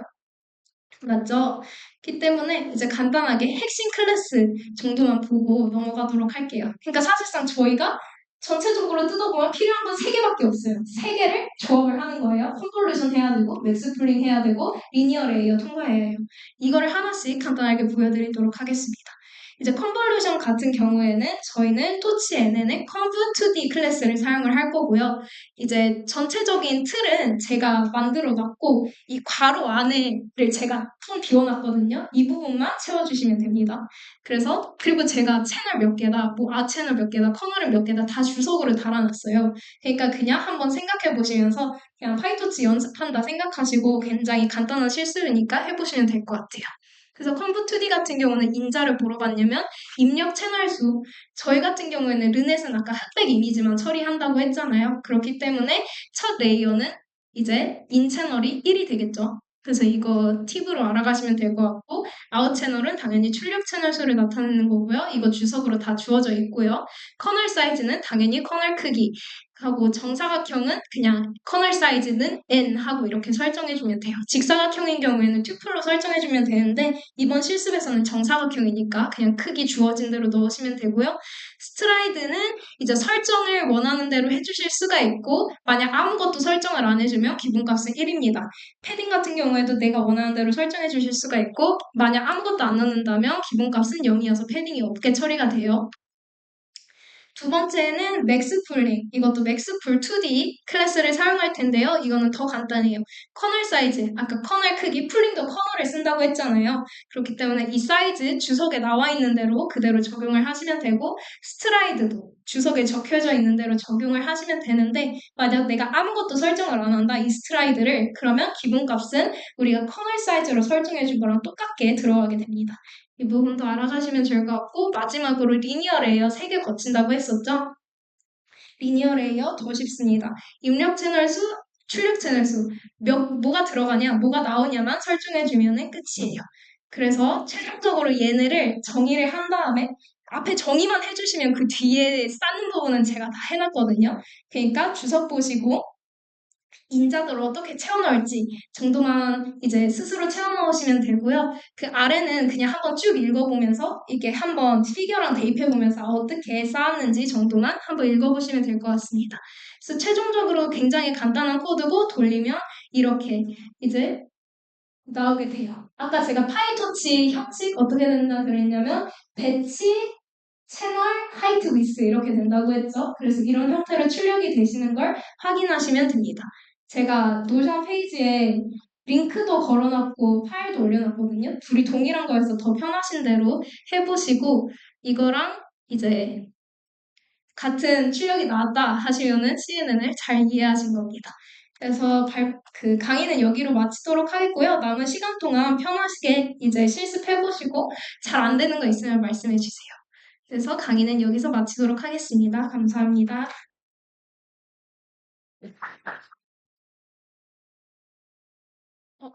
A: 맞죠? 그 때문에 이제 간단하게 핵심 클래스 정도만 보고 넘어가도록 할게요. 그러니까 사실상 저희가 전체적으로 뜯어보면 필요한 건 세 개밖에 없어요. 세 개를 조합을 하는 거예요. 컨볼루션 해야 되고, 맥스풀링 해야 되고, 리니어 레이어 통과해야 해요. 이거를 하나씩 간단하게 보여드리도록 하겠습니다. 이제 컨볼루션 같은 경우에는 저희는 토치 NN의 컨브 2D 클래스를 사용을 할 거고요. 이제 전체적인 틀은 제가 만들어 놨고 이 괄호 안에를 제가 통 비워놨거든요. 이 부분만 채워주시면 됩니다. 그래서 그리고 제가 채널 몇 개다, 뭐 아 채널 몇 개다, 커널은 몇 개다 다 주석으로 달아놨어요. 그러니까 그냥 한번 생각해 보시면서 그냥 파이토치 연습한다 생각하시고 굉장히 간단한 실수니까 해보시면 될 것 같아요. 그래서 컴프2D 같은 경우는 인자를 보러 갔냐면 입력 채널 수, 저희 같은 경우에는 르넷은 아까 흑백 이미지만 처리한다고 했잖아요. 그렇기 때문에 첫 레이어는 이제 인 채널이 1이 되겠죠. 그래서 이거 팁으로 알아가시면 될 것 같고 아웃 채널은 당연히 출력 채널 수를 나타내는 거고요. 이거 주석으로 다 주어져 있고요. 커널 사이즈는 당연히 커널 크기 하고 정사각형은 그냥 커널 사이즈는 n 하고 이렇게 설정해주면 돼요. 직사각형인 경우에는 튜플로 설정해주면 되는데 이번 실습에서는 정사각형이니까 그냥 크기 주어진 대로 넣으시면 되고요. 스트라이드는 이제 설정을 원하는 대로 해주실 수가 있고 만약 아무것도 설정을 안 해주면 기본값은 1입니다. 패딩 같은 경우에도 내가 원하는 대로 설정해 주실 수가 있고 만약 아무것도 안 넣는다면 기본값은 0이어서 패딩이 없게 처리가 돼요. 두 번째는 맥스풀링. 이것도 맥스풀 2D 클래스를 사용할 텐데요. 이거는 더 간단해요. 커널 사이즈. 아까 커널 크기, 풀링도 커널을 쓴다고 했잖아요. 그렇기 때문에 이 사이즈 주석에 나와 있는 대로 그대로 적용을 하시면 되고 스트라이드도 주석에 적혀져 있는 대로 적용을 하시면 되는데 만약 내가 아무것도 설정을 안 한다. 이 스트라이드를 그러면 기본값은 우리가 커널 사이즈로 설정해 준 거랑 똑같게 들어가게 됩니다. 이 부분도 알아가시면 좋을 것 같고 마지막으로 리니어 레이어 3개 거친다고 했었죠? 리니어 레이어 더 쉽습니다. 입력 채널 수, 출력 채널 수, 뭐가 들어가냐, 뭐가 나오냐만 설정해주면 끝이에요. 그래서 최종적으로 얘네를 정의를 한 다음에 앞에 정의만 해주시면 그 뒤에 쌓는 부분은 제가 다 해놨거든요. 그러니까 주석 보시고 인자들 어떻게 채워넣을지 정도만 이제 스스로 채워넣으시면 되고요. 그 아래는 그냥 한번 쭉 읽어보면서 이게 한번 피겨랑 대입해보면서 어떻게 쌓았는지 정도만 한번 읽어보시면 될 것 같습니다. 그래서 최종적으로 굉장히 간단한 코드고 돌리면 이렇게 이제 나오게 돼요. 아까 제가 파이토치 형식 어떻게 된다 그랬냐면 배치, 채널, 하이트, 위스 이렇게 된다고 했죠. 그래서 이런 형태로 출력이 되시는 걸 확인하시면 됩니다. 제가 노션 페이지에 링크도 걸어놨고 파일도 올려놨거든요. 둘이 동일한 거여서 더 편하신 대로 해보시고 이거랑 이제 같은 출력이 나왔다 하시면은 CNN을 잘 이해하신 겁니다. 그래서 그 강의는 여기로 마치도록 하겠고요. 남은 시간 동안 편하시게 이제 실습해보시고 잘 안 되는 거 있으면 말씀해 주세요. 그래서 강의는 여기서 마치도록 하겠습니다. 감사합니다. 어,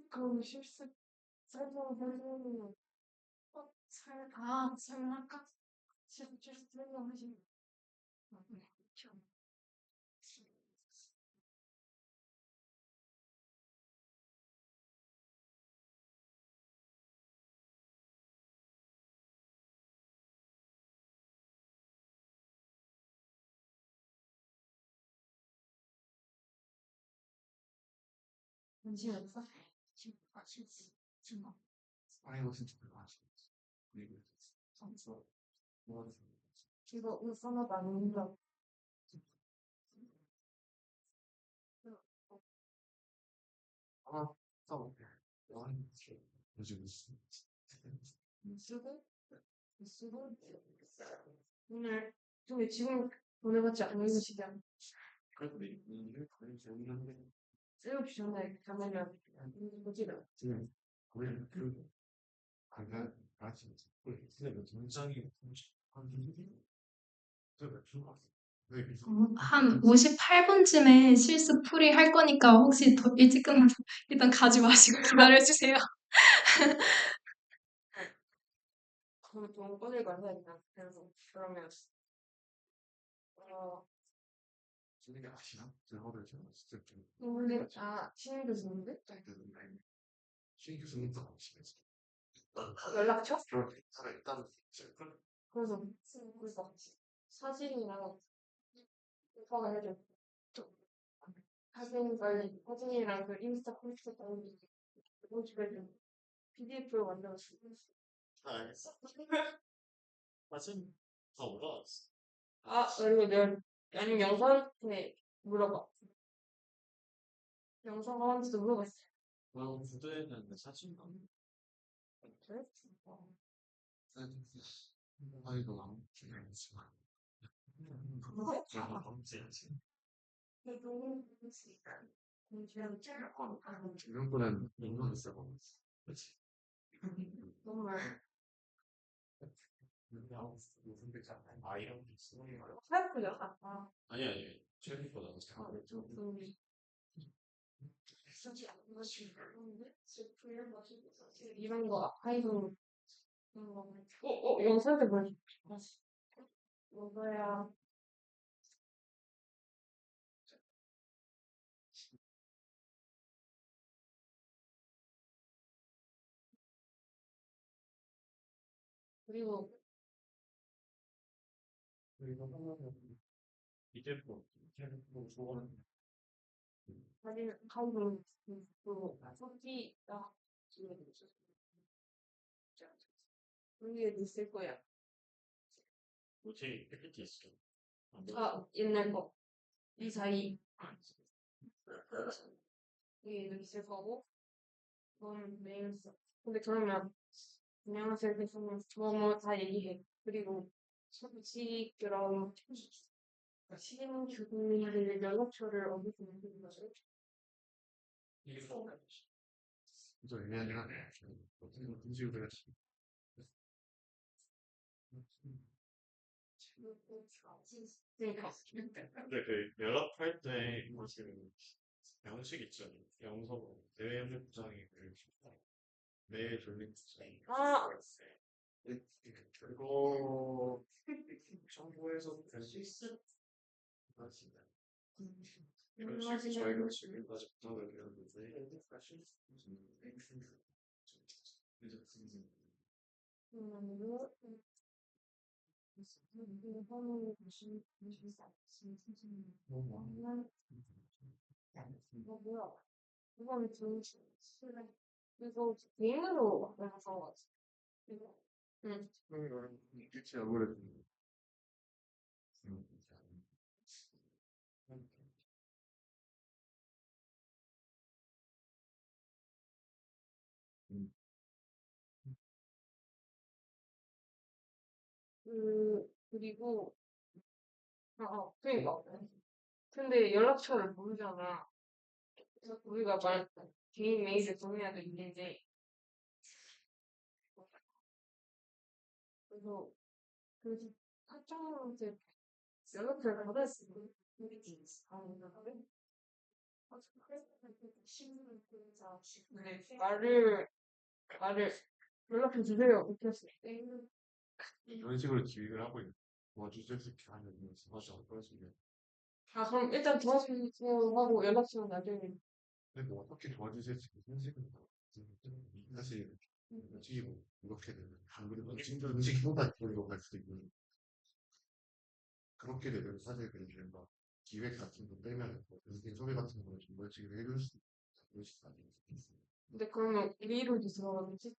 A: 그럼 실수 설명하시면 설날까? 실수 설명하시면 그렇죠. 잠시만요. 지금 지금 이거 우선은 아닙니다. 쓰고 쓰고 오늘 근데 지금 보내봤지 않는 시간 쓸없이 전에 가면은 뭐지를 한 58분쯤에 실습 풀이 할 거니까 혹시 더 일찍 끝나서 일단 가지 마시고 기다려주세요. 그럼 좀 꺼낼 거야 일단. 그래서 그러면 어 근데 신인 교수님인데 연락처? 그래서 사진이랑 오빠가 해줘. 사진이랑 그 인스타 콘텐츠 보여주면 PDF로 만들어서. 그리고 내가 아니면 영상한테 물어봐. 영상한테도 물어봤어. 그래? 정말 사역보다 이런 거 아이돌 이런 거 영상을 보여줘. 뭐야? 그리고 사진 가운데 그 소지가 여기에 있을 거야. 옛날 거. 이 사이 여기 있을 거고 그건 매일 써. 근데 그러면 안녕하세요 교수님 뭐뭐 다 얘기해. 그리고 솔직히 그런 신인 교수님들 연락처를 어디서 만드는 거죠? 그러니까 아 뭐야? 이거는 좀 이거 게임으로 나가서 응. 그리고 그러니까 근데 연락처를 모르잖아.
B: 우리가 말 개인 메일을 정해야 되는데 그래서 그래서 학장한테 연락을 받았어요. 네, 말을 연락해 주세요. 이렇게 했어요.
C: 이런 식으로 기획을 하고 있는 도와주실 수 있게 하는 맞아 그런 식이에요.
B: 아, 그럼 일단 도와주세요 하고 연락 주면 나중에.
C: 근데 뭐 어떻게 도와주실지 현실은 사실 솔직히 뭐 이렇게 되면 그리고 진짜 음식보다 이걸로 갈 수도 있고 그렇게 되면 사실 그냥 막 기획 같은 거 빼면 인생 소개 같은 거를 좀 멀찍이 해줄 수 있는 그런 식으로
B: 근데 그러면 리로 들어가겠지?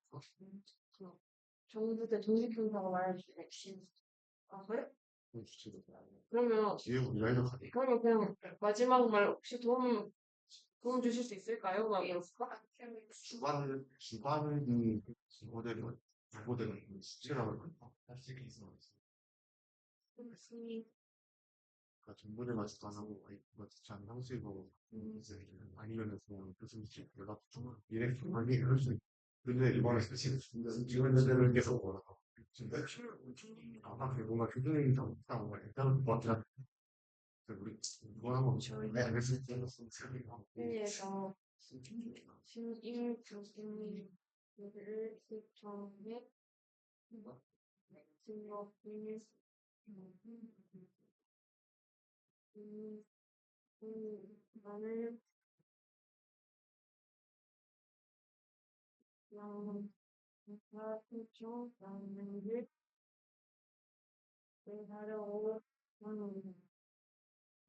B: 정부 때 정식분사가 말할 수 있지. 아, 그래?
C: 그런 주체도
B: 그러면,
C: 기획 우리가 해석하는
B: 그러면 그냥 마지막 말 혹시 도움 주실 수 있을까요? 막 이럴까?
C: 주관을 주고되는 수치라고 할수 있어. 그러니까 정보를 집안하고 좋지 않은 형식으로 아니면은 그냥 교수님 연락 좀 이래 많이 그럴 수 있고 근데 이번에 사실 지원자들을 계속 뭐라고 아마 뭔가 교수님이 더 뭔가 일단은 먼저 우리 이거 한번 왜 알겠을 때
B: 회의에서 신임 교수님을 신청해 등록을 나는 신청을 하려고 하는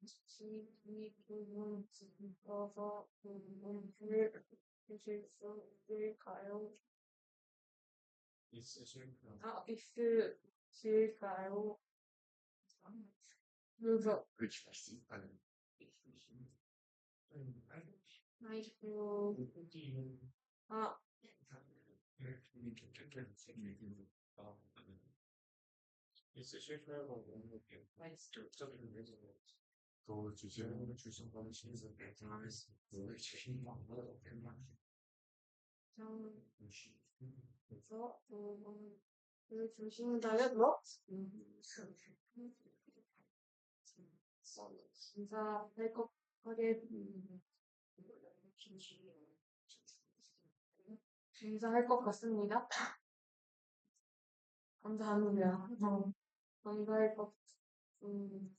B: 지휘 부분 있어서 부분을 주실 수 있을까요? 있으실까요? 그래서
C: 그렇지 할수 있다는
B: 아이고 아
C: 또 주시는 거는 신선 발전하면서
B: 그래서 부분을 주신다면 뭐? 인사할 것 하게 인사할 것 같습니다. 감사합니다. 감사할 것 음,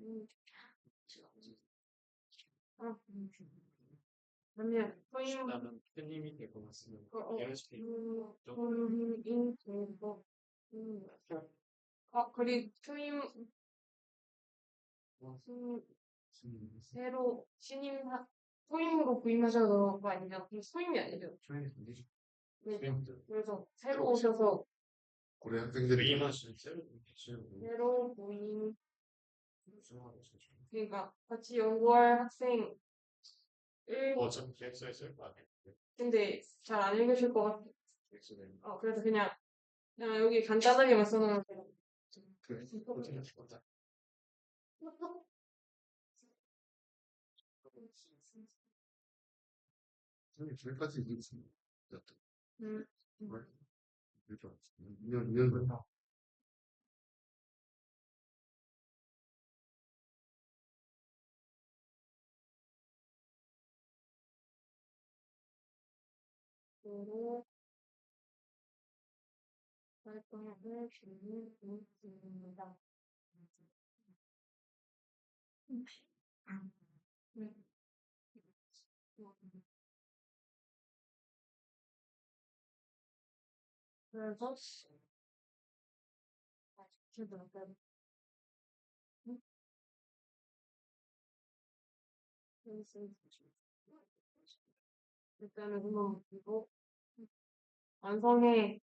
B: 음, 아, 그러면 소임
C: 팬님이 될 것 같습니다.
B: 소임인 되고 그리고 새로 소임으로 부임하셔서 거 아니냐? 소임이 아니죠. 네. 그래서 새로 오셔서
C: 고래 학생들이
B: 새로 부임 그러니까 같이 연구할 학생
C: 좀 기획서 있을 거 아니에요.
B: 근데 잘 안 읽으실 것 같아. 그래서 그냥 여기 간단하게만 써놓으면 돼요.
C: 그래, 어떻게 하실 거다. 저희까지 이겼습니다.
B: 음,
C: 정말 이렇게 2년 걸려.
B: 새로 활동을 준비했습니다. 그래서 일단은 한번 보고 완성해.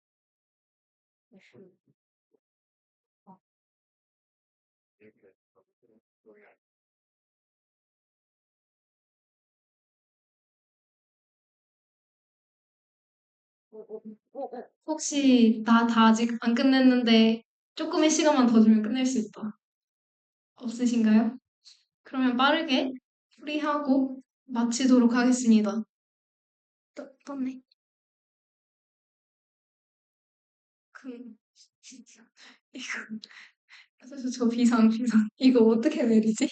A: 혹시 나 다 아직 안 끝냈는데 조금의 시간만 더 주면 끝낼 수 있다. 없으신가요? 그러면 빠르게 풀이하고 마치도록 하겠습니다. 떴네. 진짜. 이거, 사실 저 비상. 이거 어떻게 내리지?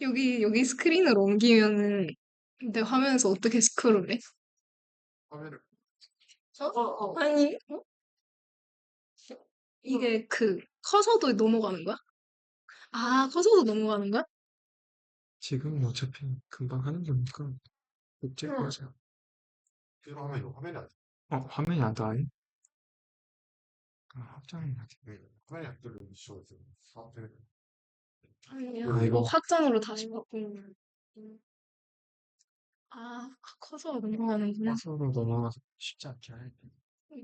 A: 여기 스크린을 옮기면은 내 화면에서 어떻게 스크롤해?
C: 화면을
A: 아니, 이게 커서도 넘어가는 거야? 아, 커서도 넘어가는 거야?
D: 지금 어차피 금방 하는 거니까 국제 과제.
C: 필요 하면 이거 화면이 안 돼.
D: 화면이 안 돼. 확장이 안 돼.
C: 화면이 안 뜨는 이슈가 있어요. 사업되는
A: 아니야.
D: 아,
A: 이거
D: 이거.
A: 확장으로 다시 바꾸면. 아, 커서 넘어가는구나.
D: 화소로 넘어가서 쉽지 않게 해.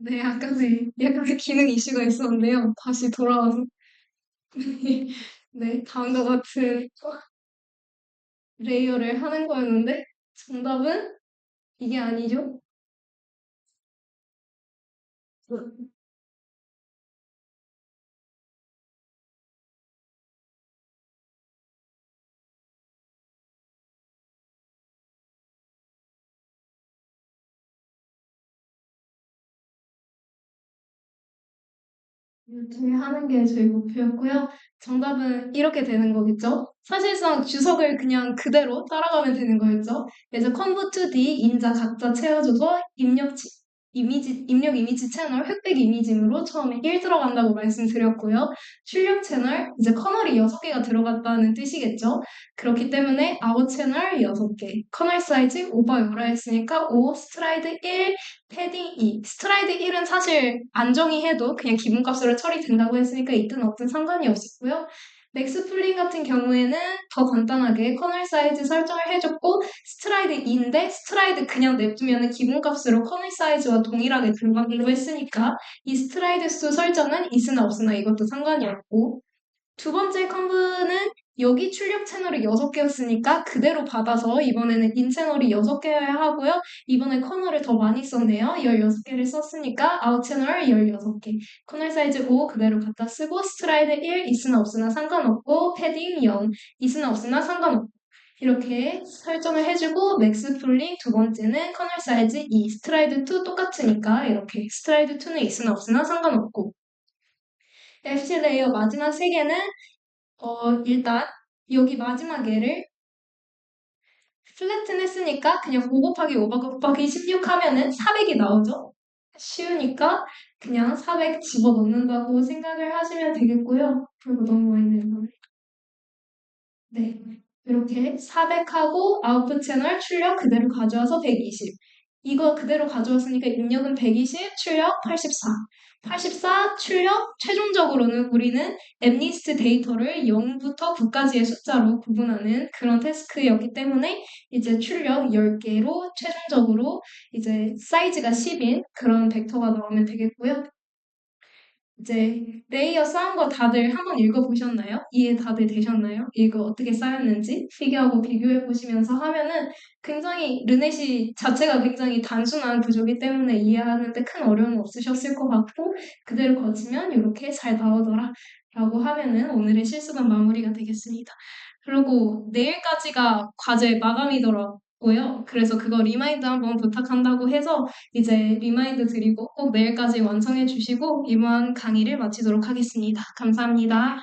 A: 네, 약간의 기능 이슈가 있었는데요. 다시 돌아와서. 네, 다음과 같은 레이어를 하는 거였는데, 정답은 이게 아니죠? 이렇게 하는 게 저희 목표였고요. 정답은 이렇게 되는 거겠죠? 사실상 주석을 그냥 그대로 따라가면 되는 거였죠. 그래서 컨버트 D 인자 각자 채워줘서 입력 이미지 채널 흑백 이미징으로 처음에 1 들어간다고 말씀드렸고요. 출력 채널 이제 커널이 6개가 들어갔다는 뜻이겠죠. 그렇기 때문에 아웃 채널 6개, 커널 사이즈 오버요라 했으니까 5, 스트라이드 1, 패딩 2. 스트라이드 1은 사실 안정의해도 그냥 기본값으로 처리된다고 했으니까 있든 없든 상관이 없었고요. 맥스 풀링 같은 경우에는 더 간단하게 커널 사이즈 설정을 해줬고 스트라이드 2인데 스트라이드 그냥 냅두면 기본값으로 커널 사이즈와 동일하게 들어가기로 했으니까 이 스트라이드 수 설정은 있으나 없으나 이것도 상관이 없고 두 번째 컨브는 여기 출력 채널이 6개였으니까 그대로 받아서 이번에는 인 채널이 6개여야 하고요. 이번에 커널을 더 많이 썼네요. 16개를 썼으니까 아웃 채널 16개. 커널 사이즈 5 그대로 갖다 쓰고 스트라이드 1 있으나 없으나 상관없고 패딩 0 있으나 없으나 상관없고 이렇게 설정을 해주고 맥스 풀링 두 번째는 커널 사이즈 2 스트라이드 2 똑같으니까 이렇게 스트라이드 2는 있으나 없으나 상관없고 FC 레이어 마지막 3개는 일단 여기 마지막 얘를 플래튼 했으니까 그냥 5 곱하기 5 곱하기 16 하면은 400이 나오죠. 쉬우니까 그냥 400 집어넣는다고 생각을 하시면 되겠고요. 그리고 너무 많이 내려가네. 네, 이렇게 400하고 아웃풋 채널 출력 그대로 가져와서 120. 이거 그대로 가져왔으니까 입력은 120, 출력 84. 84 출력 최종적으로는 우리는 앱리스트 데이터를 0부터 9까지의 숫자로 구분하는 그런 태스크였기 때문에 이제 출력 10개로 최종적으로 이제 사이즈가 10인 그런 벡터가 나오면 되겠고요. 이제 레이어 쌓은 거 다들 한번 읽어보셨나요? 이해 다들 되셨나요? 이거 어떻게 쌓였는지 피규어하고 비교해 보시면서 하면은 굉장히 르넷이 자체가 굉장히 단순한 구조이기 때문에 이해하는데 큰 어려움 없으셨을 것 같고 그대로 거치면 이렇게 잘 나오더라 라고 하면은 오늘의 실습은 마무리가 되겠습니다. 그리고 내일까지가 과제 마감이더라고요. 그래서 그거 리마인드 한번 부탁한다고 해서 이제 리마인드 드리고 꼭 내일까지 완성해 주시고 이번 강의를 마치도록 하겠습니다. 감사합니다.